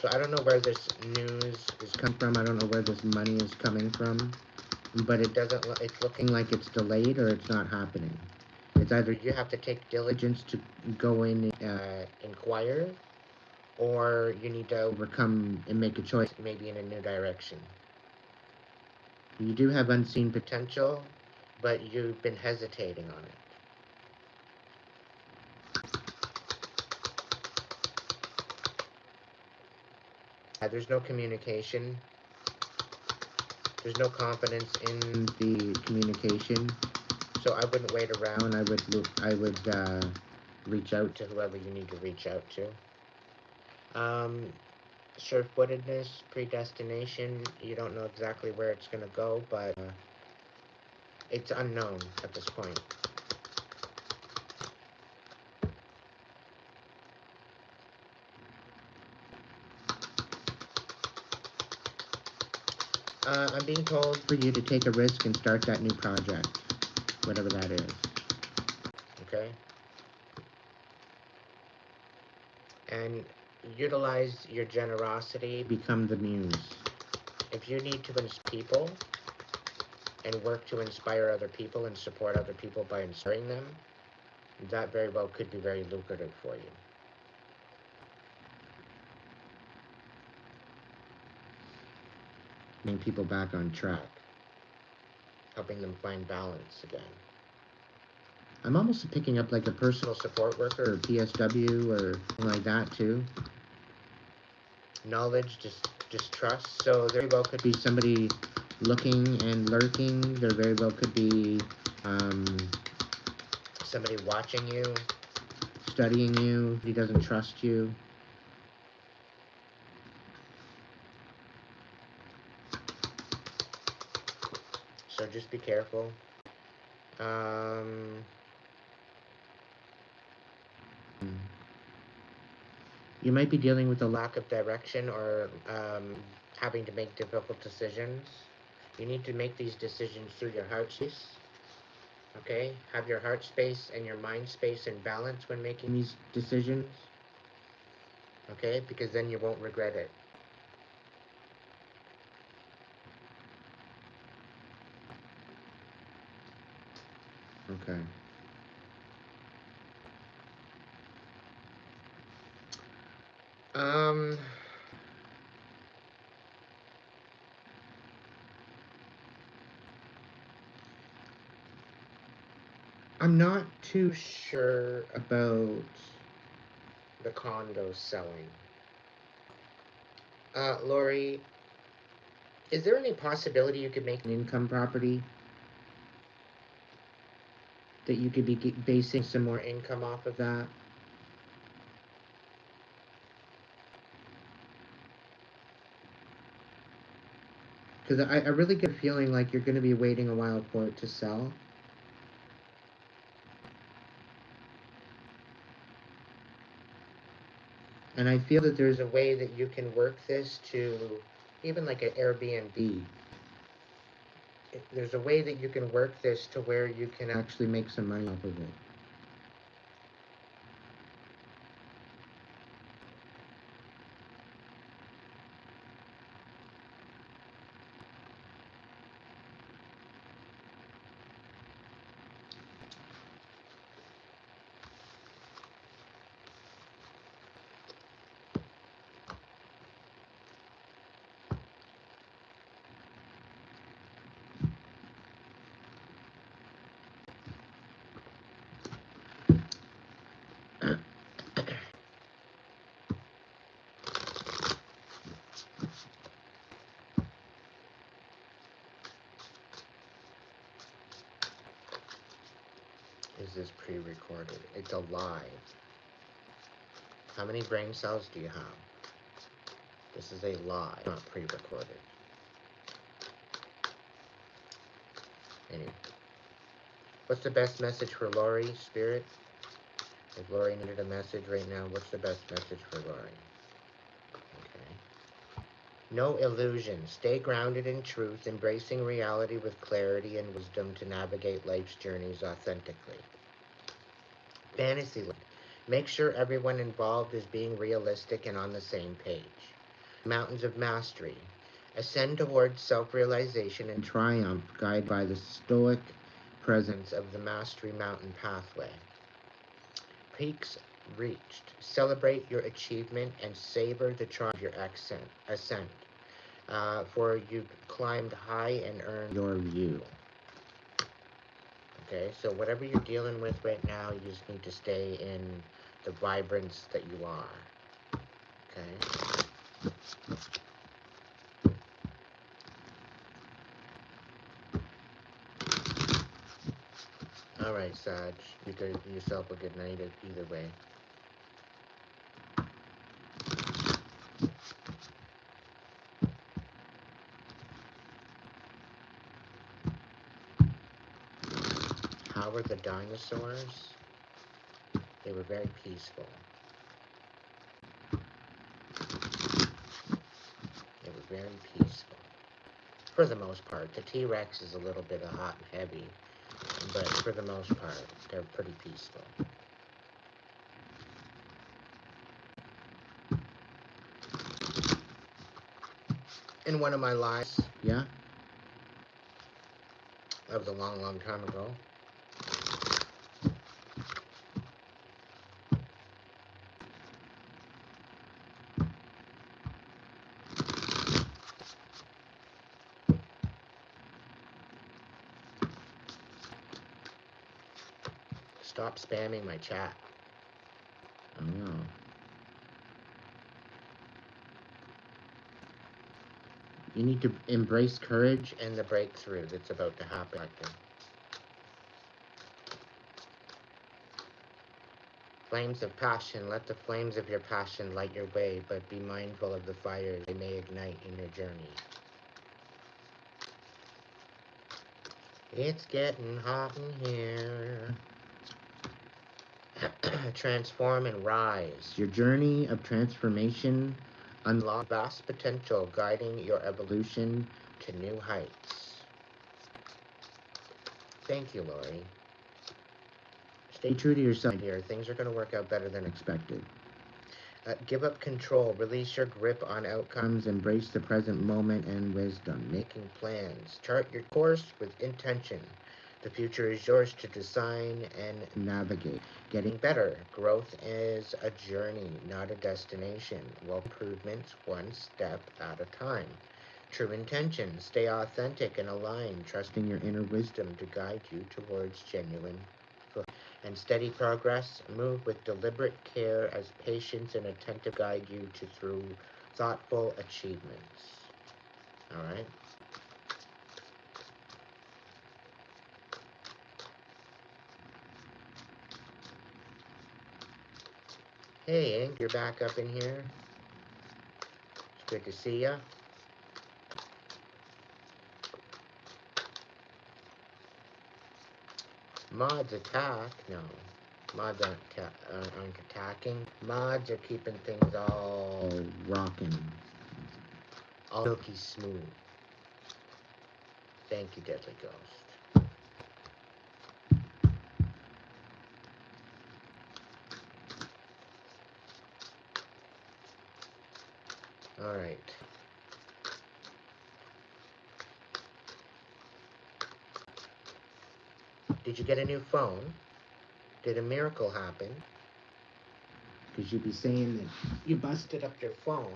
So I don't know where this news is coming from. I don't know where this money is coming from. But it's looking like it's delayed or it's not happening. It's either you have to take diligence to go in and inquire, or you need to overcome and make a choice maybe in a new direction. You do have unseen potential, but you've been hesitating on it. There's no communication. There's no confidence in the communication. So I wouldn't wait around. I would reach out to whoever you need to reach out to. Sure-footedness, predestination. You don't know exactly where it's going to go, but it's unknown at this point. I'm being told for you to take a risk and start that new project, whatever that is. Okay? And utilize your generosity, become the muse. If you need to inspire people and work to inspire other people and support other people by inspiring them, that very well could be very lucrative for you. Getting people back on track. helping them find balance again. I'm almost picking up like a personal support worker or PSW or something like that too. Knowledge, distrust. So there very well could be somebody looking and lurking. There very well could be somebody watching you, studying you. He doesn't trust you. So just be careful. You might be dealing with a lack of direction or having to make difficult decisions. You need to make these decisions through your heart space. Okay? Have your heart space and your mind space in balance when making these decisions. Okay? Because then you won't regret it. Okay. I'm not too sure about the condo selling. Lori, is there any possibility you could make an income property that you could be basing some more income off of that? Because I really get a feeling like you're going to be waiting a while for it to sell. And I feel that there's a way that you can work this to even like an Airbnb. There's a way that you can work this to where you can actually make some money off of it. Is this pre-recorded? It's a live. How many brain cells do you have? This is a live, not pre-recorded. Anyway. What's the best message for Lori, Spirit? If Lori needed a message right now, what's the best message for Lori? Okay. No illusion. Stay grounded in truth, embracing reality with clarity and wisdom to navigate life's journeys authentically. Fantasyland. Make sure everyone involved is being realistic and on the same page. Mountains of Mastery. Ascend towards self-realization and triumph, guided by the stoic presence of the Mastery Mountain pathway. Peaks reached. Celebrate your achievement and savor the triumph of your ascent. For you've climbed high and earned your view. Okay, so whatever you're dealing with right now, you just need to stay in the vibrance that you are. Okay? Alright, Saj. You give yourself a good night either way. How were the dinosaurs? They were very peaceful. They were very peaceful. For the most part. The T-Rex is a little bit hot and heavy, but for the most part, they're pretty peaceful. In one of my lives, yeah, that was a long, long time ago. Stop spamming my chat. I don't know. You need to embrace courage And the breakthrough that's about to happen. Flames of passion. Let the flames of your passion light your way, but be mindful of the fires they may ignite in your journey. It's getting hot in here. Transform and rise. Your journey of transformation Unlock vast potential, guiding your evolution to new heights. Thank you, Lori. Stay true to yourself. My dear, things are going to work out better than expected. Expected. Give up control. Release your grip on outcomes. Embrace the present moment and wisdom. Making plans. Chart your course with intention. The future is yours to design and Navigate. getting better. Growth is a journey, not a destination. Well, improvements one step at a time. True intention. Stay authentic and aligned, trusting your inner wisdom to guide you towards genuine and steady progress. Move with deliberate care as patience and attentive guide you to through thoughtful achievements. All right. Hey, Ink, you're back up in here. It's good to see ya. Mods attack? No. Mods aren't attacking. Mods are keeping things all rocking. All silky smooth. Thank you, Deadly Ghost. Alright. Did you get a new phone? Did a miracle happen? Because you'd be saying that you busted up your phone.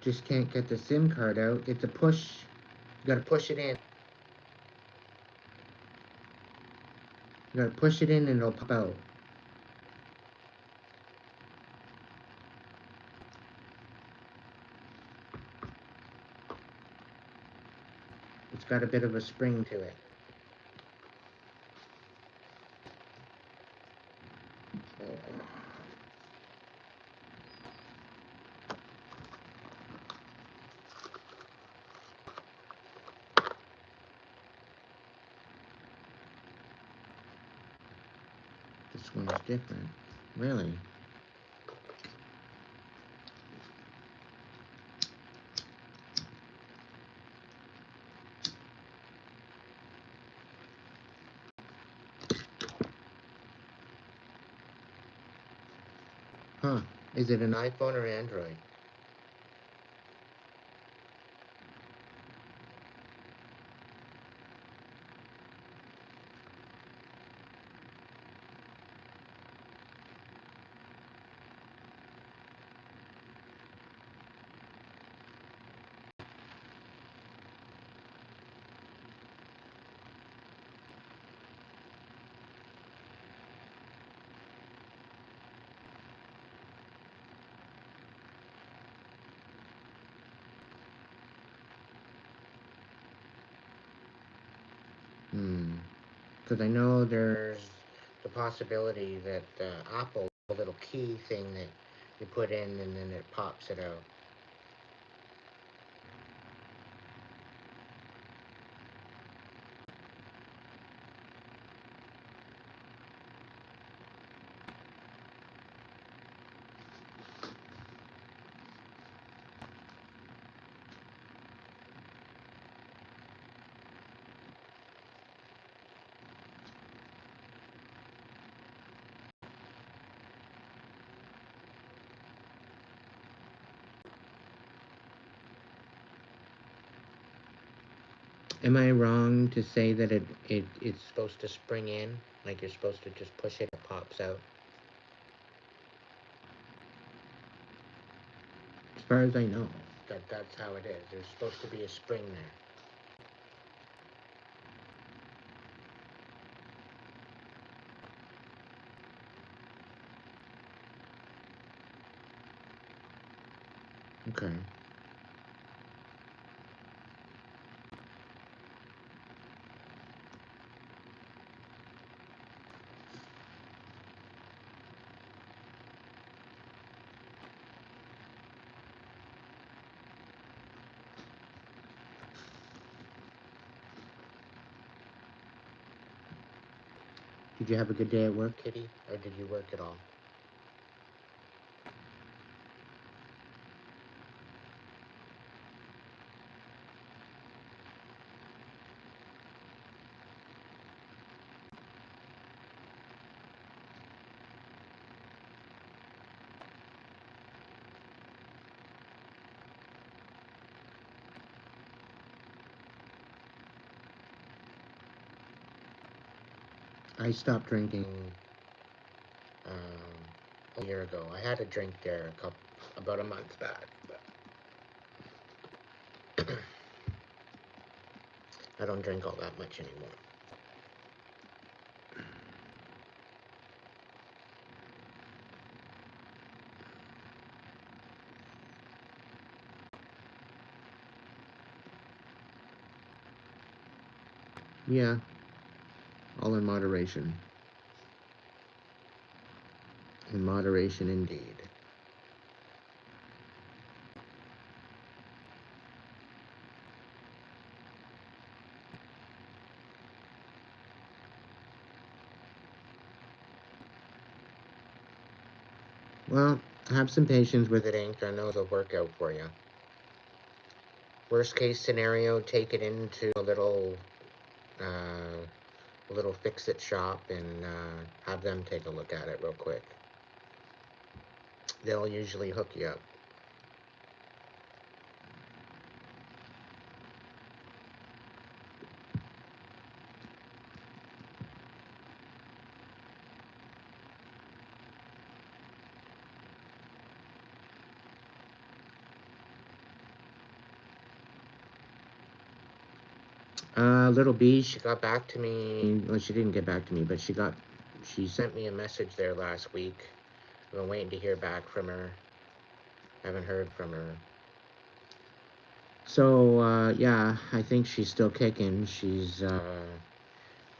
just can't get the SIM card out. It's a push. You gotta push it in. You gotta push it in and it'll pop out. It's got a bit of a spring to it. This one's different. Really? Huh. Is it an iPhone or Android? Because I know there's the possibility that Apple, a little key thing that you put in and then it pops it out. Am I wrong to say that it's supposed to spring in? Like you're supposed to just push it, it pops out? As far as I know. That's how it is. There's supposed to be a spring there. Okay. Did you have a good day at work, Kitty? Or did you work at all? I stopped drinking A year ago. I had a drink there about a month back, but I don't drink all that much anymore. Yeah. All in moderation. In moderation indeed. Well, have some patience with it, Ink. I know it'll work out for you. Worst case scenario, take it into a little fix-it shop and have them take a look at it real quick. They'll usually hook you up. Little B, She got back to me. well, she didn't get back to me, but she Sent me a message there last week. I've been waiting to hear back from her. Haven't heard from her. So, yeah, I think she's still kicking. She's,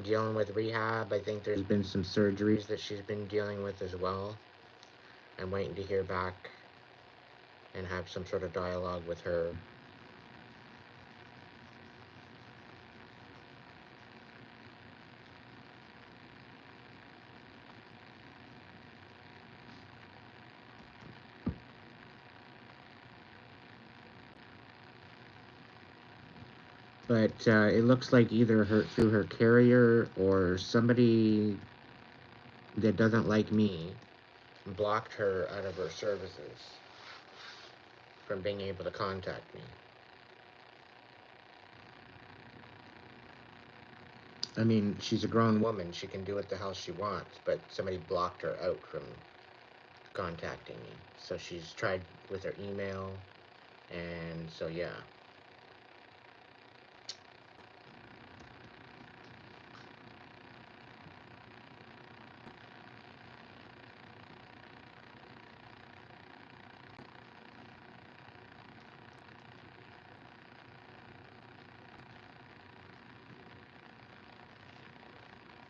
dealing with rehab. I think there's been some surgeries that she's been dealing with as well. I'm waiting to hear back and have some sort of dialogue with her. But it looks like either through her carrier or somebody that doesn't like me Blocked her out of her services from being able to contact me. I mean, she's a grown woman. She can do what the hell she wants, but somebody blocked her out from contacting me. So she's tried with her email, and so yeah.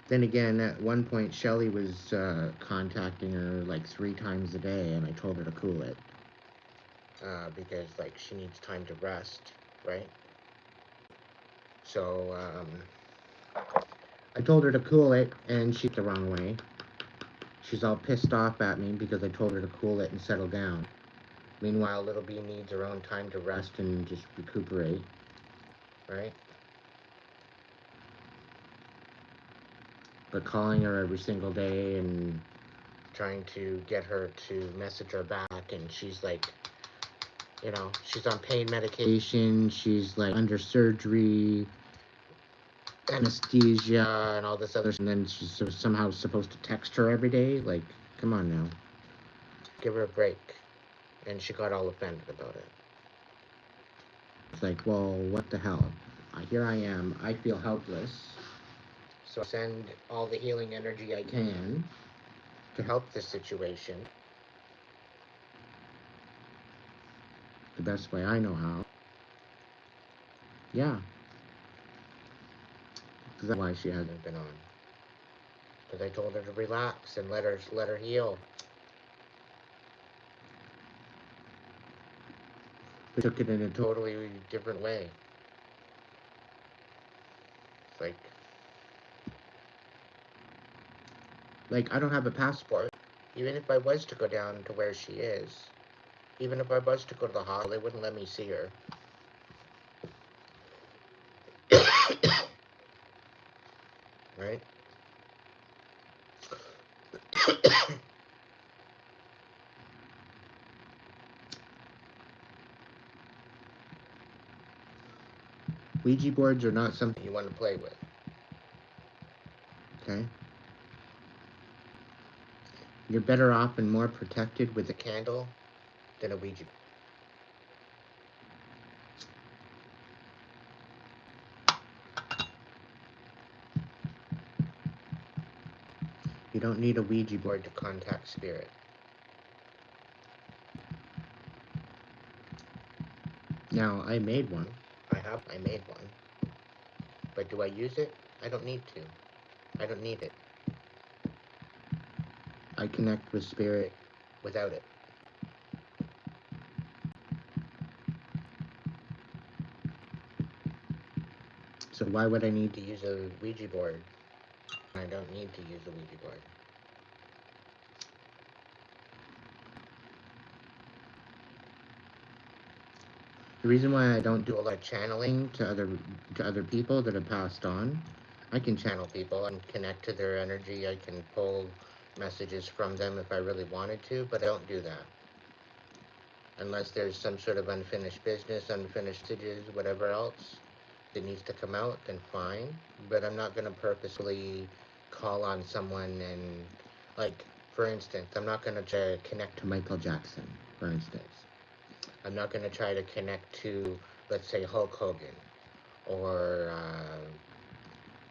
Then again, at one point, Shelly was contacting her like 3 times a day, and I told her to cool it. Because, like, she needs time to rest, right? So, I told her to cool it, and she took the wrong way. She's all pissed off at me because I told her to cool it and settle down. Meanwhile, Little B needs her own time to rest And just recuperate. right? But calling her every single day and Trying to get her to message her back, and she's like, she's on pain medication. she's like under surgery. anesthesia and all this other, and then she's somehow supposed to text her every day. Like, come on now. Give her a break. And she got all offended about it. It's like, well, what the hell? Here I am. I feel helpless. So I send all the healing energy I can to help this situation. The best way I know how. Yeah. That's why she hasn't been on. Because I told her to relax and let her heal. We took it in a Totally different way. It's like I don't have a passport. Even if I was to go down to where she is, even if I was to go to the hospital, they wouldn't let me see her. Right? Ouija boards are not something You want to play with. Okay? You're better off and more protected with A candle than a Ouija. You don't need a Ouija board to contact spirit. Now, I made one. I made one. But do I use it? I don't need to. I don't need it. I connect with spirit without it. So why would I need to use a Ouija board? I don't need to use a Ouija board. The reason why I don't do a lot of channeling to other people that have passed on, I can channel people and connect to their energy. I can pull messages from them if I really wanted to, but I don't do that. Unless there's some sort of unfinished business, unfinished messages, whatever else that needs to come out, then fine. But I'm not going to purposely call on someone and, like, for instance, I'm not going to try to connect to Michael Jackson, for instance. I'm not going to try to connect to, let's say, Hulk Hogan or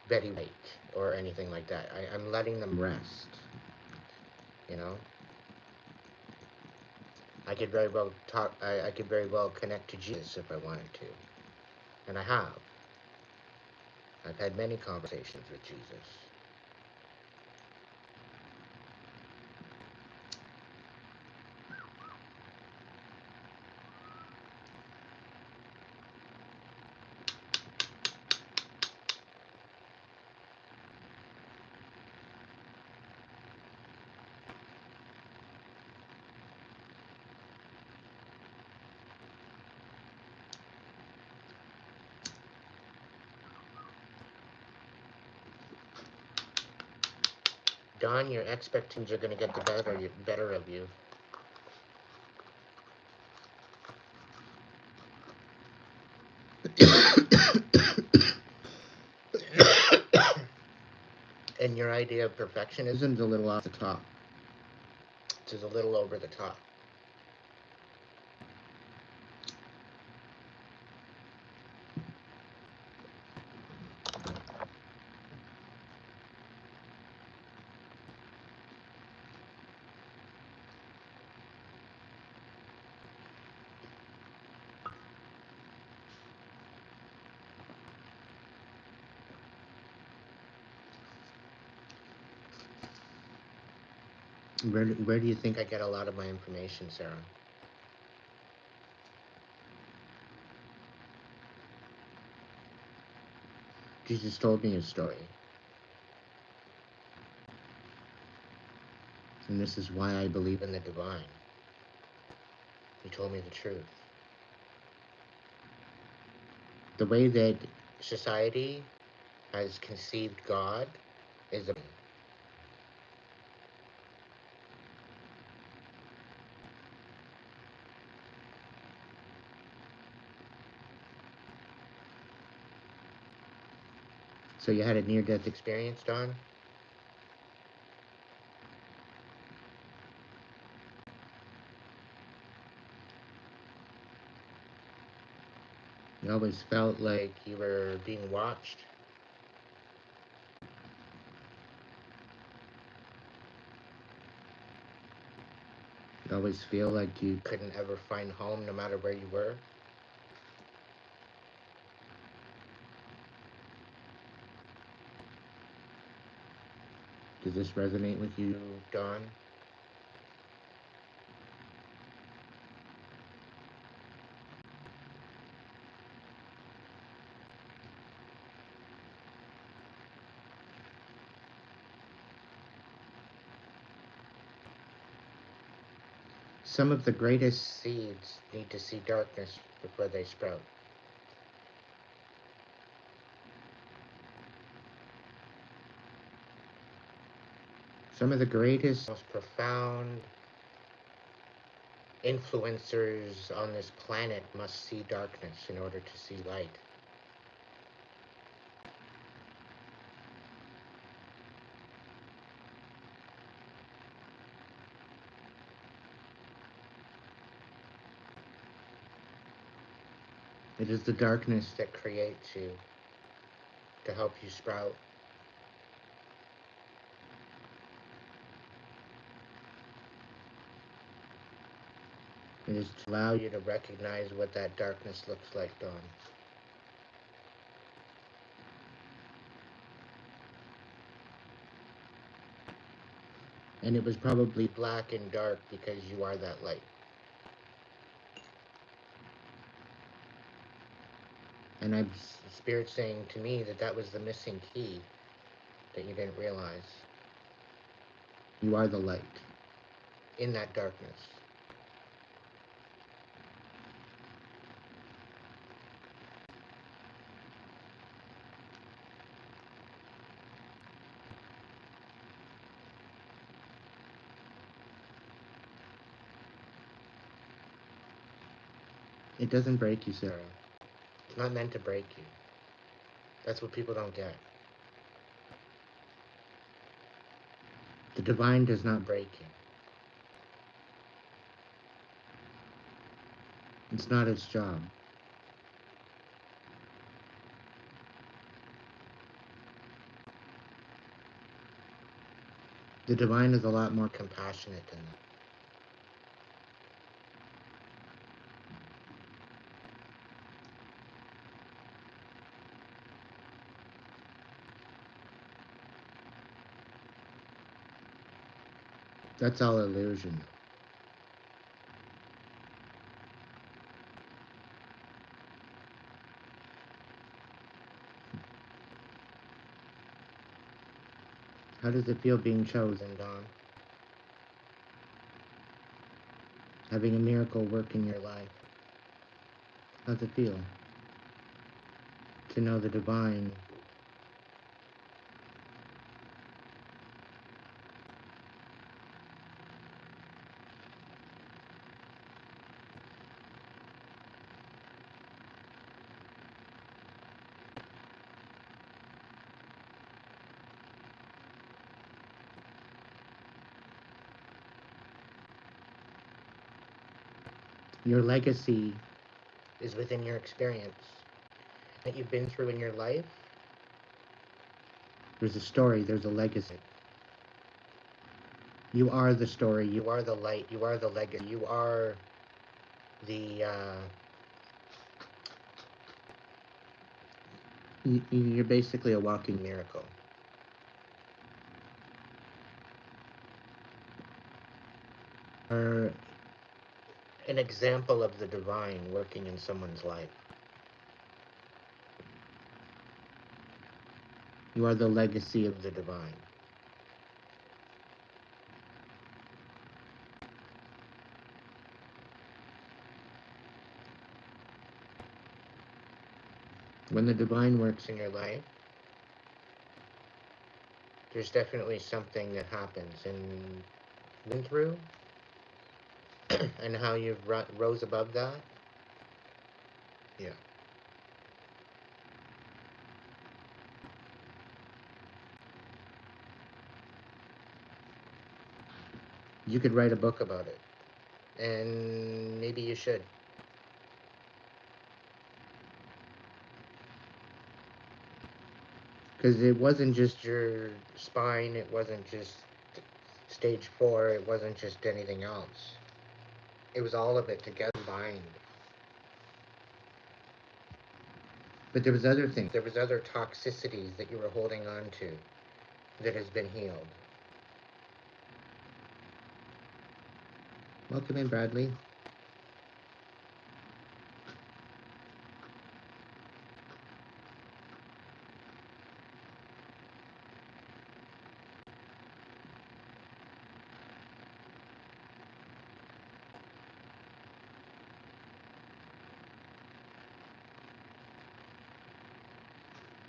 Betty White or anything like that. I'm letting them rest, you know? I could very well I could very well connect to Jesus if I wanted to. And I have. I've had many conversations with Jesus. Don, your expectations are going to get the better of you. And your idea of perfectionism is a little off the top. It's just a little over the top. Where do you think I get a lot of my information, Sarah? Jesus told me his story. And this is why I believe in the divine. He told me the truth. The way that society has conceived God is a So you had a near-death experience, Don? You always felt like you were being watched? You always feel like you couldn't ever find home no matter where you were? Does this resonate with you, Dawn? Some of the greatest seeds need to see darkness before they sprout. Some of the greatest, most profound influencers on this planet must see darkness in order to see light. It is the darkness that creates you to help you sprout. It is to allow you to recognize what that darkness looks like, Dawn. And it was probably black and dark because you are that light. And I'm Spirit saying to me that that was the missing key that you didn't realize. You are the light in that darkness. It doesn't break you, Sarah. It's not meant to break you. That's what people don't get. The divine does not break you. It's not its job. The divine is a lot more compassionate than that. That's all illusion. How does it feel being chosen, Dawn? Having a miracle work in your life. How's it feel? To know the divine. Your legacy is within your experience that you've been through in your life. There's a story, there's a legacy. You are the story, you are the light, you are the legacy, you are the, you're basically a walking miracle. Or an example of the divine working in someone's life. You are the legacy of the divine. When the divine works in your life, there's definitely something that happens, and been through, and how you've rose above that. Yeah. You could write a book about it. And maybe you should. Because it wasn't just your spine, it wasn't just stage 4, it wasn't just anything else. It was all of it together combined. But there was other things. There was other toxicities that you were holding on to that has been healed. Welcome in, Bradley.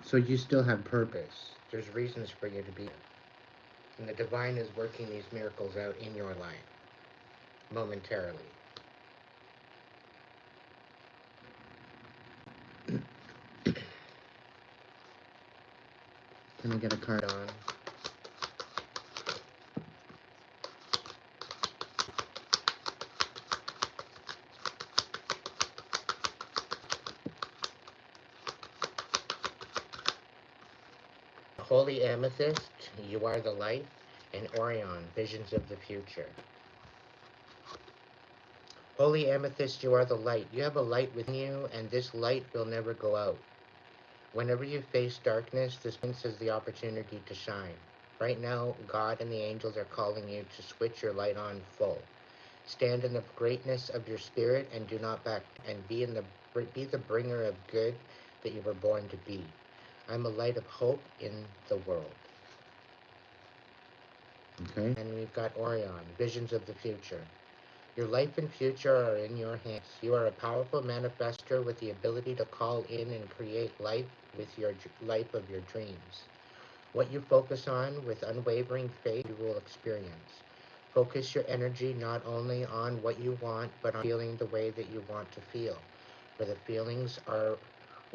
So you still have purpose. There's reasons for you to be. And the divine is working these miracles out in your life, momentarily. Can I get a card on? Holy Amethyst, you are the light, and Orion, visions of the future. Holy Amethyst, you are the light. You have a light within you, and this light will never go out. Whenever you face darkness, this has the opportunity to shine. Right now, God and the angels are calling you to switch your light on full. Stand in the greatness of your spirit and do not back, and be the bringer of good that you were born to be. I'm a light of hope in the world. Okay? And we've got Orion, visions of the future. Your life and future are in your hands. You are a powerful manifester with the ability to call in and create life with your life of your dreams. What you focus on with unwavering faith, you will experience. Focus your energy not only on what you want, but on feeling the way that you want to feel. For the feelings are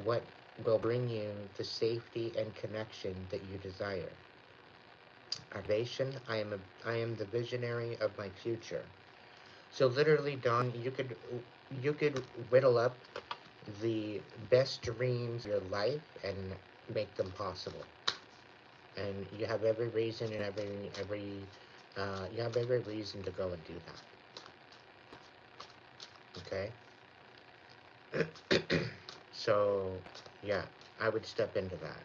what will bring you the safety and connection that you desire. Activation, I am the visionary of my future. So literally, Dawn, you could whittle up the best dreams of your life and make them possible. And you have every reason and you have every reason to go and do that. Okay. So yeah, I would step into that.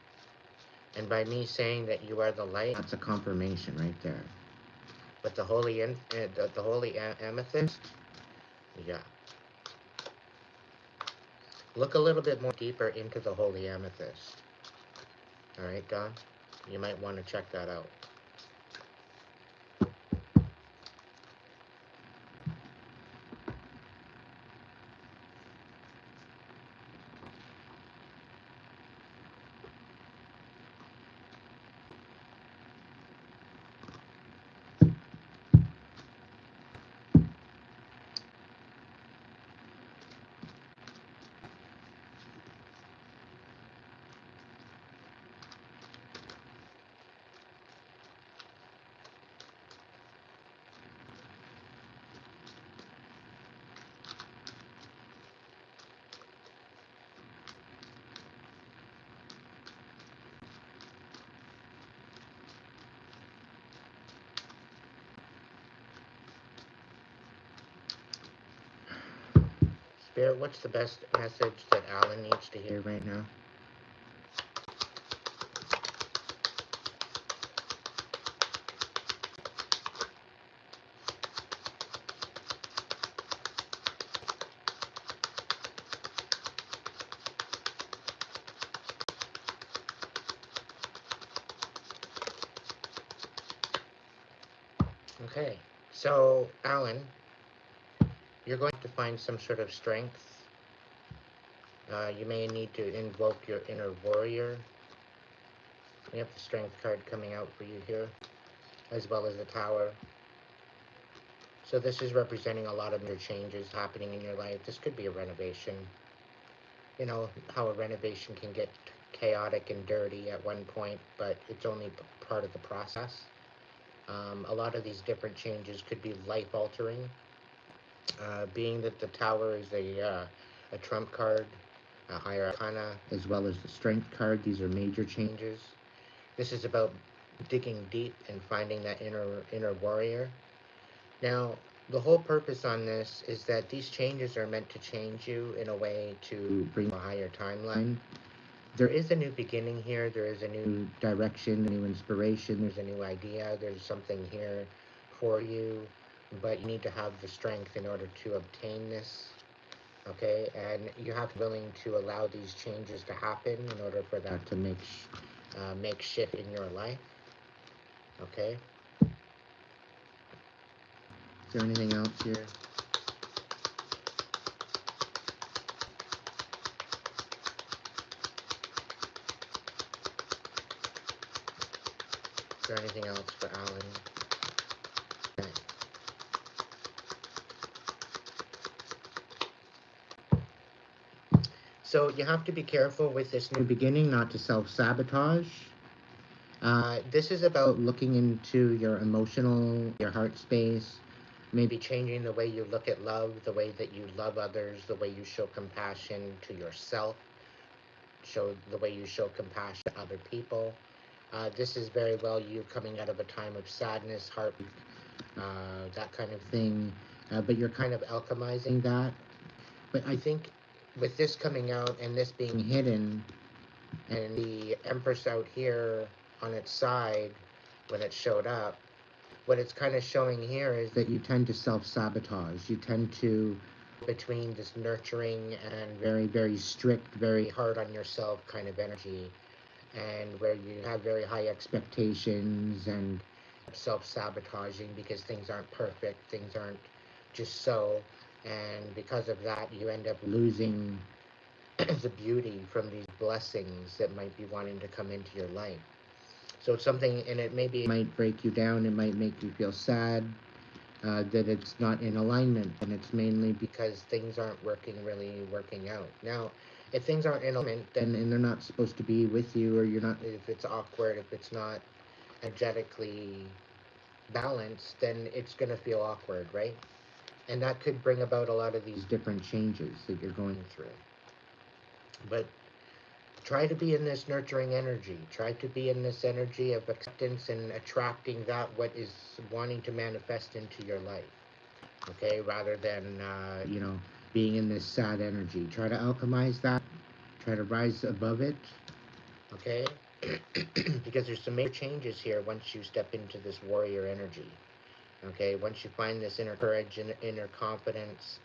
And by me saying that you are the light, that's a confirmation right there. But the holy amethyst, yeah. Look a little bit more deeper into the holy amethyst. All right, Don, you might want to check that out. Spirit, what's the best message that Allan needs to hear right now? Okay, so Allan, you're going to find some sort of strength. You may need to invoke your inner warrior. We have the strength card coming out for you here, as well as the tower. So this is representing a lot of your changes happening in your life. This could be a renovation. You know how a renovation can get chaotic and dirty at one point, but it's only part of the process. A lot of these different changes could be life-altering. Being that the Tower is a trump card, a higher arcana, as well as the Strength card, these are major changes. This is about digging deep and finding that inner warrior. Now, the whole purpose on this is that these changes are meant to change you in a way to bring a higher timeline. There is a new beginning here. There is a new direction, a new inspiration. There's a new idea. There's something here for you, but you need to have the strength in order to obtain this. Okay, and you have to be willing to allow these changes to happen in order for that to make shift in your life. Okay. Is there anything else here? Is there anything else for Allan? Okay. So you have to be careful with this new beginning not to self-sabotage. This is about looking into your emotional, your heart space, maybe changing the way you look at love, the way that you love others, the way you show compassion to yourself, the way you show compassion to other people. This is very well you coming out of a time of sadness, heartbreak, that kind of thing, but you're kind of alchemizing that. But I think with this coming out and this being hidden, and the Empress out here on its side when it showed up, what it's kind of showing here is that you tend to self-sabotage. You tend to between this nurturing and very, very strict, very hard on yourself kind of energy, and where you have very high expectations and self-sabotaging because things aren't perfect, things aren't just so, and because of that you end up losing the beauty from these blessings that might be wanting to come into your life. So it's something, and it might break you down, it might make you feel sad that it's not in alignment, and it's mainly because things aren't really working out. Now, if things aren't in alignment, then and they're not supposed to be with you, or you're not, if it's awkward, if it's not energetically balanced, then it's going to feel awkward, right? And that could bring about a lot of these different changes that you're going through. But try to be in this nurturing energy. Try to be in this energy of acceptance and attracting that what is wanting to manifest into your life. Okay, rather than being in this sad energy. Try to alchemize that. Try to rise above it. Okay, because there's some major changes here once you step into this warrior energy. Okay, once you find this inner courage and inner confidence,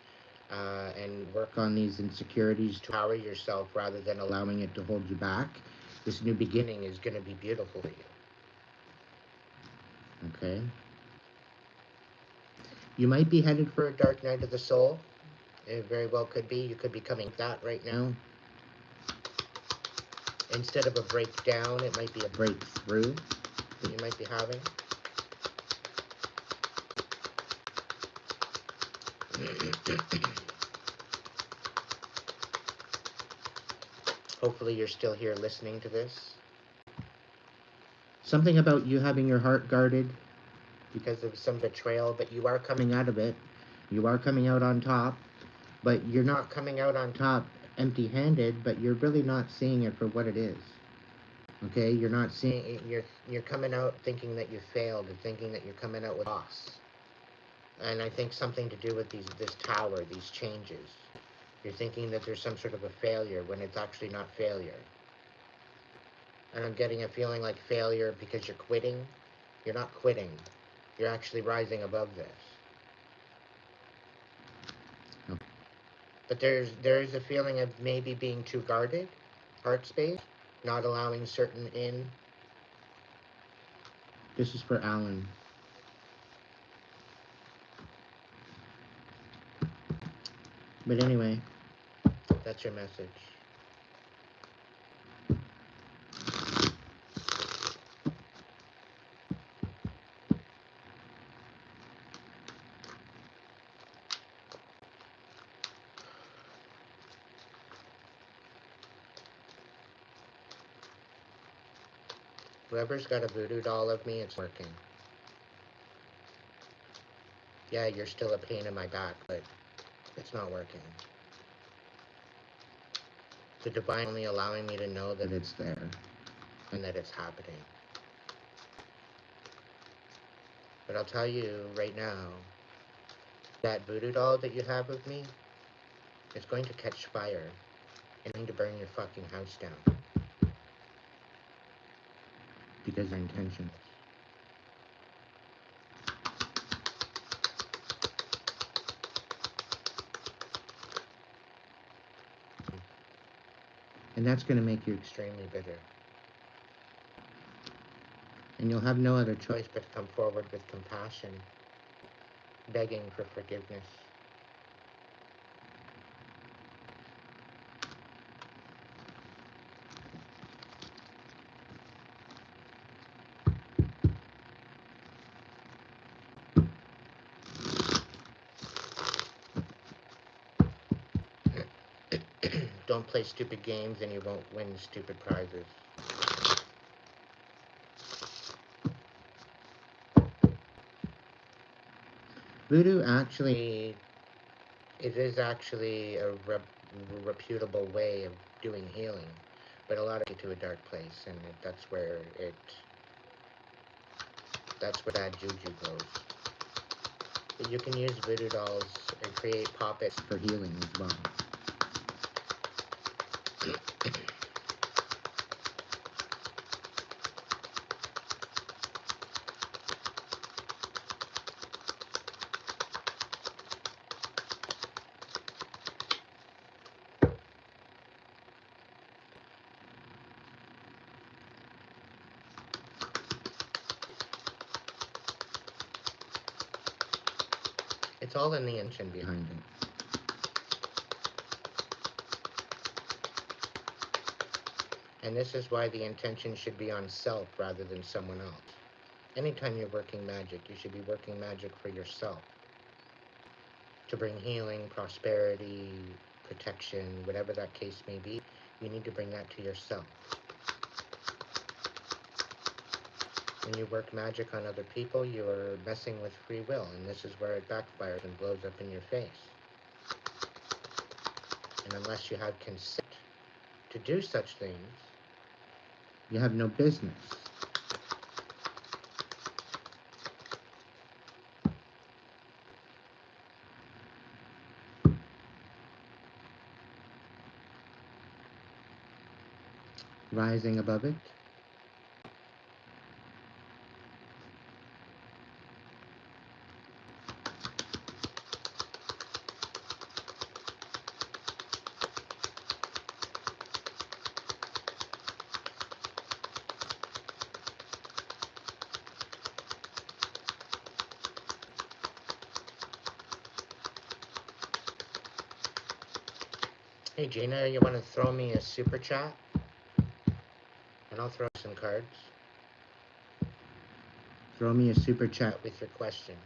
and work on these insecurities to power yourself rather than allowing it to hold you back, this new beginning is going to be beautiful for you. Okay? You might be headed for a dark night of the soul. It very well could be. You could be coming to that right now. Instead of a breakdown, it might be a breakthrough that you might be having. Hopefully you're still here listening to this. Something about you having your heart guarded because of some betrayal, but you are coming out of it. You are coming out on top, but you're not coming out on top empty-handed, but you're really not seeing it for what it is. Okay, you're not seeing it, you're coming out thinking that you failed, and thinking that you're coming out with loss. And I think something to do with this tower, these changes. You're thinking that there's some sort of a failure when it's actually not failure. And I'm getting a feeling like failure because you're quitting. You're not quitting. You're actually rising above this. Okay. But there is a feeling of maybe being too guarded, heart space, not allowing certain in. This is for Allan. But anyway, that's your message. Whoever's got a voodoo doll of me, it's working. Yeah, you're still a pain in my back, but it's not working. The divine only allowing me to know that it's there and that it's happening. But I'll tell you right now, that voodoo doll that you have of me is going to catch fire and going to burn your fucking house down. Because your intentions. And that's going to make you extremely bitter. And you'll have no other choice but to come forward with compassion, begging for forgiveness. Don't play stupid games and you won't win stupid prizes. Voodoo actually, it is actually a reputable way of doing healing, but a lot of get to a dark place, and that's where that juju goes. But you can use voodoo dolls and create puppets for healing as well. It's all in the intention behind it. And this is why the intention should be on self rather than someone else. Anytime you're working magic, you should be working magic for yourself. To bring healing, prosperity, protection, whatever that case may be, you need to bring that to yourself. When you work magic on other people, you are messing with free will, and this is where it backfires and blows up in your face. And unless you have consent to do such things, you have no business. Rising above it. Hey Gina, you want to throw me a super chat? And I'll throw some cards. Throw me a super chat with your question.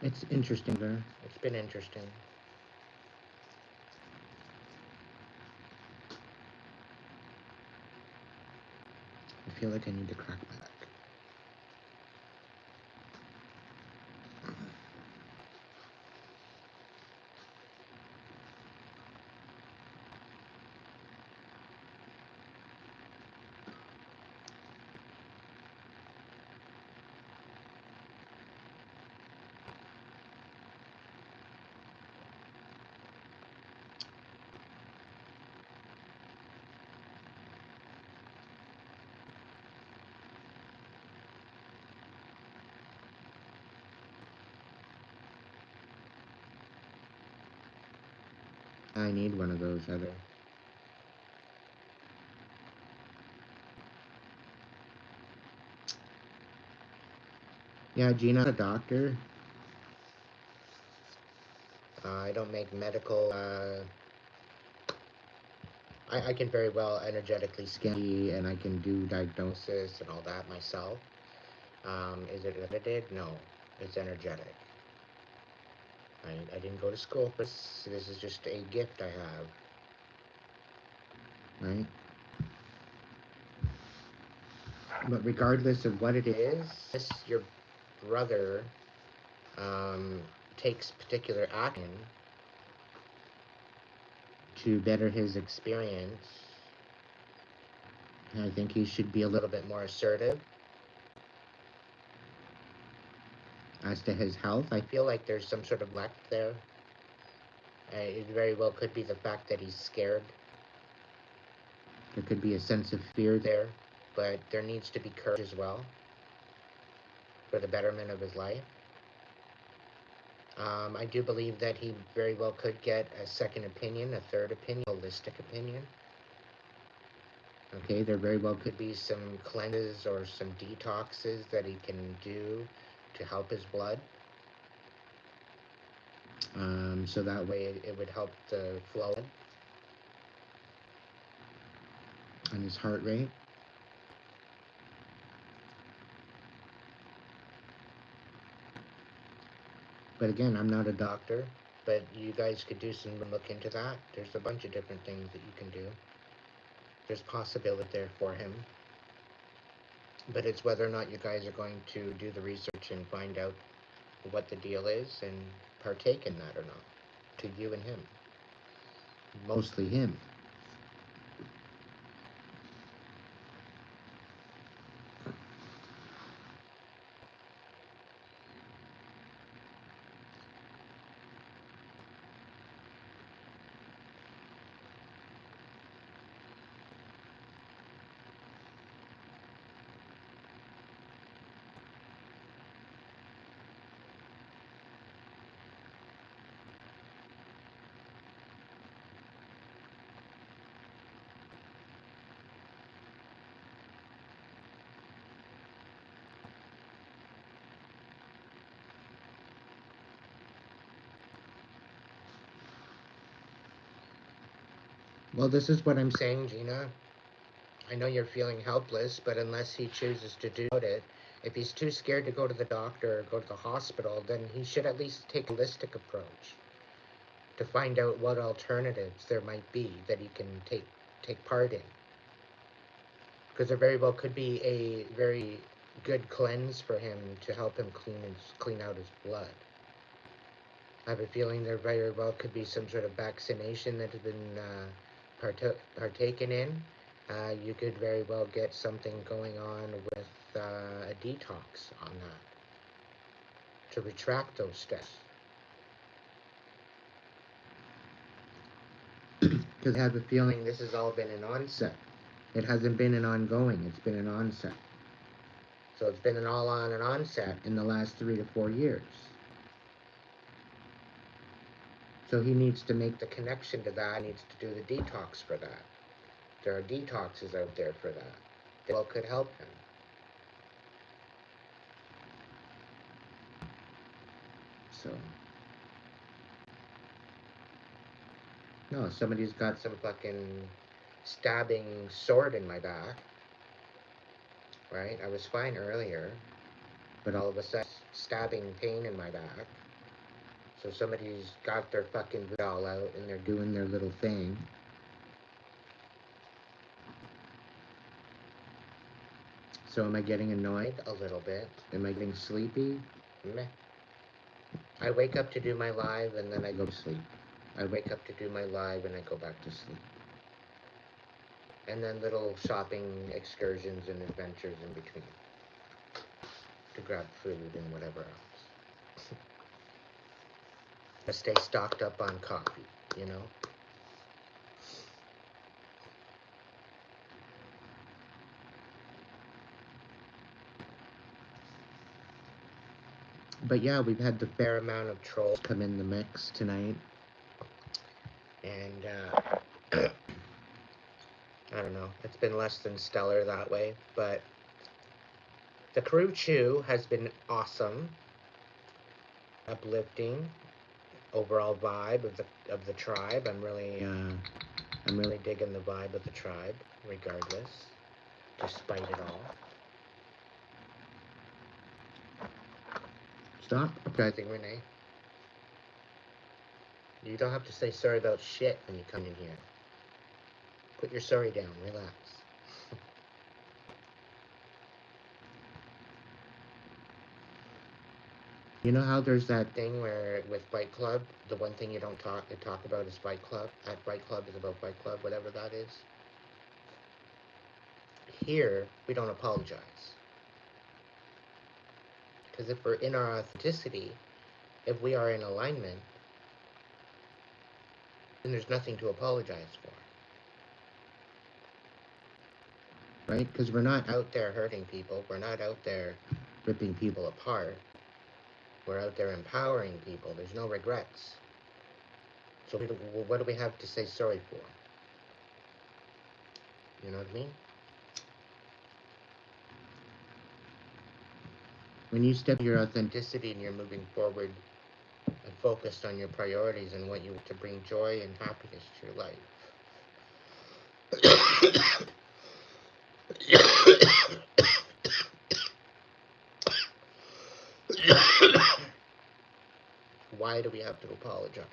It's interesting, there. It's been interesting. I feel like I need to crack back. I need one of those, Heather. Yeah, Gina, a doctor. I don't make medical, I can very well energetically scan and I can do diagnosis and all that myself. Is it edited? No, it's energetic. I didn't go to school for this. This is just a gift I have. Right? But regardless of what it is, your brother takes particular action to better his experience, I think he should be a little bit more assertive. As to his health, I feel like there's some sort of lack there. It very well could be the fact that he's scared. There could be a sense of fear there, but there needs to be courage as well for the betterment of his life. I do believe that he very well could get a second opinion, a third opinion, a holistic opinion. Okay, there very well could be some cleanses or some detoxes that he can do to help his blood. So that way it would help the flow and his heart rate. But again, I'm not a doctor, but you guys could do some look into that. There's a bunch of different things that you can do. There's possibility there for him. But it's whether or not you guys are going to do the research and find out what the deal is and partake in that or not. To you and him. Mostly him. Well, this is what I'm saying, Gina. I know you're feeling helpless, but unless he chooses to do it, if he's too scared to go to the doctor or go to the hospital, then he should at least take a holistic approach to find out what alternatives there might be that he can take part in. Because there very well could be a very good cleanse for him to help him clean out his blood. I have a feeling there very well could be some sort of vaccination that has been partaken in. You could very well get something going on with a detox on that to retract those steps. Because I have a feeling this has all been an onset. It hasn't been an ongoing, it's been an onset. So it's been an all-on and onset in the last 3 to 4 years. So he needs to make the connection to that, needs to do the detox for that. There are detoxes out there for that. That could help him. So. No, somebody's got some fucking stabbing sword in my back. Right? I was fine earlier. But all of a sudden, stabbing pain in my back. So somebody's got their fucking doll out and they're doing their little thing. So am I getting annoyed? A little bit. Am I getting sleepy? Meh. I wake up to do my live and then I go to sleep. I wake up to do my live and I go back to sleep. And then little shopping excursions and adventures in between. To grab food and whatever else. To stay stocked up on coffee, you know? But yeah, we've had the fair amount of trolls come in the mix tonight. And, I don't know, it's been less than stellar that way, but the crew chew has been awesome. Uplifting. Overall vibe of the tribe. I'm really digging the vibe of the tribe, regardless, despite it all. Stop apologizing, Renee. You don't have to say sorry about shit when you come in here. Put your sorry down, relax. You know how there's that thing where with Fight Club, the one thing you don't talk about is Fight Club. At Fight Club is about Fight Club, whatever that is. Here, we don't apologize. Because if we're in our authenticity, if we are in alignment, then there's nothing to apologize for. Right? Because we're not out there hurting people. We're not out there ripping people apart. We're out there empowering people. There's no regrets. So what do we have to say sorry for? You know what I mean? When you step your authenticity and you're moving forward and focused on your priorities and what you want to bring joy and happiness to your life. Why do we have to apologize?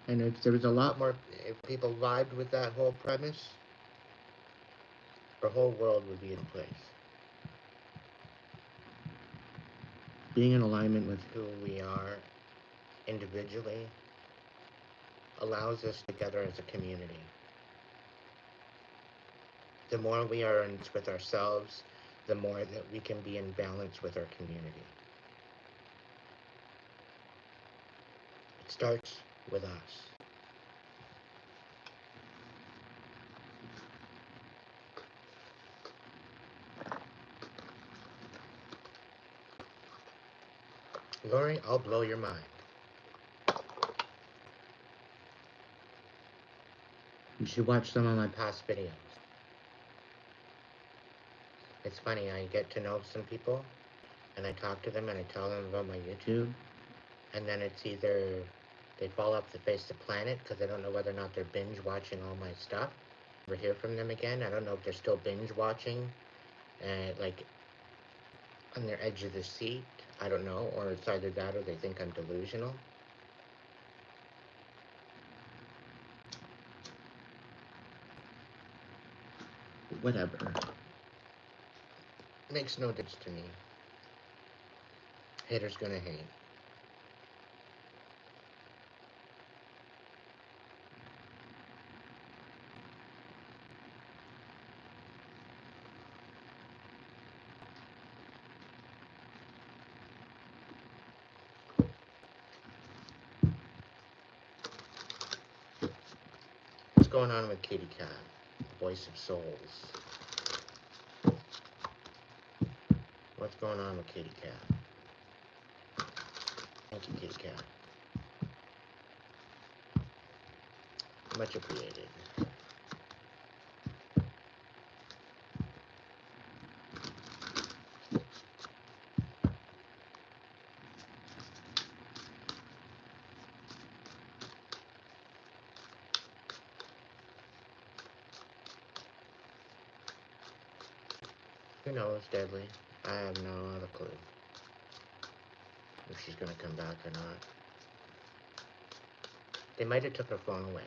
And if there was a lot more, if people vibed with that whole premise, the whole world would be in place. Being in alignment with who we are individually allows us together as a community. The more we are in with ourselves, the more that we can be in balance with our community. It starts with us. Lori, I'll blow your mind. You should watch some of my past videos. It's funny, I get to know some people, and I talk to them, and I tell them about my YouTube, and then it's either they fall off the face of the planet because I don't know whether or not they're binge watching all my stuff. Never hear from them again. I don't know if they're still binge watching, like on their edge of the seat. I don't know, or it's either that or they think I'm delusional. Whatever. Makes no difference to me. Haters gonna hate. What's going on with Kitty Cat? Voice of Souls. What's going on with Kitty Cat? Thank you, Kitty Cat. Much appreciated. Who knows, Deadly? I have no other clue. If she's gonna come back or not. They might have took her phone away.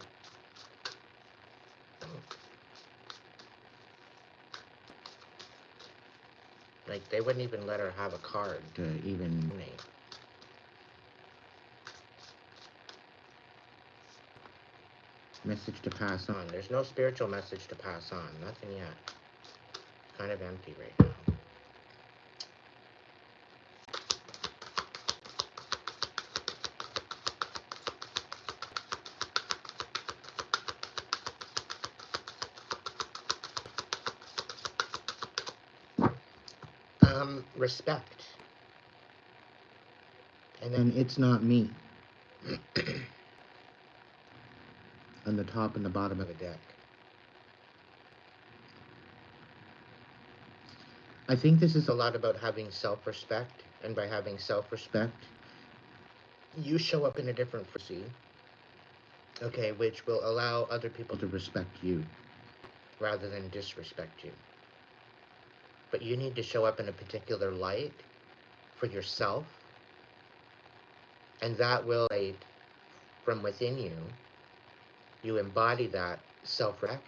Like, they wouldn't even let her have a card to even donate. Message to pass on. There's no spiritual message to pass on. Nothing yet. Kind of empty right now. Respect. And then it's not me. On the top and the bottom of the deck. I think this is a lot about having self-respect, and by having self-respect, you show up in a different frequency, okay, which will allow other people to respect you rather than disrespect you. But you need to show up in a particular light for yourself, and that will from within you, you embody that self-respect.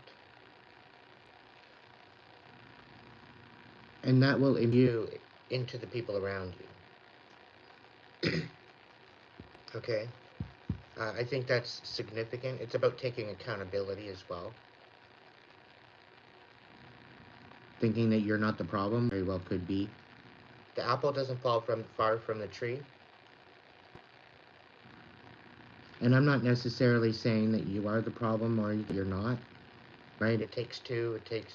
And that will You into the people around you. Okay? I think that's significant. It's about taking accountability as well. Thinking that you're not the problem very well could be. The apple doesn't fall far from the tree. And I'm not necessarily saying that you are the problem or you're not, right? It takes two. It takes,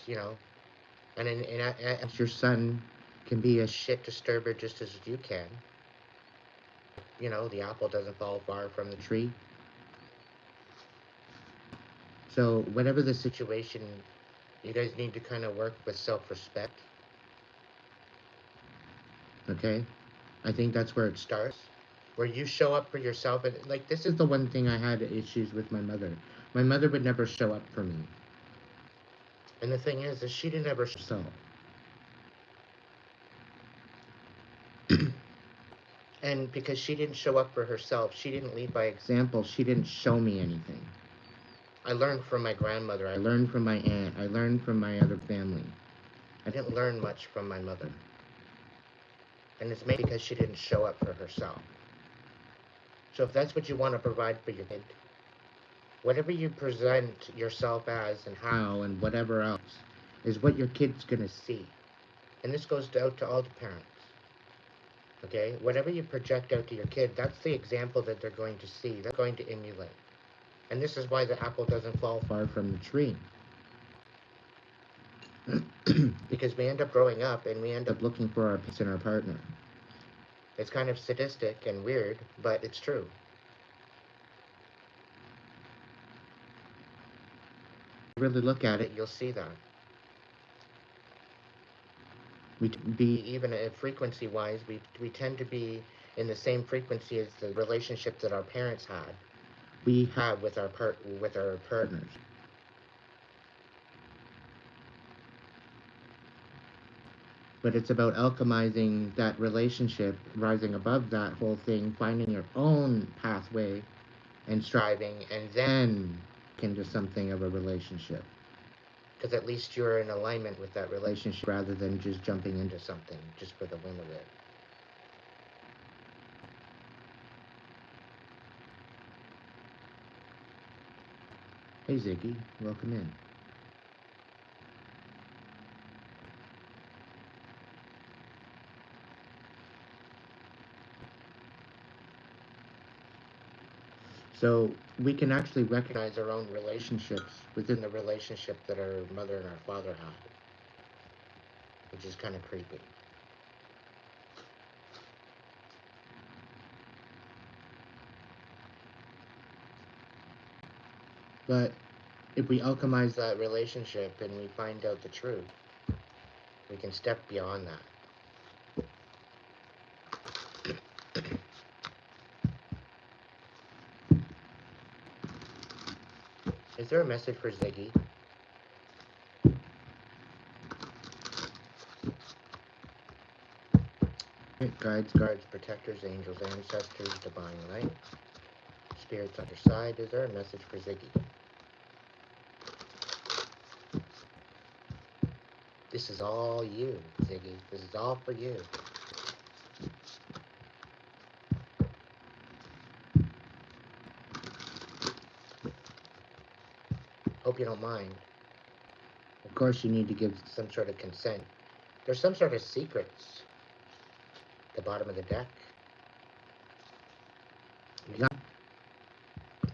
and Your son can be a shit disturber just as you can. The apple doesn't fall far from the tree. So whatever the situation, you guys need to kind of work with self-respect. Okay? I think that's where it starts. Where you show up for yourself. And like, This is the one thing I had issues with my mother. My mother would never show up for me. And the thing is she didn't ever So. And because she didn't show up for herself, she didn't lead by example. She didn't show me anything. I learned from my grandmother. I learned from my aunt. I learned from my other family. I didn't learn much from my mother. And it's maybe because she didn't show up for herself. So if that's what you want to provide for your kid, whatever you present yourself as and how and whatever else is what your kid's going to see. And this goes out to all the parents. Okay? Whatever you project out to your kid, that's the example that they're going to see. They're going to emulate. And this is why the apple doesn't fall far from the tree. Because we end up growing up and we end up looking for our peace in our partner. It's kind of sadistic and weird, but it's true. Really look at it, You'll see that. Even frequency-wise, we tend to be in the same frequency as the relationship that our parents had. We have with our partners. But it's about alchemizing that relationship, rising above that whole thing, finding your own pathway, and striving, and then into something of a relationship. Because at least you're in alignment with that relationship rather than just jumping into something just for the whim of it. Hey Ziggy, welcome in. So we can actually recognize our own relationships within the relationship that our mother and our father had, which is kind of creepy. But if we alchemize that relationship and we find out the truth, we can step beyond that. Is there a message for Ziggy? Guides, protectors, angels, ancestors, divine light, spirits on your side. Is there a message for Ziggy? This is all you, Ziggy. This is all for you. Hope you don't mind. Of course you need to give some sort of consent. There's some sort of secrets at the bottom of the deck.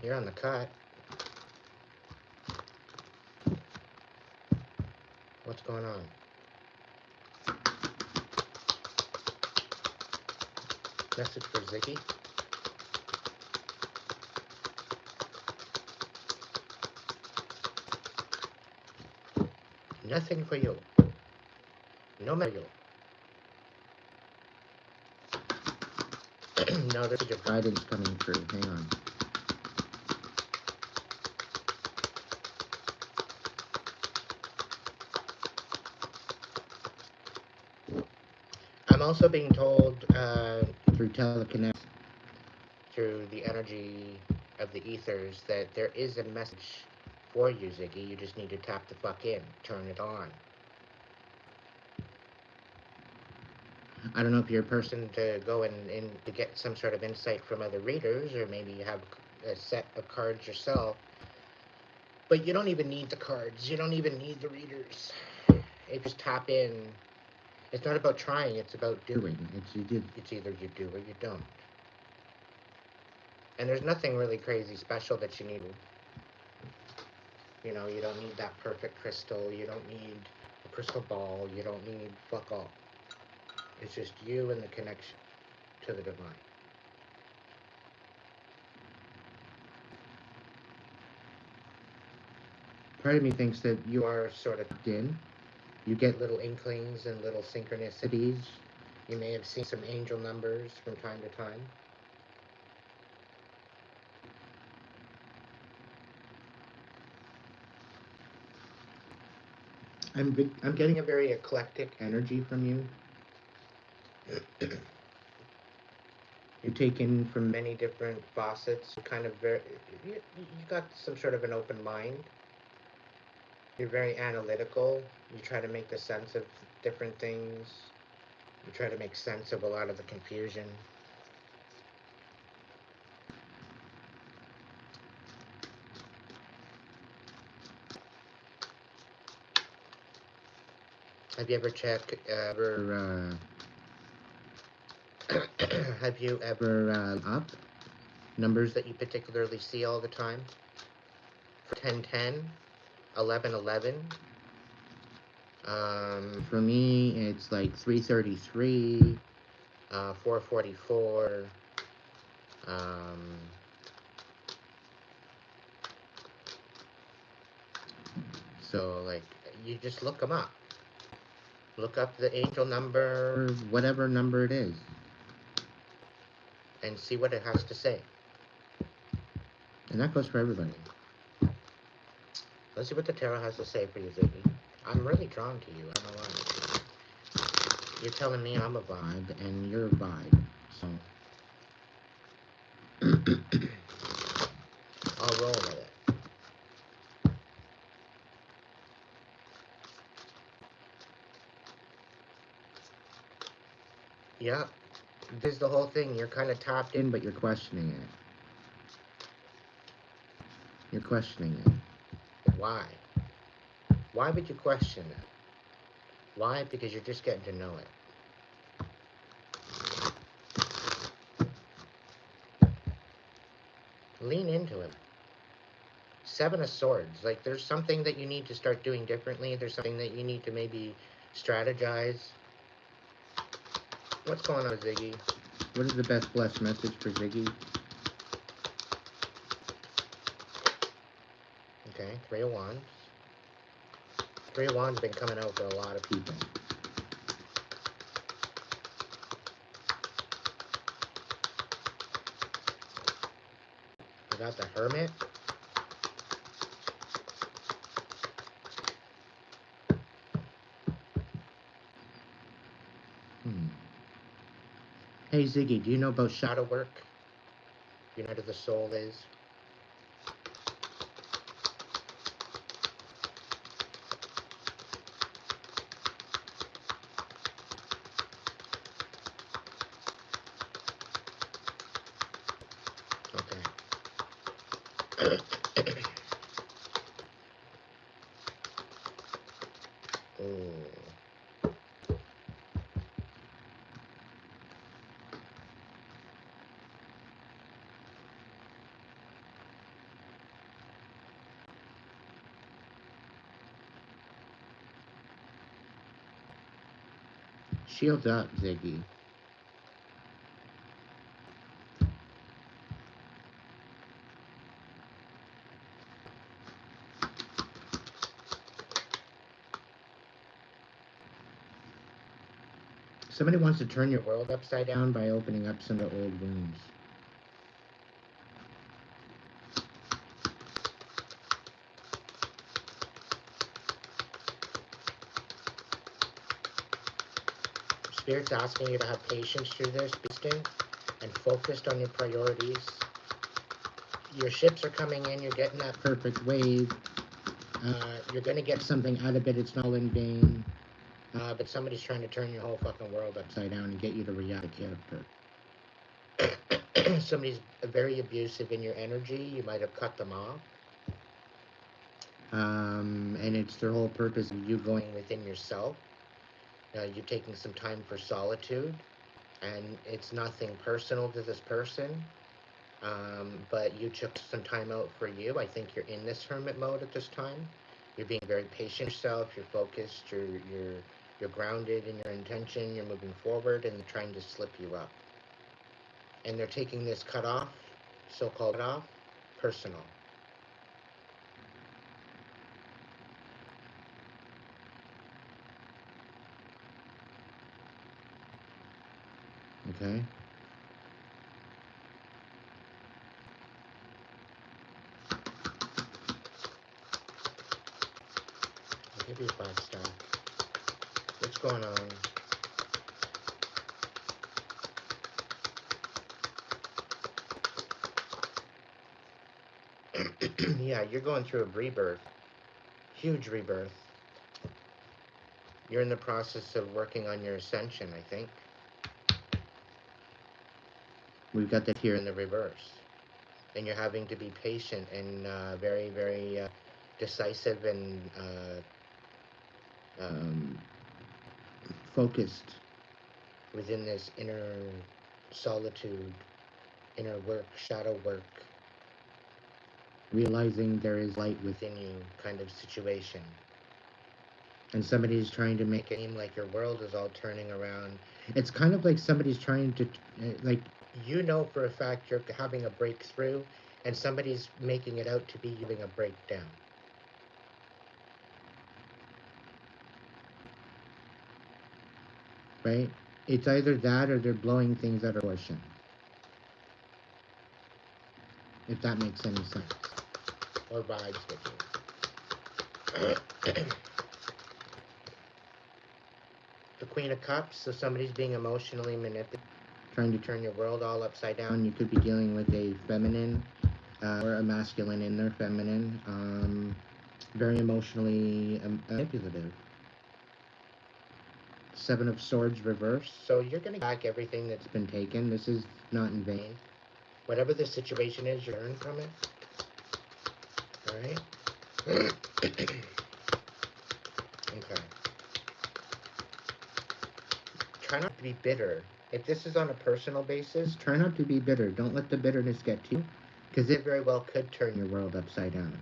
You're on the cut. What's going on? Message for Ziggy? Nothing for you. No matter you. No, there's your guidance coming through. Hang on. I'm also being told through telekinesis, through the energy of the ethers that there is a message for you, Ziggy. You just need to tap the fuck in, turn it on. I don't know if you're a person to go and to get some sort of insight from other readers, or maybe you have a set of cards yourself. But you don't even need the cards. You don't even need the readers. It just tap in. It's not about trying. It's about doing. It's either you do or you don't. And there's nothing really crazy special that you need. You know, you don't need that perfect crystal. You don't need a crystal ball. You don't need fuck all. It's just you and the connection to the divine. Part of me thinks that you are sort of in. You get little inklings and little synchronicities. You may have seen some angel numbers from time to time. I'm getting a very eclectic energy from you. You take in from many different facets. Kind of you got some sort of an open mind. You're very analytical. You try to make the sense of different things. You try to make sense of a lot of the confusion. Have you ever have you ever up numbers that you particularly see all the time? 1010, 1111. For me, it's like 333, 444. So, like, you just look them up. Look up the angel number, whatever number it is, and see what it has to say. And that goes for everybody. Let's see what the tarot has to say for you, Ziggy. I'm really drawn to you, I don't know why. You're telling me I'm a vibe, and you're a vibe, so I'll roll with it. Yeah, this is the whole thing. You're kind of tapped in, but you're questioning it. You're questioning it. Why? Why would you question it? Why? Because you're just getting to know it. Lean into it. Seven of Swords. Like, there's something that you need to start doing differently. There's something that you need to maybe strategize. What's going on, Ziggy? What is the best blessed message for Ziggy? Okay, Three of Wands. Three of Wands has been coming out for a lot of people. We got the Hermit. Hey Ziggy, do you know about shadow work? You know what the soul is? Okay. Ooh. Shield up, Ziggy. Somebody wants to turn your world upside down by opening up some of the old wounds. Spirit's asking you to have patience through this, be distant and focused on your priorities. your ships are coming in, you're getting that perfect wave. You're going to get something out of it, it's not all in vain. But somebody's trying to turn your whole fucking world upside down and get you to react to character. Somebody's very abusive in your energy, you might have cut them off. And it's their whole purpose of you going within yourself. You're taking some time for solitude, and it's nothing personal to this person. But you took some time out for you. I think you're in this hermit mode at this time. You're being very patient yourself, you're focused, you're grounded in your intention, you're moving forward, and they're trying to slip you up. And they're taking this cutoff, so-called cutoff, personal. Okay? I'll give you 5 stars. What's going on? Yeah, you're going through a rebirth. Huge rebirth. You're in the process of working on your ascension, I think. We've got that here in the reverse. And you're having to be patient and very, very decisive and focused within this inner solitude, inner work, shadow work, realizing there is light within you kind of situation. And somebody's trying to make it seem like your world is all turning around. It's kind of like somebody's trying to, like, you know for a fact you're having a breakthrough, and somebody's making it out to be having a breakdown. Right? It's either that or they're blowing things out of proportion. If that makes any sense. Or vibes with you. The Queen of Cups, so somebody's being emotionally manipulated, trying to turn your world all upside down. You could be dealing with a feminine or a masculine in their feminine, very emotionally manipulative. 7 of Swords reversed. So you're going to get back everything that's been taken. This is not in vain. Whatever the situation is, you learn from it. Alright? Okay. Try not to be bitter. If this is on a personal basis, try not to be bitter. Don't let the bitterness get to you, because it very well could turn your world upside down.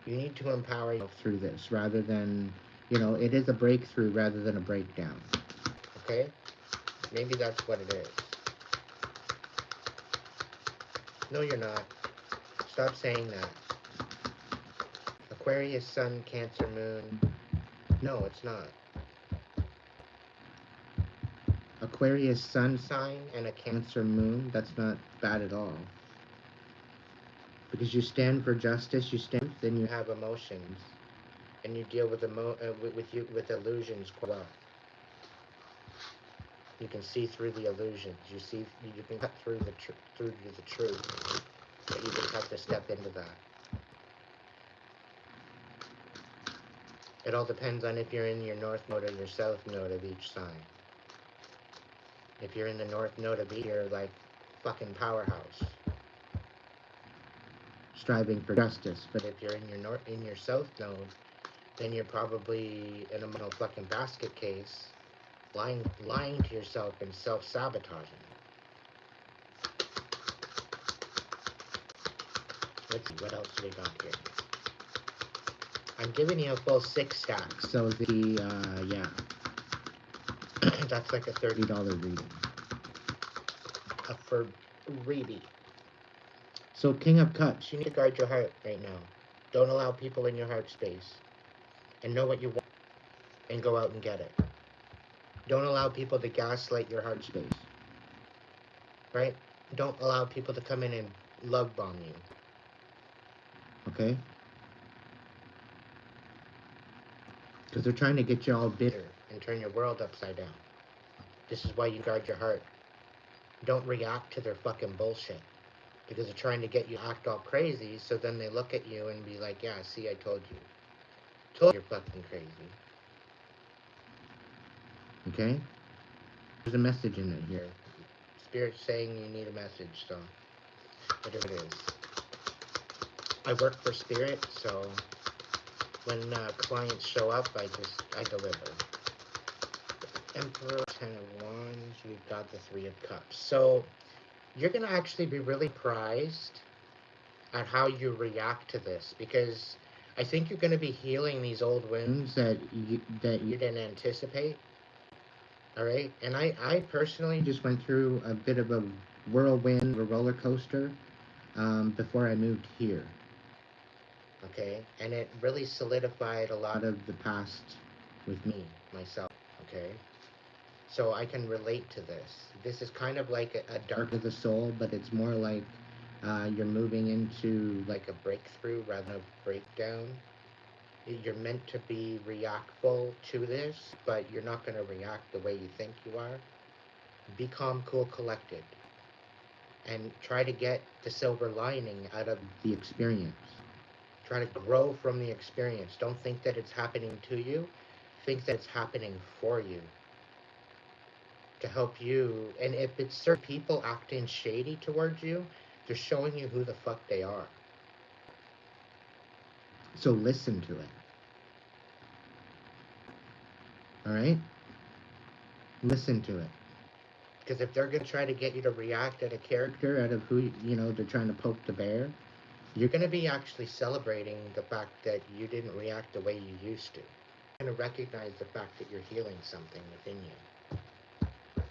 You need to empower yourself through this, rather than, you know, it is a breakthrough rather than a breakdown. Okay? Maybe that's what it is. No, you're not. Stop saying that. Aquarius, Sun, Cancer, Moon. No, it's not. Aquarius sun sign and a Cancer moon, that's not bad at all. Because you stand for justice, you stand, then you have emotions, and you deal with with illusions quite well. You can see through the illusions. You can cut through the truth, but you just have to step into that. It all depends on if you're in your north node or your south node of each sign. If you're in the north node of each, you're like fucking powerhouse, striving for justice. But if you're in your south node, then you're probably in a little fucking basket case, lying to yourself and self-sabotaging. Let's see, what else do we got here? I'm giving you a full 6 stacks, so yeah. That's like a $30 reading. For freebie. So King of Cups, you need to guard your heart right now. Don't allow people in your heart space. And know what you want. And go out and get it. Don't allow people to gaslight your heart space. Right? Don't allow people to come in and love bomb you. Okay? Because they're trying to get you all bitter and turn your world upside down. This is why you guard your heart. Don't react to their fucking bullshit. because they're trying to get you to act all crazy, so then they look at you and be like, yeah, see, I told you. Told you you're fucking crazy. Okay? There's a message in it here. Spirit's saying you need a message, so whatever it is. I work for Spirit, so when clients show up, I deliver. Emperor, 10 of Wands, we've got the 3 of Cups. So you're going to actually be really surprised at how you react to this, because I think you're going to be healing these old wounds that you didn't anticipate. All right, and I personally just went through a bit of a whirlwind, a roller coaster, before I moved here. Okay, and it really solidified a lot of the past with me, myself. Okay, so I can relate to this. This is kind of like a dark of the soul, but it's more like you're moving into like a breakthrough rather than a breakdown. You're meant to be reactful to this, but you're not going to react the way you think you are. Be calm, cool, collected, and try to get the silver lining out of the experience. Try to grow from the experience. Don't think that it's happening to you. Think that it's happening for you, to help you. And if it's certain people acting shady towards you, they're showing you who the fuck they are. So listen to it. All right? Listen to it. Because if they're going to try to get you to react at a character, out of who, they're trying to poke the bear, you're going to be actually celebrating the fact that you didn't react the way you used to. You're going to recognize the fact that you're healing something within you.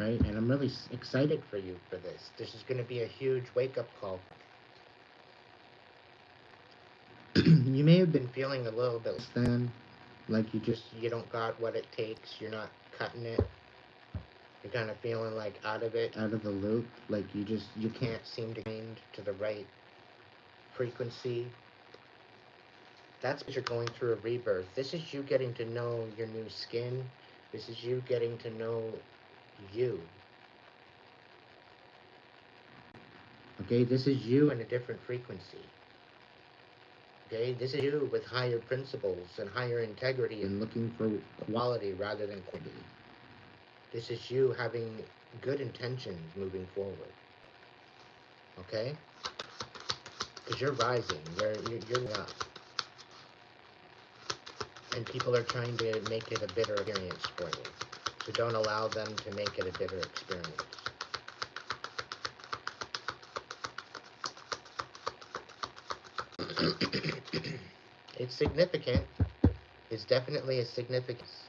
Right? And I'm really excited for you for this. This is going to be a huge wake-up call. You may have been feeling a little bit less than, like you don't got what it takes, you're not cutting it. You're kind of feeling like out of it, out of the loop, like you can't seem to find to the right frequency. That's because you're going through a rebirth. This is you getting to know your new skin. This is you getting to know you. Okay, this is you in a different frequency. Okay, this is you with higher principles and higher integrity and looking for quality rather than quantity. This is you having good intentions moving forward. Okay? Because you're rising, you're up. And people are trying to make it a bitter experience for you. So don't allow them to make it a bitter experience. It's significant. It's definitely a significance.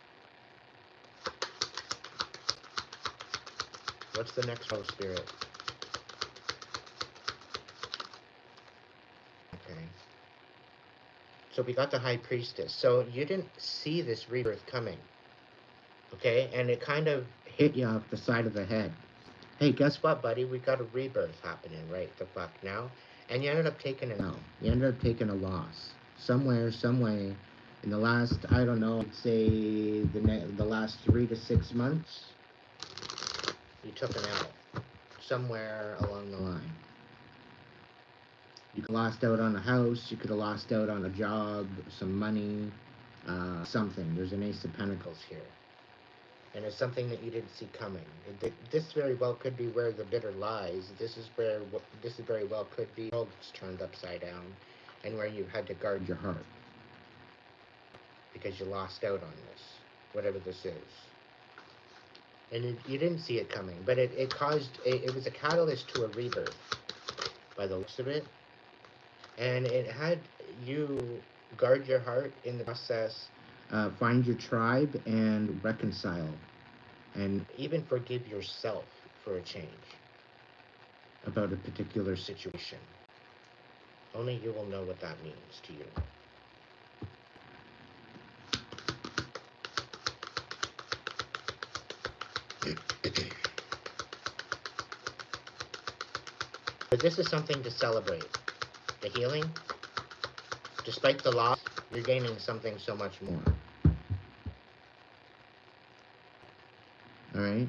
What's the next role, Spirit? Okay. So we got the High Priestess. So you didn't see this rebirth coming. Okay? And it kind of hit you off the side of the head. Hey, guess what, buddy? We got a rebirth happening right the fuck now. And you ended up taking an L. You ended up taking a loss. Somewhere, some way, in the last, I don't know, I'd say the last 3 to 6 months, you took an L. Somewhere along the line. You could have lost out on a house, you could have lost out on a job, some money, something. There's an Ace of Pentacles here. And it's something that you didn't see coming. This very well could be where the bitter lies. This very well could be the world that's turned upside down, and where you had to guard your heart because you lost out on this, whatever this is. And you didn't see it coming, but it was a catalyst to a rebirth, by the looks of it. And it had you guard your heart in the process. Find your tribe and reconcile, and even forgive yourself for a change about a particular situation. Only you will know what that means to you. But this is something to celebrate. The healing, despite the loss, you're gaining something so much more. All right.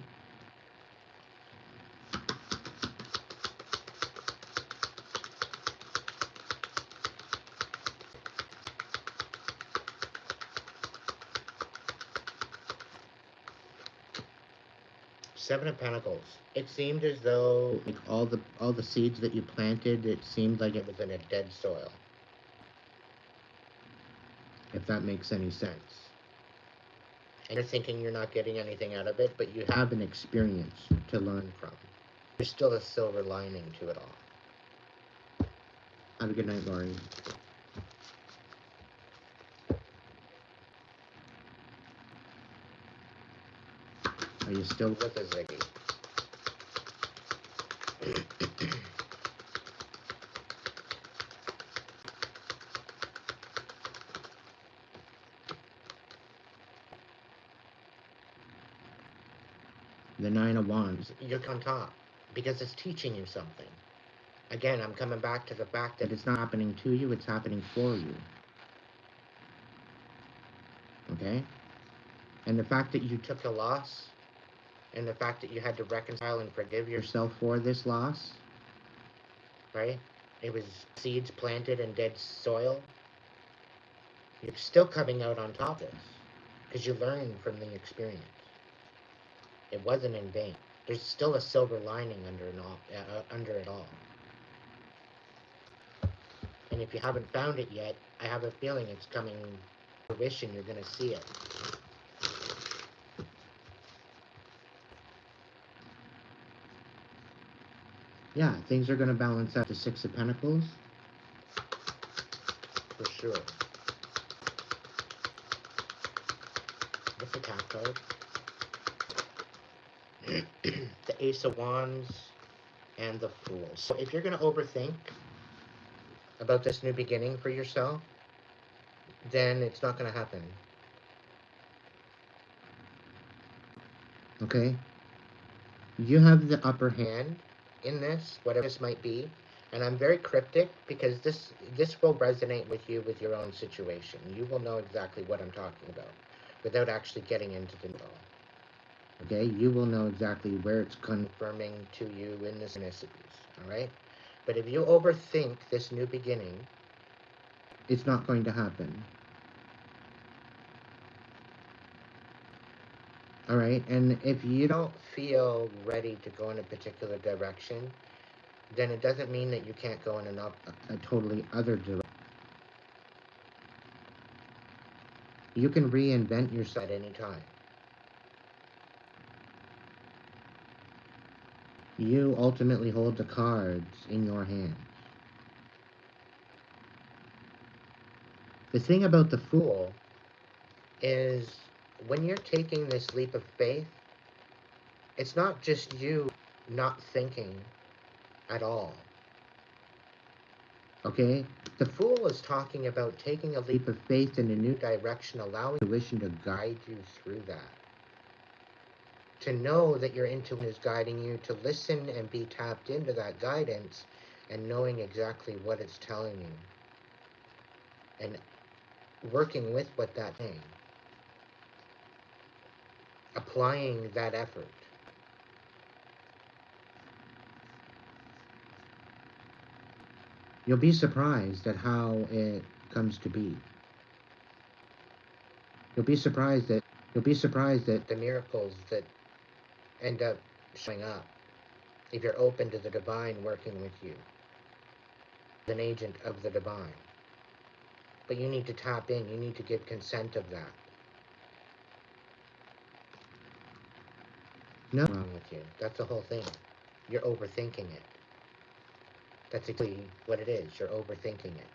Seven of Pentacles. It seemed as though like all the seeds that you planted, it seemed like it was in a dead soil. If that makes any sense. And you're thinking you're not getting anything out of it, but you have an experience to learn from. There's still a silver lining to it all. Have a good night, Laurie. Are you still with us, Ziggy? The Nine of Wands. You're on top because it's teaching you something. Again, I'm coming back to the fact that it's not happening to you, it's happening for you. Okay? And the fact that you took a loss, and the fact that you had to reconcile and forgive yourself for this loss, right? It was seeds planted in dead soil. You're still coming out on top of this because you learned from the experience. It wasn't in vain. There's still a silver lining under it all. And if you haven't found it yet, I have a feeling it's coming to fruition. You're going to see it. Yeah, things are going to balance out. The Six of Pentacles. For sure. What's the Cat card? The Ace of Wands and the Fool. So if you're going to overthink about this new beginning for yourself, then it's not going to happen. Okay? You have the upper hand in this, whatever this might be. And I'm very cryptic because this will resonate with you with your own situation. You will know exactly what I'm talking about without actually getting into the middle. Okay? You will know exactly where it's confirming to you in the synchronicities. Alright? But if you overthink this new beginning, it's not going to happen. Alright? And if you don't feel ready to go in a particular direction, then it doesn't mean that you can't go in a totally other direction. You can reinvent yourself at any time. You ultimately hold the cards in your hand. The thing about the Fool is when you're taking this leap of faith, it's not just you not thinking at all. Okay? The Fool is talking about taking a leap of faith in a new direction, allowing intuition to guide you through that. To know that your intuition is guiding you, to listen and be tapped into that guidance and knowing exactly what it's telling you. And working with what that's saying. Applying that effort. You'll be surprised at how it comes to be. You'll be surprised at the miracles that end up showing up if you're open to the divine working with you. An agent of the divine. But you need to tap in, you need to give consent of that. No wrong with you. That's the whole thing. You're overthinking it. That's exactly what it is. You're overthinking it.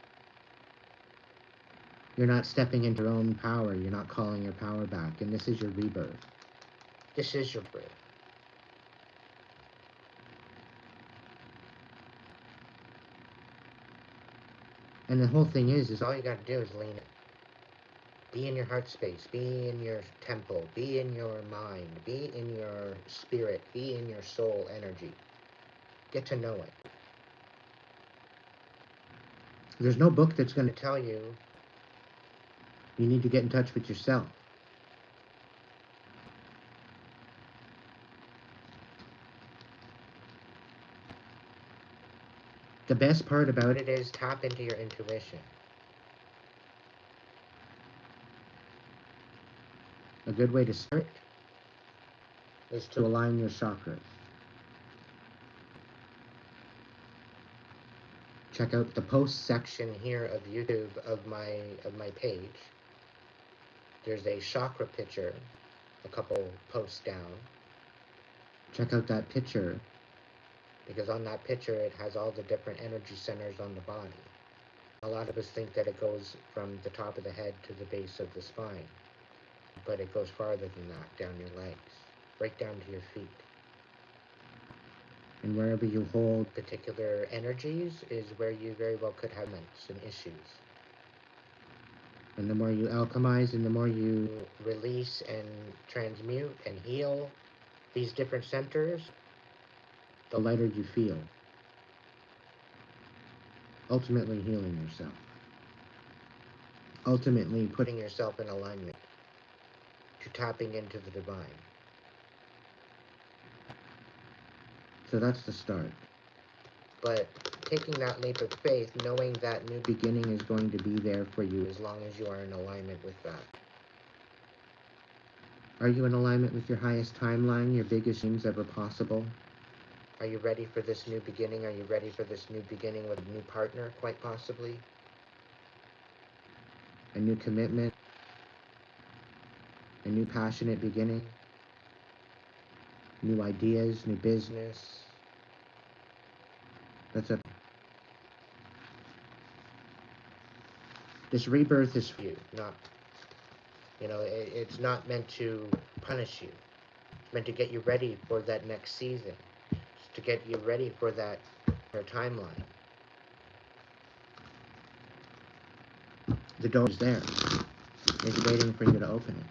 You're not stepping into your own power. You're not calling your power back. And this is your rebirth. This is your birth. And the whole thing is all you got to do is lean in. Be in your heart space. Be in your temple. Be in your mind. Be in your spirit. Be in your soul energy. Get to know it. There's no book that's going to tell you you need to get in touch with yourself. The best part about it is tap into your intuition. A good way to start is to align your chakras. Check out the post section here of YouTube of my page. There's a chakra picture a couple posts down. Check out that picture, because on that picture it has all the different energy centers on the body. A lot of us think that it goes from the top of the head to the base of the spine, but it goes farther than that, down your legs, right down to your feet. And wherever you hold particular energies is where you very well could have and issues. And the more you alchemize and the more you release and transmute and heal these different centers, the lighter you feel. Ultimately healing yourself. Ultimately putting yourself in alignment to tapping into the divine. So that's the start. But taking that leap of faith, knowing that new beginning is going to be there for you as long as you are in alignment with that. Are you in alignment with your highest timeline, your biggest dreams ever possible? Are you ready for this new beginning? Are you ready for this new beginning with a new partner, quite possibly? A new commitment? A new passionate beginning? New ideas, new business? That's a... This rebirth is for you, not... it's not meant to punish you. It's meant to get you ready for that next season. It's to get you ready for that timeline. The door is there. It's waiting for you to open it.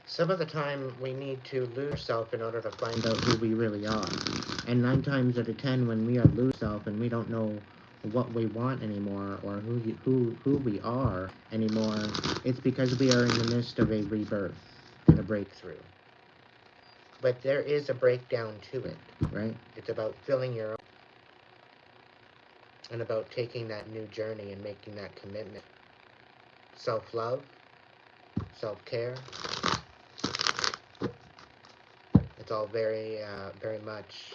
Some of the time, we need to lose ourselves in order to find out who we really are. And 9 times out of 10, when we are lose self and we don't know what we want anymore or who we are anymore, it's because we are in the midst of a rebirth and a breakthrough. But there is a breakdown to it, right? It's about filling your own and about taking that new journey and making that commitment. Self-love, self-care. It's all very much,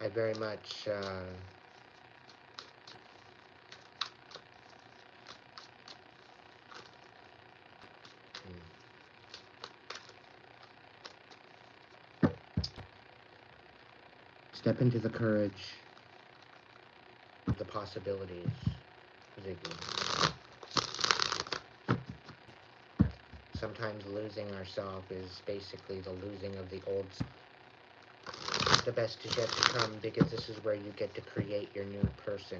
I very much, step into the courage, the possibilities, Ziggy. Sometimes losing ourselves is basically the losing of the old self. The best is yet to come, because this is where you get to create your new person.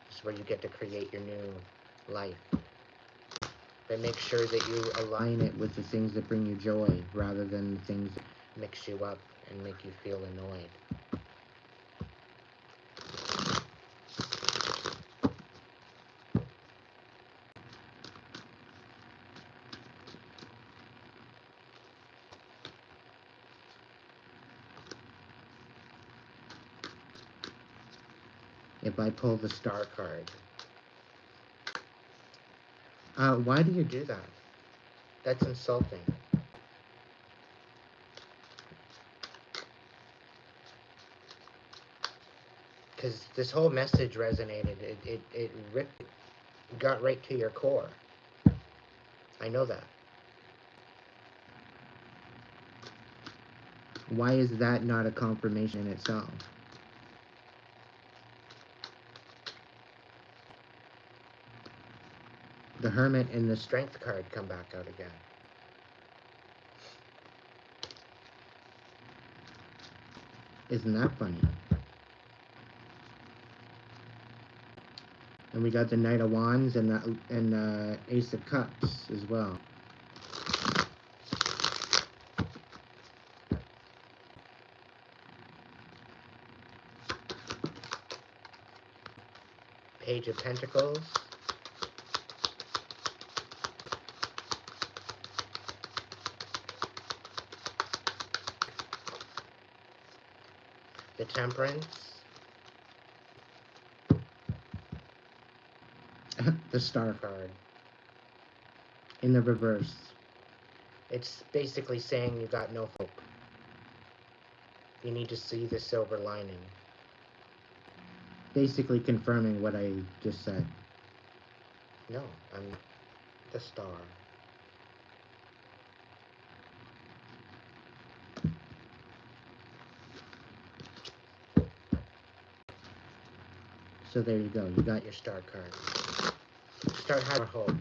This is where you get to create your new life. But make sure that you align it with the things that bring you joy, rather than the things that mix you up and make you feel annoyed. If I pull the star card. Why do you do that? That's insulting. Because this whole message resonated. It got right to your core. I know that. Why is that not a confirmation in itself? The Hermit and the Strength card come back out again. Isn't that funny? And we got the Knight of Wands and the Ace of Cups as well. Page of Pentacles. Temperance. The Star card. In the reverse. It's basically saying you got no hope. You need to see the silver lining. Basically confirming what I just said. No, I'm the Star. So there you go. You got Your Star card. Start having hope.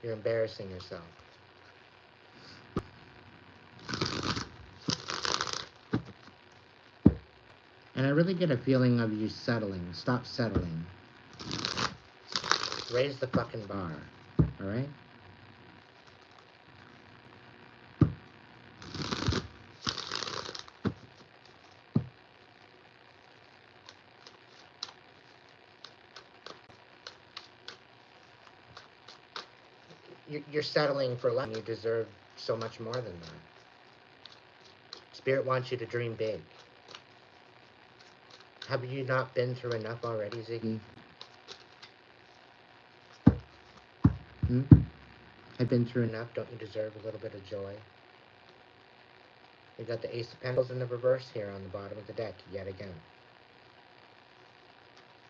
You're embarrassing yourself. And I really get a feeling of you settling. Stop settling. Raise the fucking bar. Alright? You're settling for less. You deserve so much more than that. Spirit wants you to dream big. Have you not been through enough already, Ziggy? I've been through enough. Don't you deserve a little bit of joy? We got the Ace of Pentacles in the reverse here on the bottom of the deck yet again.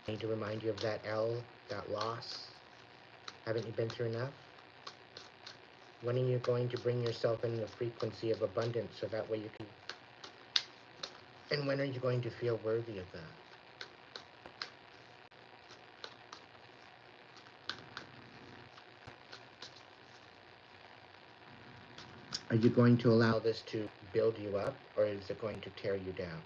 I need to remind you of that L, that loss. Haven't you been through enough? When are you going to bring yourself in the frequency of abundance so that way you can... And when are you going to feel worthy of that? Are you going to allow Allow this to build you up, or is it going to tear you down?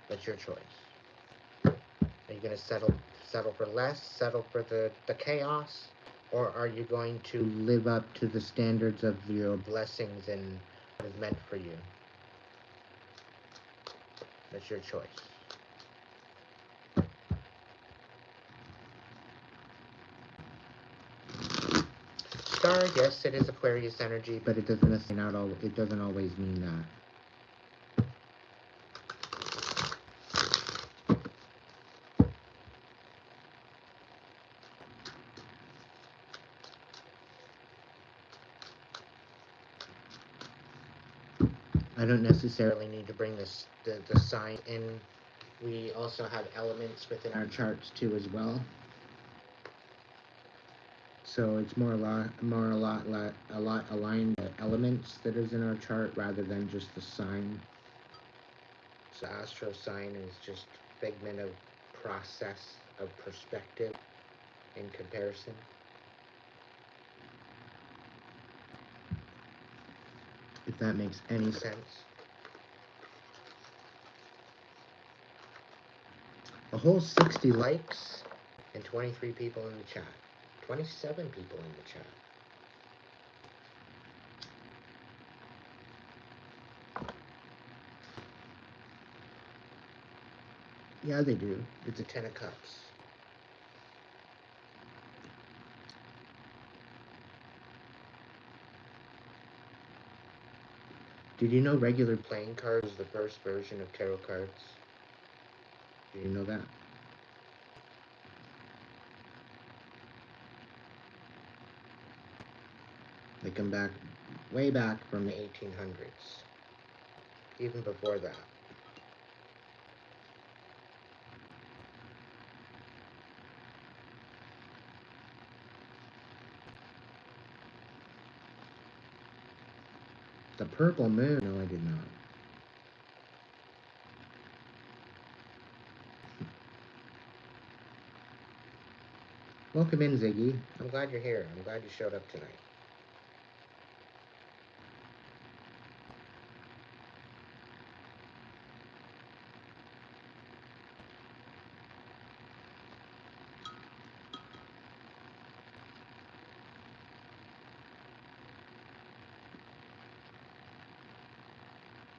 That's your choice. Are you going to settle for less, settle for the chaos, or are you going to live up to the standards of your blessings and what is meant for you? That's your choice. Star, yes, it is Aquarius energy, but it doesn't necessarily it doesn't always mean that. I don't necessarily need to bring this the sign in. We also have elements within our charts too as well. So it's a lot aligned to elements that is in our chart rather than just the sign. So astro sign is just figment of process of perspective in comparison. If that makes any sense. A whole 60 likes and 23 people in the chat. 27 people in the chat. Yeah, they do. It's a 10 of Cups. Did you know regular playing cards is the first version of tarot cards? Did you know that? They come back way back from the 1800s. Even before that. The purple moon? No, I did not. Welcome in, Ziggy. I'm glad you're here. I'm glad you showed up tonight.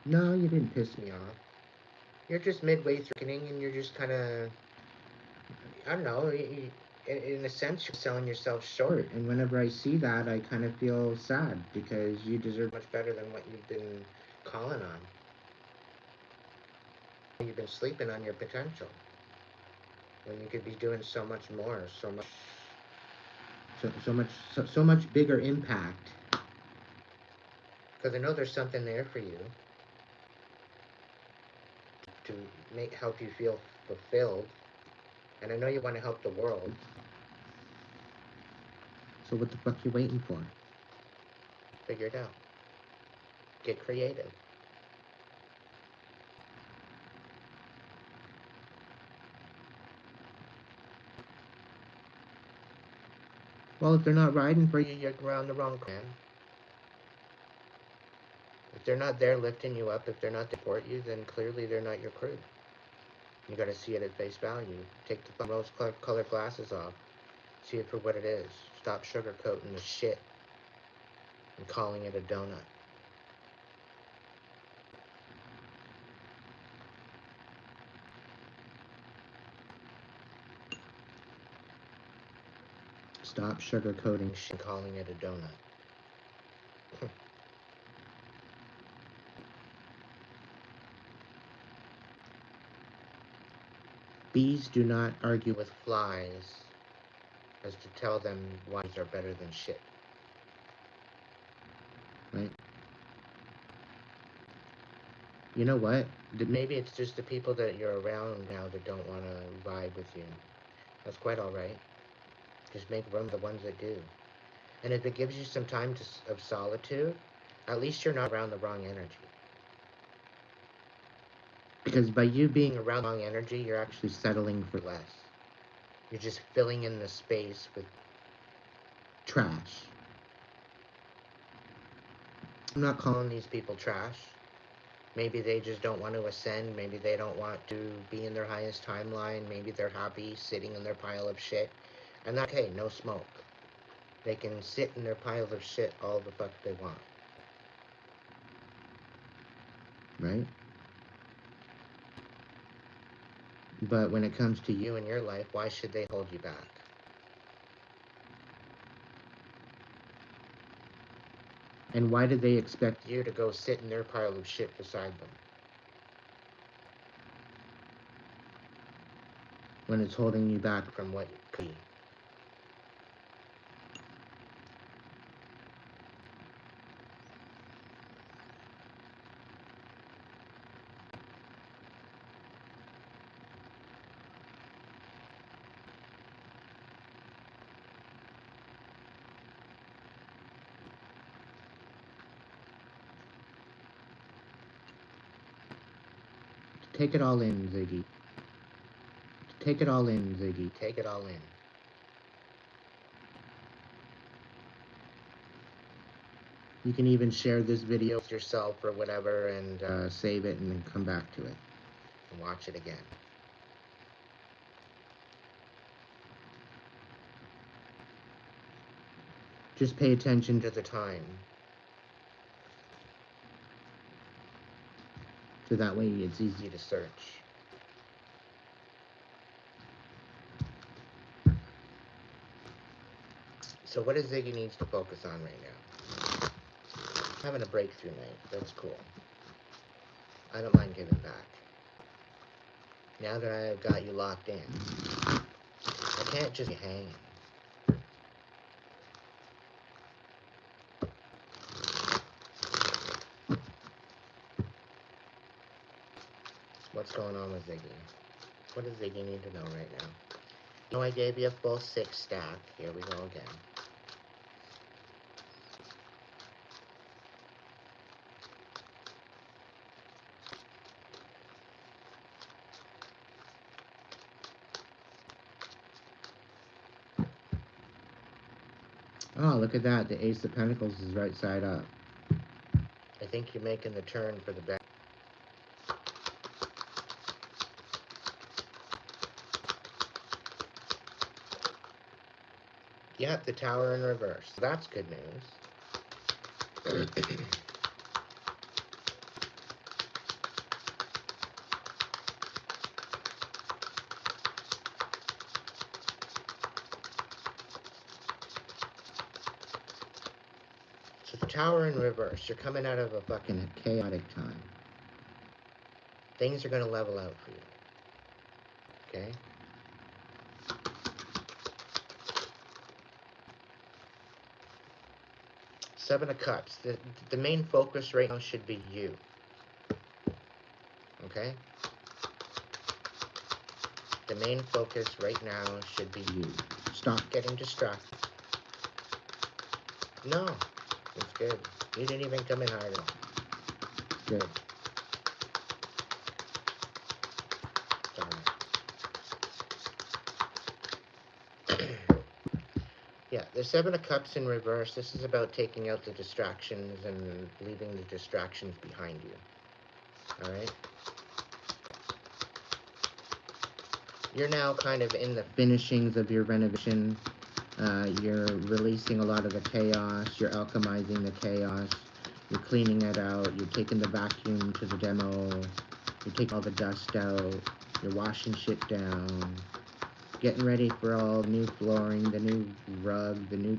No, you didn't piss me off. You're just midway through and you're just kind of, I don't know, in a sense, you're selling yourself short. And whenever I see that, I kind of feel sad because you deserve much better than what you've been calling on. You've been sleeping on your potential when you could be doing so much more, so much bigger impact. Because I know there's something there for you to help you feel fulfilled, and I know you want to help the world. So what the fuck you waiting for? Figure it out. Get creative. Well, if they're not riding for you, you're around the wrong man. If they're not there lifting you up, if they're not support you, then clearly they're not your crew. You gotta see it at face value. Take the rose-colored glasses off. See it for what it is. Stop sugarcoating the shit and calling it a donut. Stop sugarcoating shit and calling it a donut. Bees do not argue with flies as to tell them why bees are better than shit. Right? You know what? Maybe it's just the people that you're around now that don't want to vibe with you. That's quite alright. Just make room for the ones that do. And if it gives you some time of solitude, at least you're not around the wrong energy. Because by you being around the wrong energy, you're actually settling for less. You're just filling in the space with trash. I'm not calling these people trash. Maybe they just don't want to ascend. Maybe they don't want to be in their highest timeline. Maybe they're happy sitting in their pile of shit. And that's okay, no smoke. They can sit in their pile of shit all the fuck they want. Right? But when it comes to you and your life, why should they hold you back? And why do they expect you to go sit in their pile of shit beside them? When it's holding you back from what you could be. Take it all in, Ziggy. Take it all in, Ziggy. Take it all in. You can even share this video with yourself or whatever and save it and then come back to it and watch it again. Just pay attention to the time. So that way it's easy to search. So what does Ziggy needs to focus on right now? Having a breakthrough night. That's cool. I don't mind giving back. Now that I've got you locked in, I can't just be hanging. What's going on with Ziggy? What does Ziggy need to know right now? No, I gave you a full 6 stack. Here we go again. Oh, look at that. The Ace of Pentacles is right side up. I think you're making the turn for the back. Yep, the Tower in reverse. That's good news. So the Tower in reverse, you're coming out of a fucking chaotic time. Things are going to level out for you. Okay? Seven of Cups. The main focus right now should be you. Okay? The main focus right now should be you. Stop getting distracted. No. It's good. You didn't even come in harder. Good. Yeah, the Seven of Cups in reverse. This is about taking out the distractions and leaving the distractions behind you. Alright? You're now kind of in the finishings of your renovation. You're releasing a lot of the chaos. You're alchemizing the chaos. You're cleaning it out. You're taking the vacuum to the demo. You're taking all the dust out. You're washing shit down. Getting ready for all the new flooring, the new rug, the new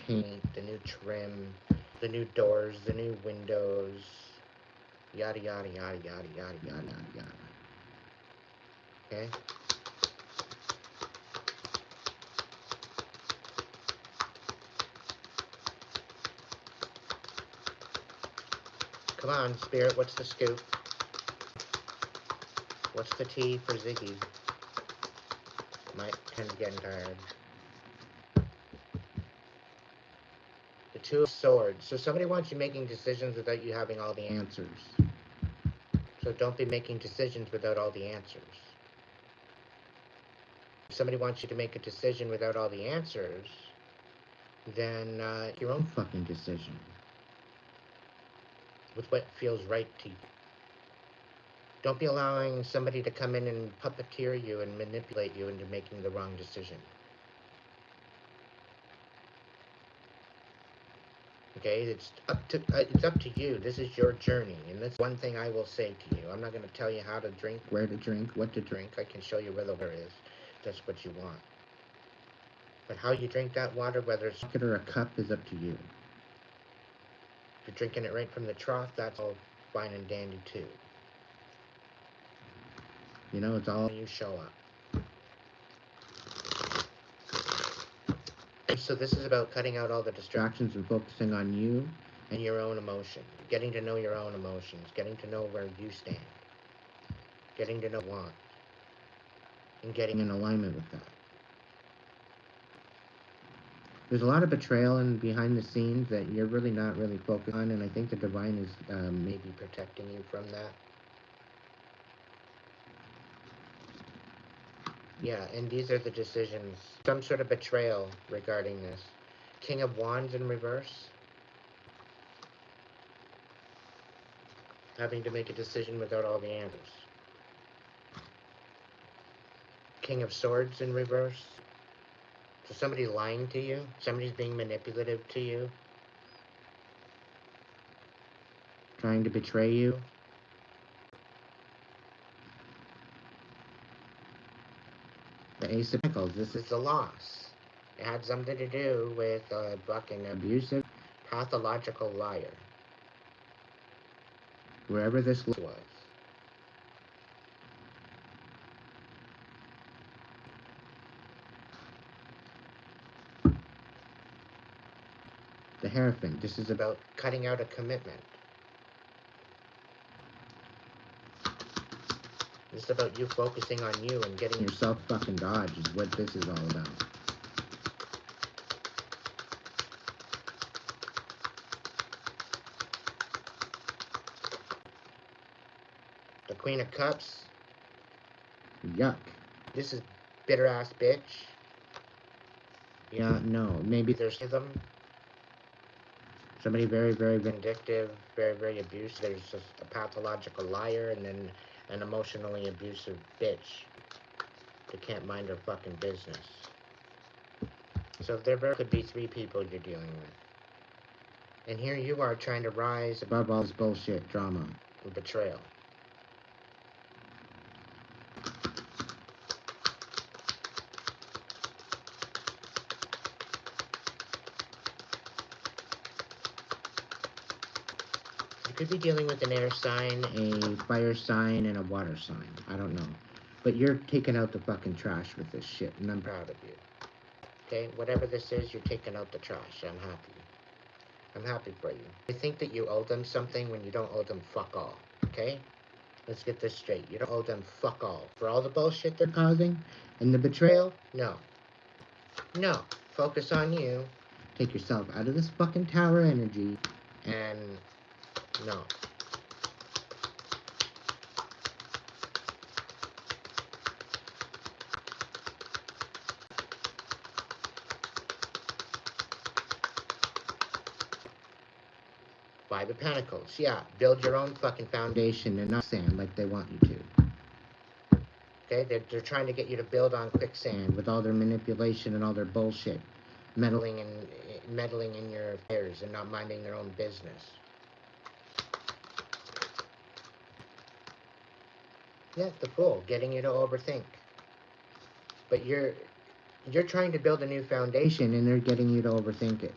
paint, the new trim, the new doors, the new windows, yada yada yada yada yada yada yada yada. Okay? Come on, Spirit, what's the scoop? What's the tea for Ziggy? Might tend to get tired. The Two of Swords. So somebody wants you making decisions without you having all the answers. So don't be making decisions without all the answers. If somebody wants you to make a decision without all the answers, then your own fucking decision. With what feels right to you. Don't be allowing somebody to come in and puppeteer you and manipulate you into making the wrong decision. Okay, it's up to you. This is your journey, and that's one thing I will say to you. I'm not going to tell you how to drink, where to drink, what to drink. I can show you where the water is. That's what you want. But how you drink that water, whether it's a bucket or a cup, is up to you. If you're drinking it right from the trough, that's all fine and dandy too. You know, it's all you show up. So this is about cutting out all the distractions and focusing on you and your own emotion. Getting to know your own emotions. Getting to know where you stand. Getting to know what you want. And getting in alignment with that. There's a lot of betrayal and behind the scenes that you're really not really focused on, and I think the divine is maybe protecting you from that. Yeah, and these are the decisions. Some sort of betrayal regarding this. King of Wands in reverse. Having to make a decision without all the answers. King of Swords in reverse. So somebody's lying to you. Somebody's being manipulative to you. Trying to betray you. The Ace of Pentacles. This is the loss. It had something to do with a fucking abusive, pathological liar. Wherever this was. The Hierophant. This is about cutting out a commitment. This is about you focusing on you and getting yourself fucking dodged is what this is all about. The Queen of Cups. Yuck. This is bitter ass bitch. Yeah, no. Maybe there's them. Somebody very, very vindictive, very, very abusive. There's just a pathological liar and then an emotionally abusive bitch that can't mind her fucking business. So there could be three people you're dealing with. And here you are trying to rise above all this bullshit, drama, and betrayal. You could be dealing with an air sign, a fire sign, and a water sign. I don't know. But you're taking out the fucking trash with this shit, and I'm proud of you. Okay? Whatever this is, you're taking out the trash. I'm happy. I'm happy for you. I think that you owe them something when you don't owe them fuck all. Okay? Let's get this straight. You don't owe them fuck all. For all the bullshit they're causing and the betrayal? No. No. Focus on you. Take yourself out of this fucking tower energy. And no. Five of Pentacles. Yeah, build your own fucking foundation and not sand like they want you to. Okay, they're trying to get you to build on quicksand with all their manipulation and all their bullshit, meddling in your affairs and not minding their own business. Yeah, the Fool, getting you to overthink. But you're trying to build a new foundation and they're getting you to overthink it.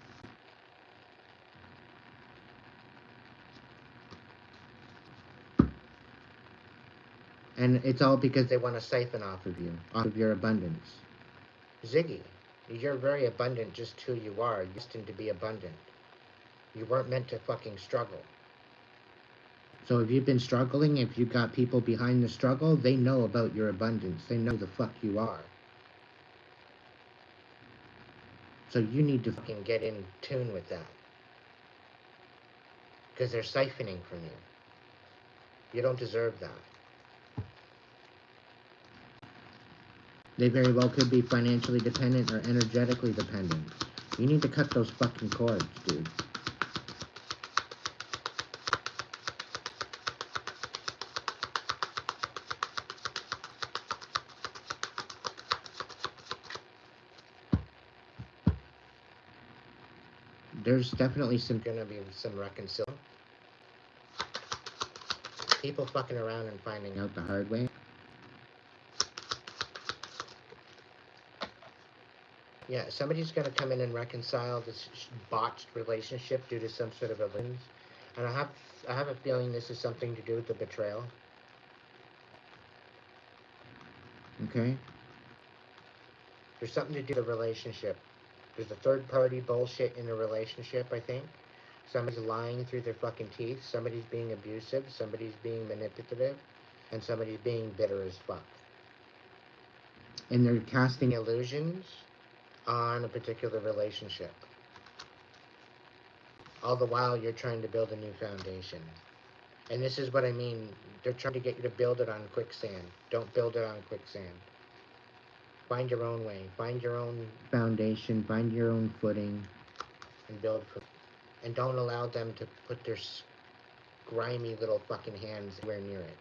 And it's all because they want to siphon off of you, off of your abundance. Ziggy, you're very abundant just who you are. You're destined to be abundant. You weren't meant to fucking struggle. So if you've been struggling, if you've got people behind the struggle, they know about your abundance. They know the fuck you are. So you need to fucking get in tune with that. Because they're siphoning from you. You don't deserve that. They very well could be financially dependent or energetically dependent. You need to cut those fucking cords, dude. There's definitely gonna be some reconciliation. People fucking around and finding out the hard way. Yeah, somebody's going to come in and reconcile this botched relationship due to some sort of illusions. And I have a feeling this is something to do with the betrayal. Okay? There's something to do with the relationship. There's a third party bullshit in a relationship, I think. Somebody's lying through their fucking teeth. Somebody's being abusive. Somebody's being manipulative. And somebody's being bitter as fuck. And they're casting illusions on a particular relationship. All the while you're trying to build a new foundation. And this is what I mean. They're trying to get you to build it on quicksand. Don't build it on quicksand. Find your own way. Find your own foundation. Find your own footing. And build from. And don't allow them to put their grimy little fucking hands anywhere near it.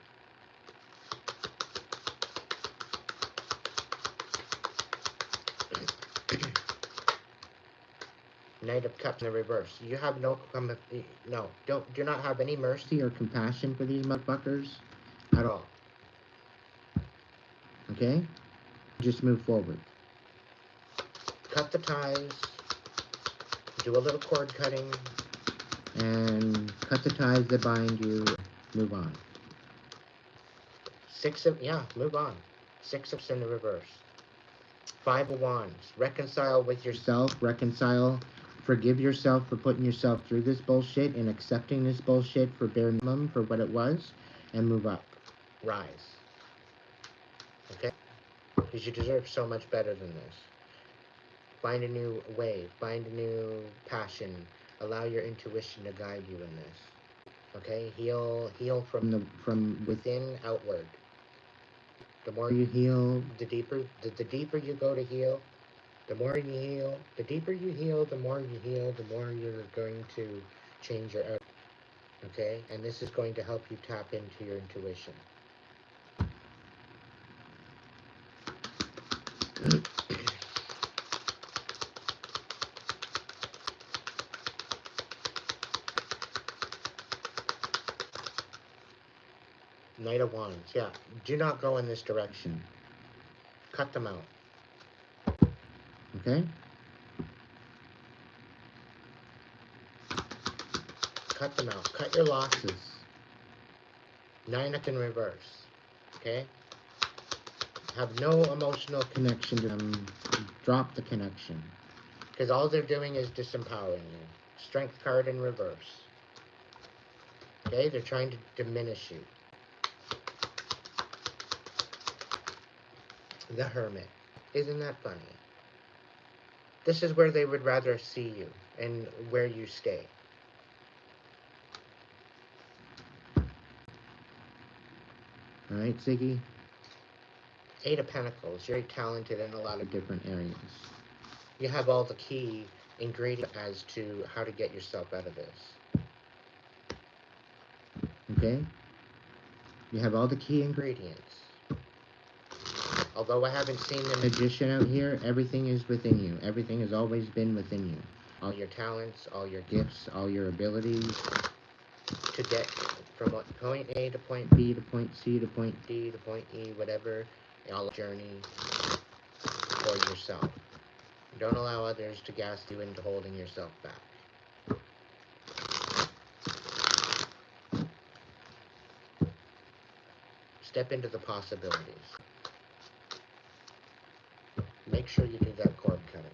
Knight of Cups in the reverse. You have do not have any mercy or compassion for these motherfuckers at all. Okay? Just move forward. Cut the ties. Do a little cord cutting. And cut the ties that bind you. Move on. Move on. 6 of in the reverse. 5 of Wands. Reconcile with yourself. Forgive yourself for putting yourself through this bullshit and accepting this bullshit for bare minimum for what it was, and move up. Rise. Okay? Because you deserve so much better than this. Find a new way. Find a new passion. Allow your intuition to guide you in this. Okay? Heal from within outward. The more you heal, the deeper you go to heal. The more you heal, the deeper you heal, the more you heal, the more you're going to change your outlook. Okay? And this is going to help you tap into your intuition. Knight of Wands, yeah. Do not go in this direction. Cut them out. Okay? Cut them out. Cut your losses. 9 up in reverse. Okay? Have no emotional connection to them. Drop the connection. Because all they're doing is disempowering you. Strength card in reverse. Okay? They're trying to diminish you. The Hermit. Isn't that funny? This is where they would rather see you and where you stay. Alright, Ziggy? 8 of Pentacles. You're very talented in a lot of different areas. You have all the key ingredients as to how to get yourself out of this. Okay? You have all the key ingredients. Although I haven't seen the Magician out here, everything is within you. Everything has always been within you. All your talents, all your gifts, all your abilities to get from point A to point B to point C to point D to point E, whatever, all journey for yourself. Don't allow others to gas you into holding yourself back. Step into the possibilities. Make sure you do that cord cutting.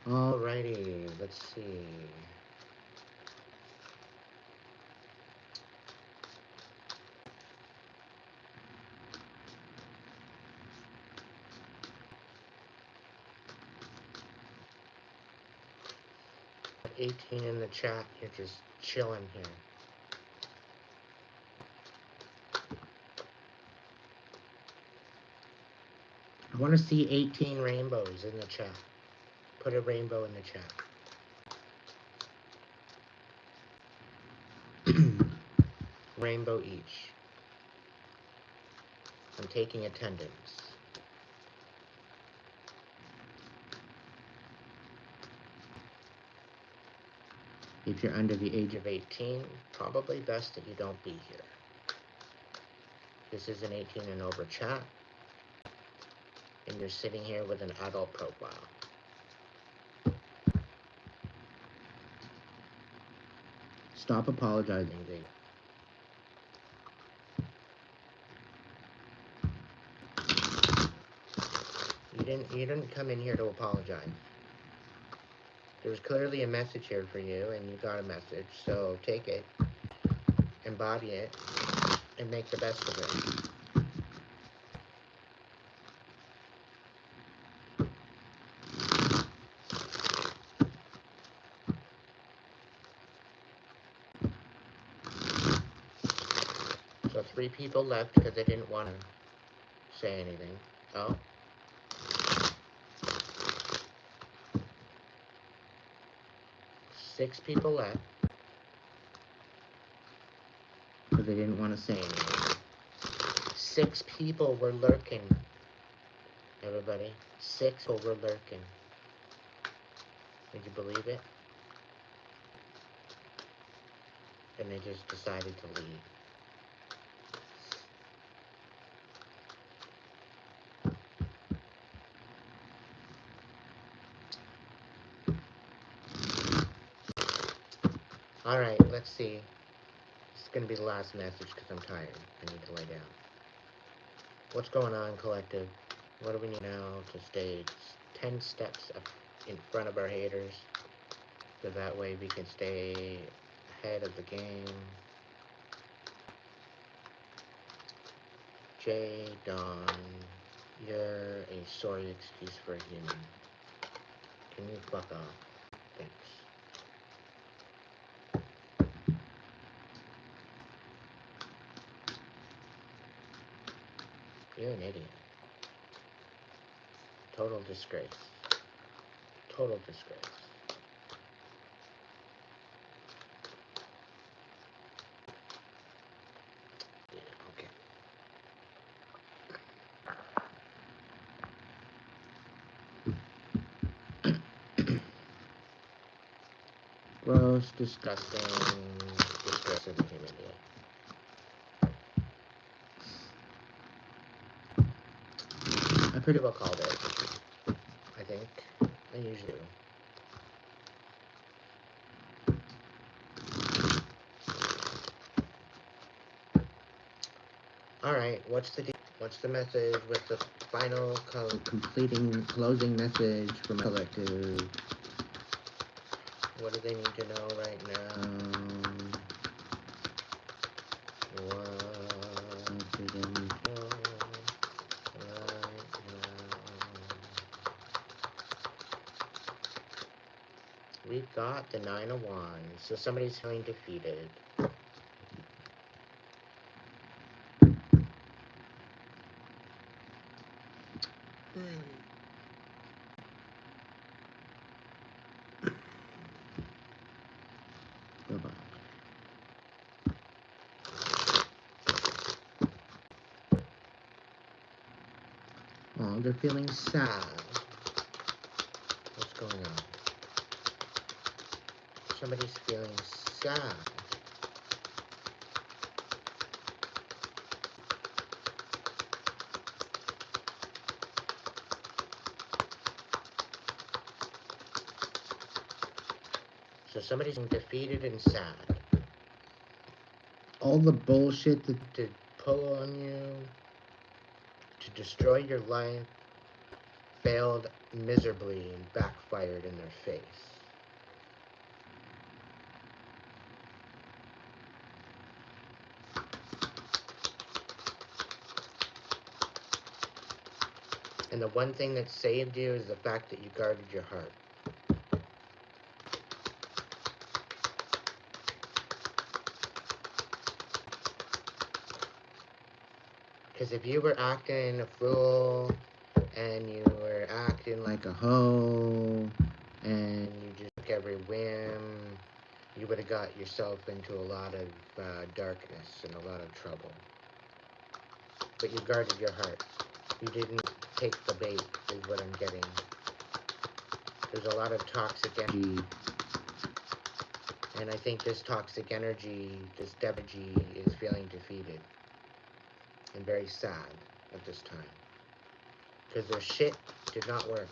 Alrighty, let's see. At 18 in the chat, you're just chilling here. I want to see 18 rainbows in the chat. Put a rainbow in the chat. Rainbow each. I'm taking attendance. If you're under the age of 18, probably best that you don't be here. This is an 18 and over chat, and you're sitting here with an adult profile. Stop apologizing, Ziggy. You didn't come in here to apologize. There was clearly a message here for you, and you got a message, so take it, embody it, and make the best of it. So 3 people left because they didn't want to say anything. Oh. Six people left because they didn't want to say anything. 6 people were lurking. Everybody, 6 people were lurking. Would you believe it? And they just decided to leave. Alright, let's see. This is going to be the last message because I'm tired. I need to lay down. What's going on, collective? What do we need now to stay 10 steps up in front of our haters? So that way we can stay ahead of the game. Jay, Dawn, you're a sorry excuse for a human. Can you fuck off? Thanks. You're an idiot. Total disgrace. Total disgrace. Yeah, okay. Gross, disgusting, disgrace of the human being. I pretty well called it, I think. I usually do. Alright, what's the message with the final closing message from my collective? What do they need to know right now? What do they need to know right now? We got the 9 of Wands, so somebody's feeling defeated. Go back. Oh, they're feeling sad. What's going on? Somebody's feeling sad. So somebody's defeated and sad. All the bullshit that To pull on you, to destroy your life, failed miserably and backfired in their face. And the one thing that saved you is the fact that you guarded your heart. Because if you were acting a fool, and you were acting like a hoe, and you just took every whim, you would have got yourself into a lot of darkness and a lot of trouble. But you guarded your heart. You didn't take the bait, is what I'm getting. There's a lot of toxic energy. And I think this toxic energy, this energy, is feeling defeated. And very sad at this time. Because their shit did not work.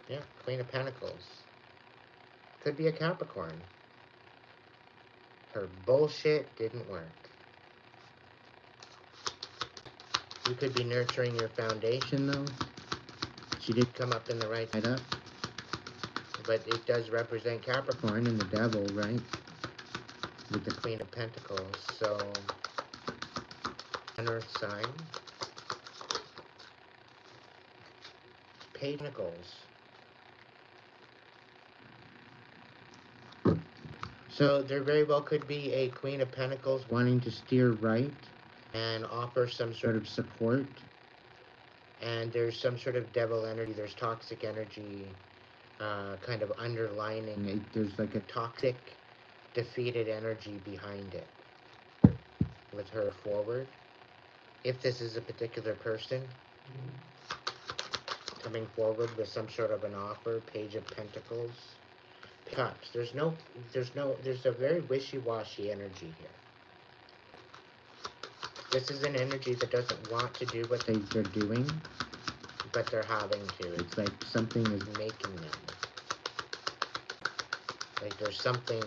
Yeah, Queen of Pentacles. Could be a Capricorn. Her bullshit didn't work. You could be nurturing your foundation, though. She did come up in the right side up. But it does represent Capricorn and the devil, right? With the Queen of Pentacles, so... an Earth sign. Page of Pentacles. So there very well could be a Queen of Pentacles wanting to steer right and offer some sort of support. And there's some sort of devil energy, there's toxic energy kind of underlining it. There's like a toxic, defeated energy behind it with her forward. If this is a particular person coming forward with some sort of an offer, Page of Pentacles. Cups. There's a very wishy-washy energy here. This is an energy that doesn't want to do what they're doing, but they're having to. It's like something is making them. Like there's something,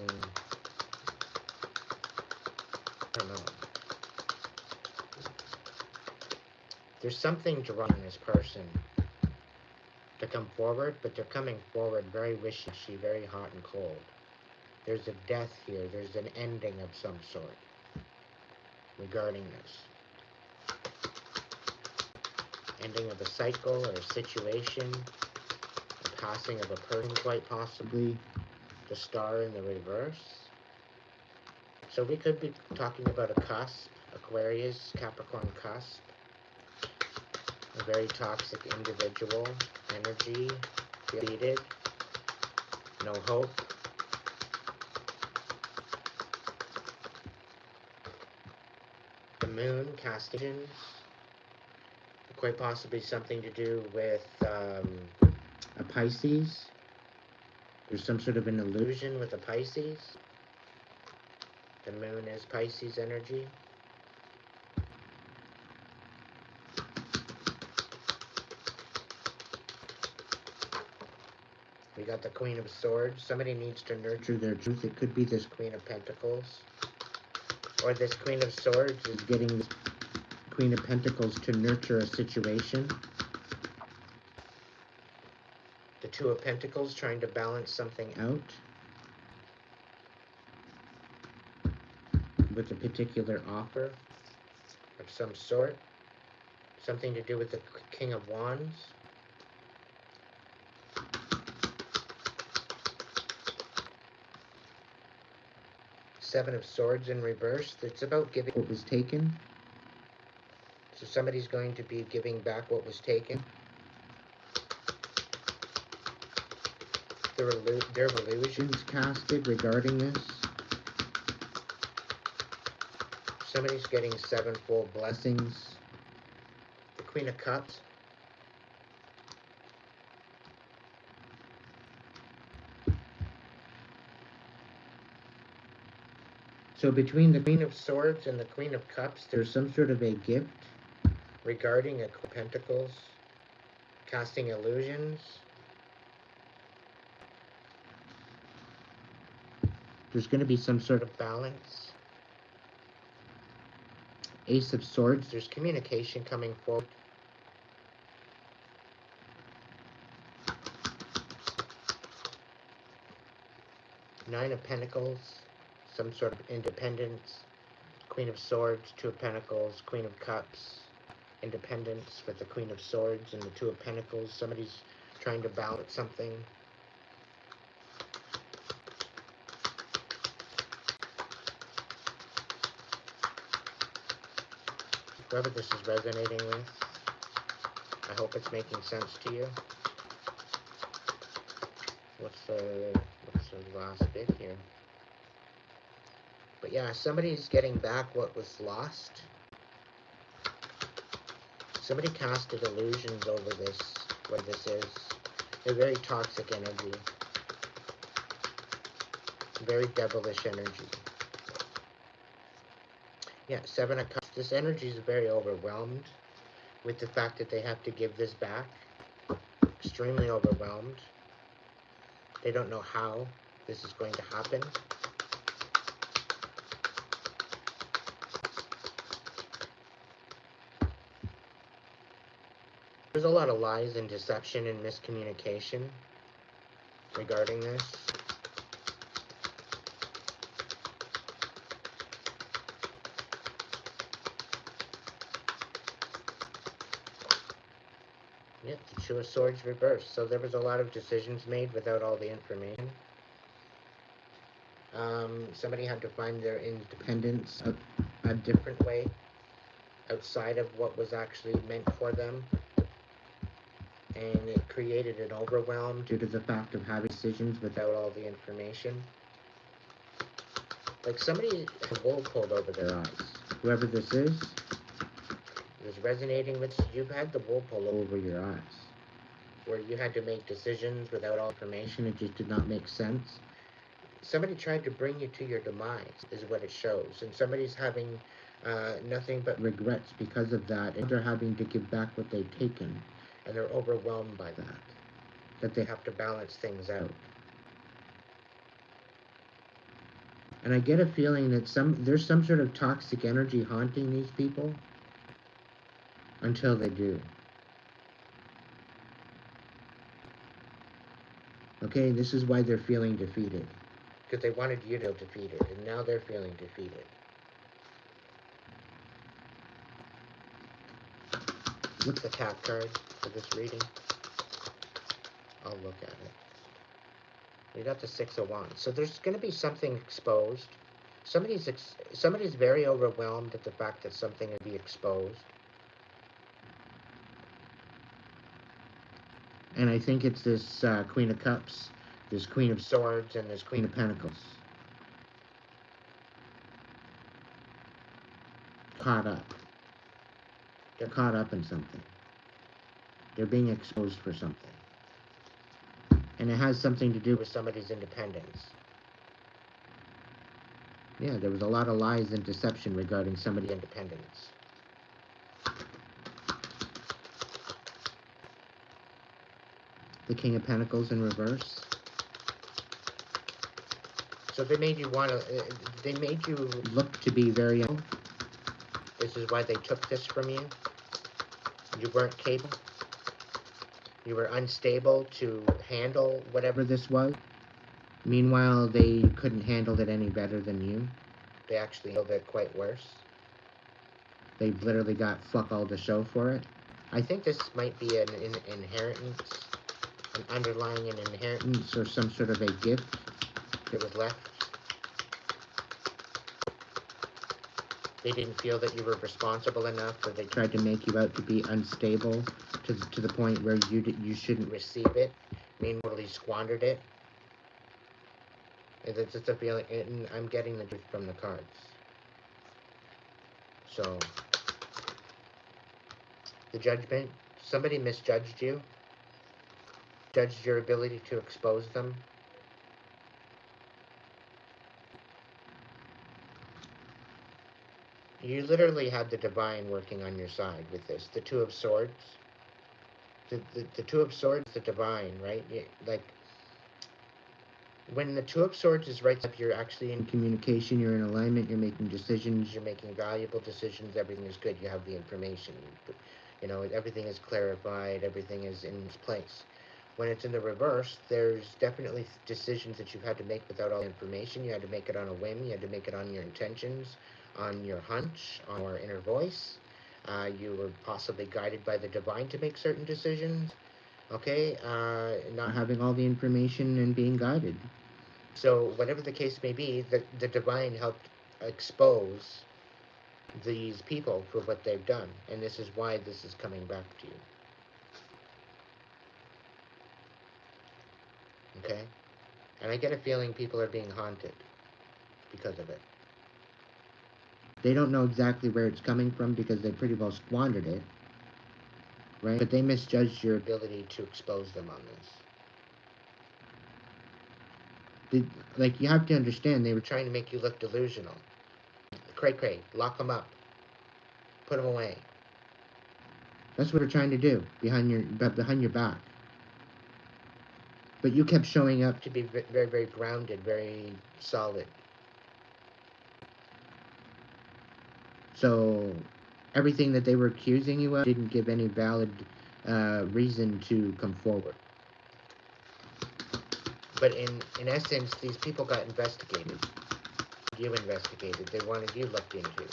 I don't know. There's something drawing this person to come forward, but they're coming forward very wishy-washy, very hot and cold. There's a death here. There's an ending of some sort regarding this. Ending of a cycle or a situation, the passing of a person quite possibly, the star in the reverse. So we could be talking about a cusp, Aquarius, Capricorn cusp, a very toxic individual, energy, defeated, no hope. The moon, castations, quite possibly something to do with a Pisces. There's some sort of an illusion with a Pisces. The moon is Pisces energy. We got the Queen of Swords. Somebody needs to nurture their truth. It could be this Queen of Pentacles. Or this Queen of Swords is getting this Queen of Pentacles to nurture a situation. The Two of Pentacles trying to balance something out with a particular offer of some sort. Something to do with the King of Wands. Seven of Swords in reverse. It's about giving what was taken. So somebody's going to be giving back what was taken. There are illusions casted regarding this. Somebody's getting sevenfold blessings. The Queen of Cups. So between the Queen of Swords and the Queen of Cups, there's some sort of a gift regarding a Queen of Pentacles, casting illusions. There's going to be some sort of balance. Ace of Swords, there's communication coming forward. Nine of Pentacles, some sort of independence. Queen of Swords, Two of Pentacles, Queen of Cups, independence with the Queen of Swords and the Two of Pentacles. Somebody's trying to balance something. Whoever this is resonating with, I hope it's making sense to you. What's the last bit here? But yeah, somebody's getting back what was lost. Somebody casted illusions over this, what this is. They're very toxic energy. Very devilish energy. Yeah, Seven of Cups. This energy is very overwhelmed with the fact that they have to give this back. Extremely overwhelmed. They don't know how this is going to happen. There's a lot of lies and deception and miscommunication regarding this. Yep, the Two of Swords reversed. So there was a lot of decisions made without all the information. Somebody had to find their independence a different way outside of what was actually meant for them. And it created an overwhelm due to the fact of having decisions without all the information. Like somebody had wool pulled over their eyes. Whoever this is resonating with, you've had the wool pulled over your eyes. Where you had to make decisions without all information, it just did not make sense. Somebody tried to bring you to your demise, is what it shows. And somebody's having nothing but regrets because of that, and they're having to give back what they've taken. And they're overwhelmed by that they have to balance things out. And I get a feeling that there's some sort of toxic energy haunting these people until they do. Okay, this is why they're feeling defeated. Because they wanted you to feel defeated, and now they're feeling defeated. What's the tap card for this reading? I'll look at it. We got the Six of Wands. So there's going to be something exposed. Somebody's very overwhelmed at the fact that something will be exposed. And I think it's this Queen of Cups, this Queen of Swords, and this Queen of Pentacles. Caught up. They're caught up in something. They're being exposed for something. And it has something to do with somebody's independence. Yeah, there was a lot of lies and deception regarding somebody's independence. The King of Pentacles in reverse. So they made you want to, they made you look to be very ill. This is why they took this from you. You weren't capable. You were unstable to handle whatever this was. Meanwhile, they couldn't handle it any better than you. They actually handled it quite worse. They've literally got fuck all to show for it. I think this might be an inheritance, an underlying and inheritance, or some sort of a gift that was left. They didn't feel that you were responsible enough, or they tried to make you out to be unstable to the point where you shouldn't receive it, meanwhile squandered it. And it's just a feeling, and I'm getting the truth from the cards. So, the judgment, somebody misjudged you, judged your ability to expose them. You literally had the divine working on your side with this. The Two of Swords. The Two of Swords, the divine, right? Like, when the Two of Swords is right up, you're actually in communication, you're in alignment, you're making decisions, you're making valuable decisions, everything is good, you have the information. You know, everything is clarified, everything is in its place. When it's in the reverse, there's definitely decisions that you've had to make without all the information. You had to make it on a whim, you had to make it on your intentions, on your hunch, on your inner voice. You were possibly guided by the divine to make certain decisions. Okay, not having all the information and being guided. So whatever the case may be, the divine helped expose these people for what they've done. And this is why this is coming back to you. Okay? And I get a feeling people are being haunted because of it. They don't know exactly where it's coming from because they pretty well squandered it. Right? But they misjudged your ability to expose them on this. Like, you have to understand, they were trying to make you look delusional. Cray, lock them up. Put them away. That's what they're trying to do, behind your back. But you kept showing up to be very, very grounded, very solid. So, everything that they were accusing you of didn't give any valid reason to come forward. But in essence, these people got investigated. You investigated. They wanted you looked into.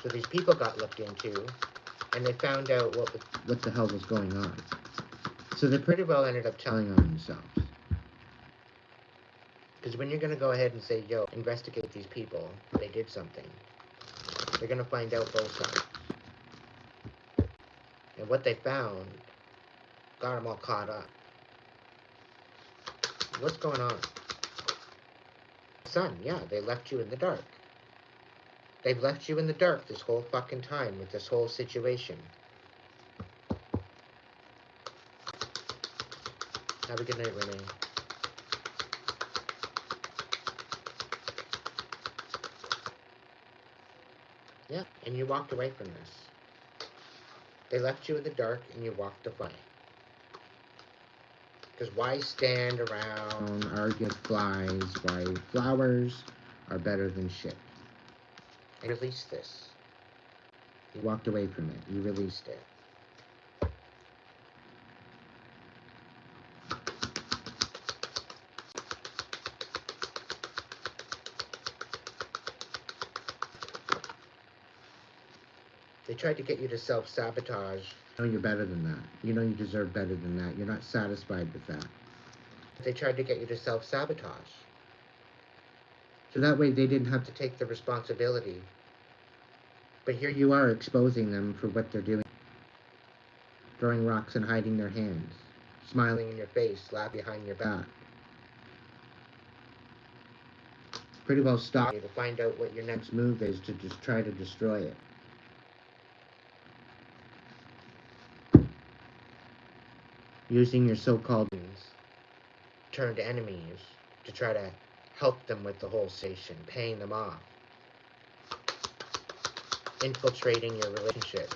So these people got looked into, and they found out what the hell was going on. So they pretty well ended up telling on themselves. Because when you're going to go ahead and say, yo, investigate these people, they did something, they're going to find out both sides. And what they found got them all caught up. What's going on? Son, yeah, they left you in the dark. They've left you in the dark this whole fucking time with this whole situation. Have a good night, Renee. Yeah, and you walked away from this. They left you in the dark and you walked away. Because why stand around, argue with flies, why flowers are better than shit. And release this. You walked away from it. You released it. They tried to get you to self-sabotage. You know you're better than that. You know you deserve better than that. You're not satisfied with that. They tried to get you to self-sabotage. So that way they didn't have to take the responsibility. But here you are exposing them for what they're doing. Throwing rocks and hiding their hands. Smiling in your face, laughing behind your back. Pretty well stop you to find out what your next move is to just try to destroy it. Using your so-called turned enemies to try to help them with the whole situation, paying them off. Infiltrating your relationships.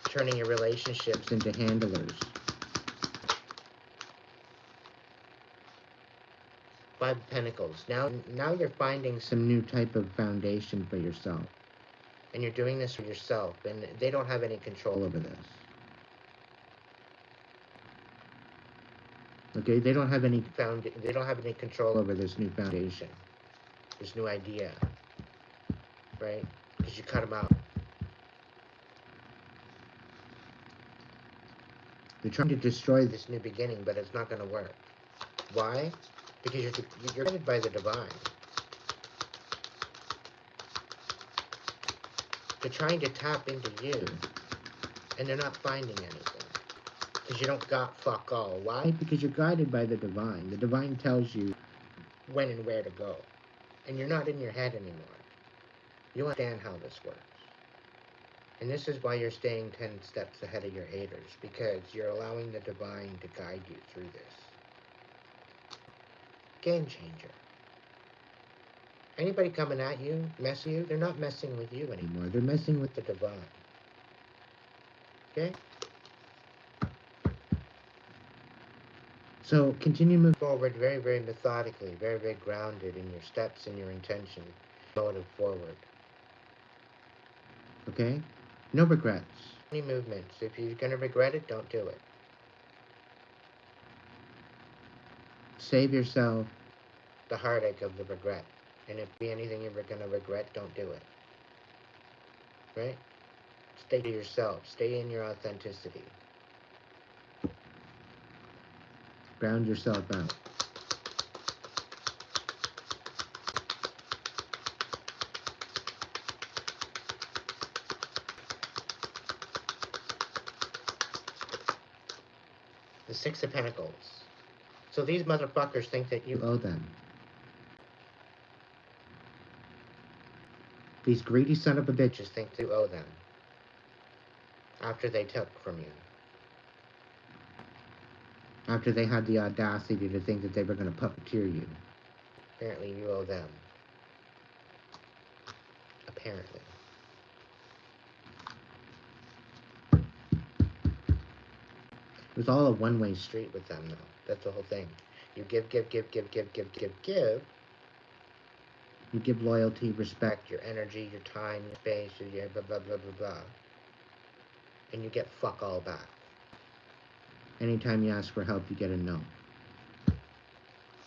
Turning your relationships into handlers. Five of Pentacles. Now you're finding some new type of foundation for yourself. And you're doing this for yourself, and they don't have any control over this. Okay, they don't have any control over this new foundation, this new idea, right? Because you cut them out. They're trying to destroy this new beginning, but it's not going to work. Why? Because you're guided by the divine. They're trying to tap into you, and they're not finding anything. Because you don't got fuck all. Why? Because you're guided by the divine. The divine tells you when and where to go. And you're not in your head anymore. You understand how this works. And this is why you're staying 10 steps ahead of your haters, because you're allowing the divine to guide you through this. Game changer. Anybody coming at you, messing you, they're not messing with you anymore. They're messing with the divine. Okay? So continue moving forward very, very methodically, very, very grounded in your steps and your intention, motive forward. Okay? No regrets. Any movements. If you're going to regret it, don't do it. Save yourself the heartache of the regret. And if be anything you're going to regret, don't do it. Right? Stay to yourself. Stay in your authenticity. Ground yourself out. The Six of Pentacles. So these motherfuckers think that you owe them. These greedy son of a bitches think you owe them. After they took from you. After they had the audacity to think that they were going to puppeteer you. Apparently you owe them. Apparently. It was all a one-way street with them, though. That's the whole thing. You give. You give loyalty, respect, your energy, your time, your space, your blah, blah, blah, blah, blah. And you get fuck all back. Anytime you ask for help, you get a no.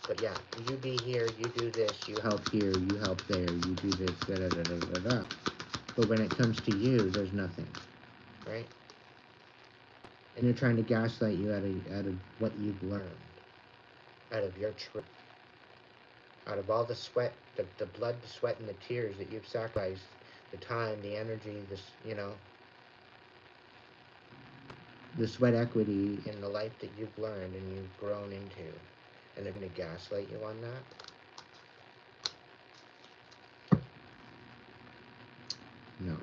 But yeah, you be here, you do this, you help here, you help there, you do this, da da da da da da. But when it comes to you, there's nothing. Right? And they're trying to gaslight you out of what you've learned. Out of your truth. Out of all the sweat, the blood, the sweat, and the tears that you've sacrificed, the time, the energy, the sweat equity in the life that you've learned and you've grown into. And they're going to gaslight you on that? No.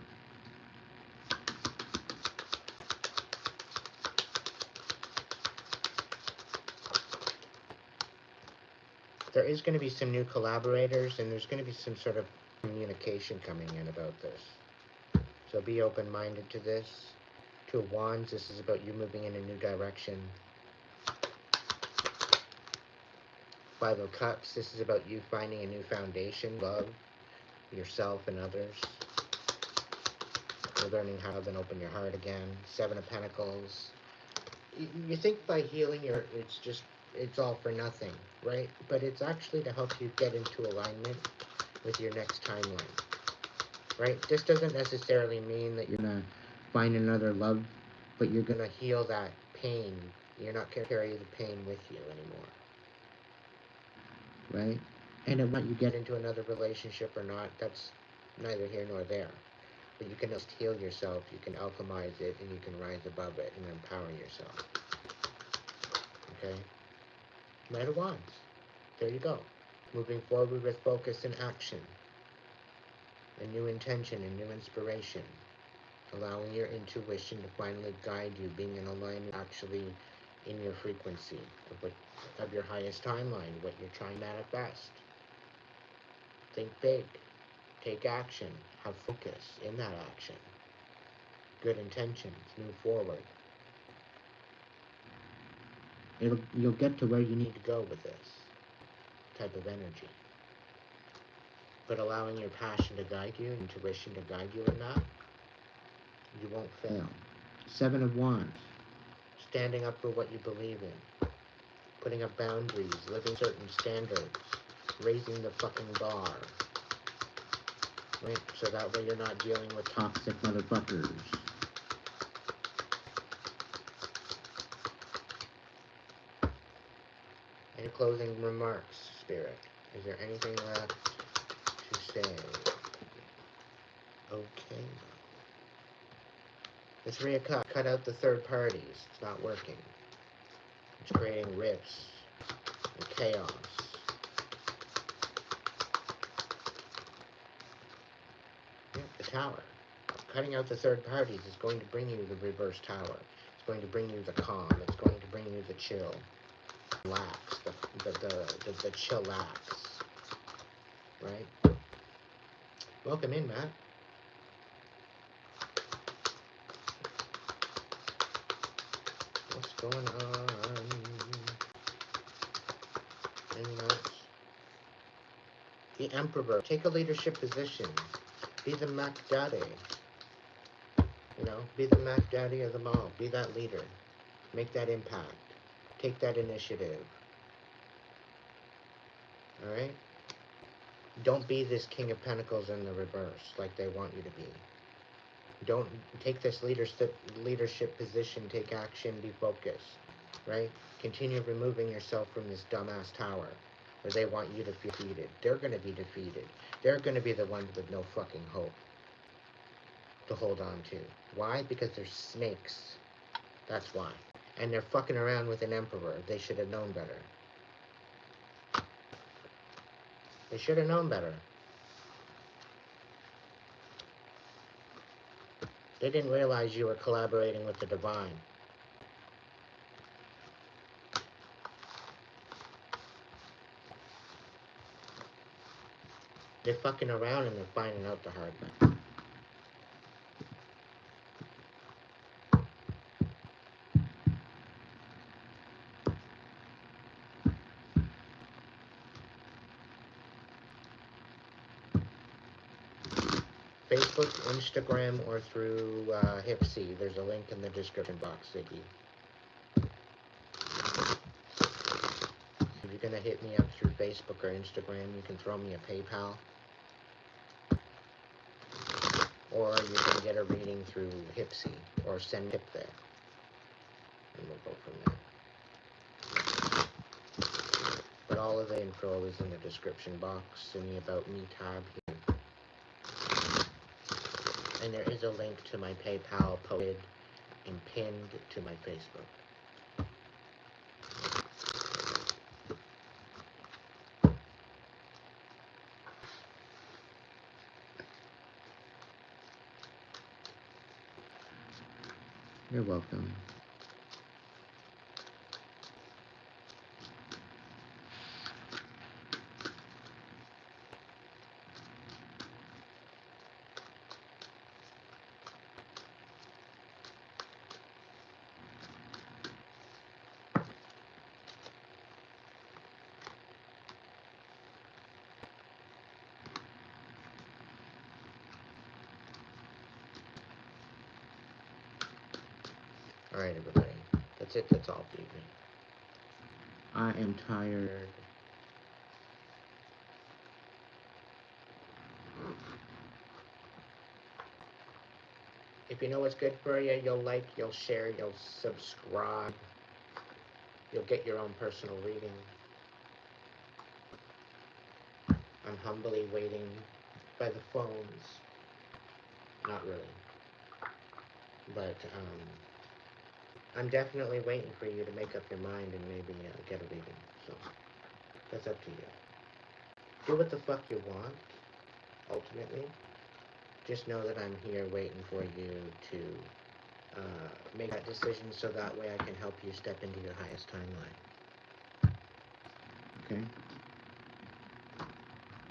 There is going to be some new collaborators, and there's going to be some sort of communication coming in about this. So be open-minded to this. Two of Wands, this is about you moving in a new direction. Five of Cups, this is about you finding a new foundation, love, yourself and others. You're learning how to open your heart again. Seven of Pentacles. You think by healing, it's all for nothing, right? But it's actually to help you get into alignment with your next timeline, right? This doesn't necessarily mean that you're going to find another love, but you're going to heal that pain. You're not going to carry the pain with you anymore, right? And if you get into another relationship or not, that's neither here nor there. But you can just heal yourself, you can alchemize it, and you can rise above it and empower yourself. Okay? Knight of Wands. There you go. Moving forward with focus and action. A new intention, a new inspiration. Allowing your intuition to finally guide you, being in alignment actually in your frequency of your highest timeline, what you're trying to manifest. Think big. Take action. Have focus in that action. Good intentions. Move forward. You'll get to where you need to go with this. type of energy. But allowing your passion to guide you, intuition to guide you in that, you won't fail. 7 of Wands. Standing up for what you believe in. Putting up boundaries, living certain standards, raising the fucking bar. Right? So that way you're not dealing with Toxic motherfuckers. Any closing remarks, Spirit? Is there anything left to say? Okay. The 3 of Cups. Cut out the third parties. It's not working. It's creating rifts and chaos. Yeah, the Tower. Cutting out the third parties is going to bring you the reverse Tower. It's going to bring you the calm. It's going to bring you the chill. Relax. The chillax. Right? Welcome in, Matt. What's going on? Any notes? The Emperor. Take a leadership position. Be the Mac Daddy. You know, be the Mac Daddy of them all. Be that leader. Make that impact. Take that initiative. Alright? Don't be this King of Pentacles in the reverse like they want you to be. Don't take this leadership position, take action, be focused, right? Continue removing yourself from this dumbass tower where they want you to be defeated. They're going to be defeated. They're going to be the ones with no fucking hope to hold on to. Why? Because they're snakes. That's why. And they're fucking around with an emperor. They should have known better. They should have known better. They didn't realize you were collaborating with the divine. They're fucking around and they're finding out the hard way. Facebook, Instagram, or through Hipsy. There's a link in the description box, Ziggy. If you're going to hit me up through Facebook or Instagram, you can throw me a PayPal. Or you can get a reading through Hipsy, or send it there. And we'll go from there. But all of the info is in the description box in the About Me tab here. And there is a link to my PayPal posted and pinned to my Facebook. You're welcome. Alright, everybody. That's it. That's all for evening. I am tired. If you know what's good for you, you'll like, you'll share, you'll subscribe. You'll get your own personal reading. I'm humbly waiting by the phones. Not really. But, I'm definitely waiting for you to make up your mind and maybe get a reading. So, that's up to you. Do what the fuck you want, ultimately. Just know that I'm here waiting for you to make that decision so that way I can help you step into your highest timeline. Okay.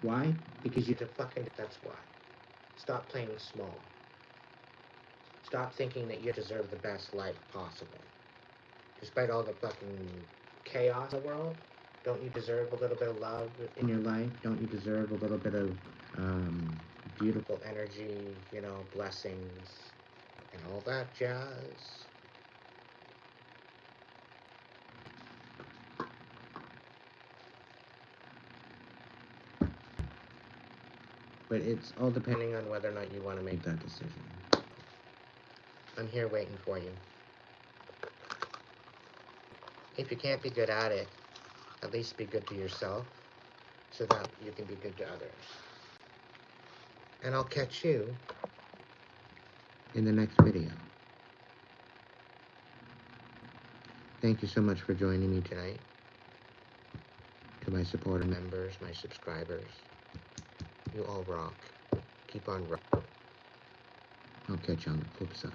Why? Because you... That's why. Stop playing small. Stop thinking that you deserve the best life possible. Despite all the fucking chaos in the world, Don't you deserve a little bit of love in your life? Don't you deserve a little bit of beautiful energy, you know, blessings, and all that jazz? But it's all depending on whether or not you want to make that decision. I'm here waiting for you. If you can't be good at it, at least be good to yourself so that you can be good to others. And I'll catch you in the next video. Thank you so much for joining me tonight. To my supporter members, my subscribers, you all rock. Keep on rocking. I'll catch you on the flip side.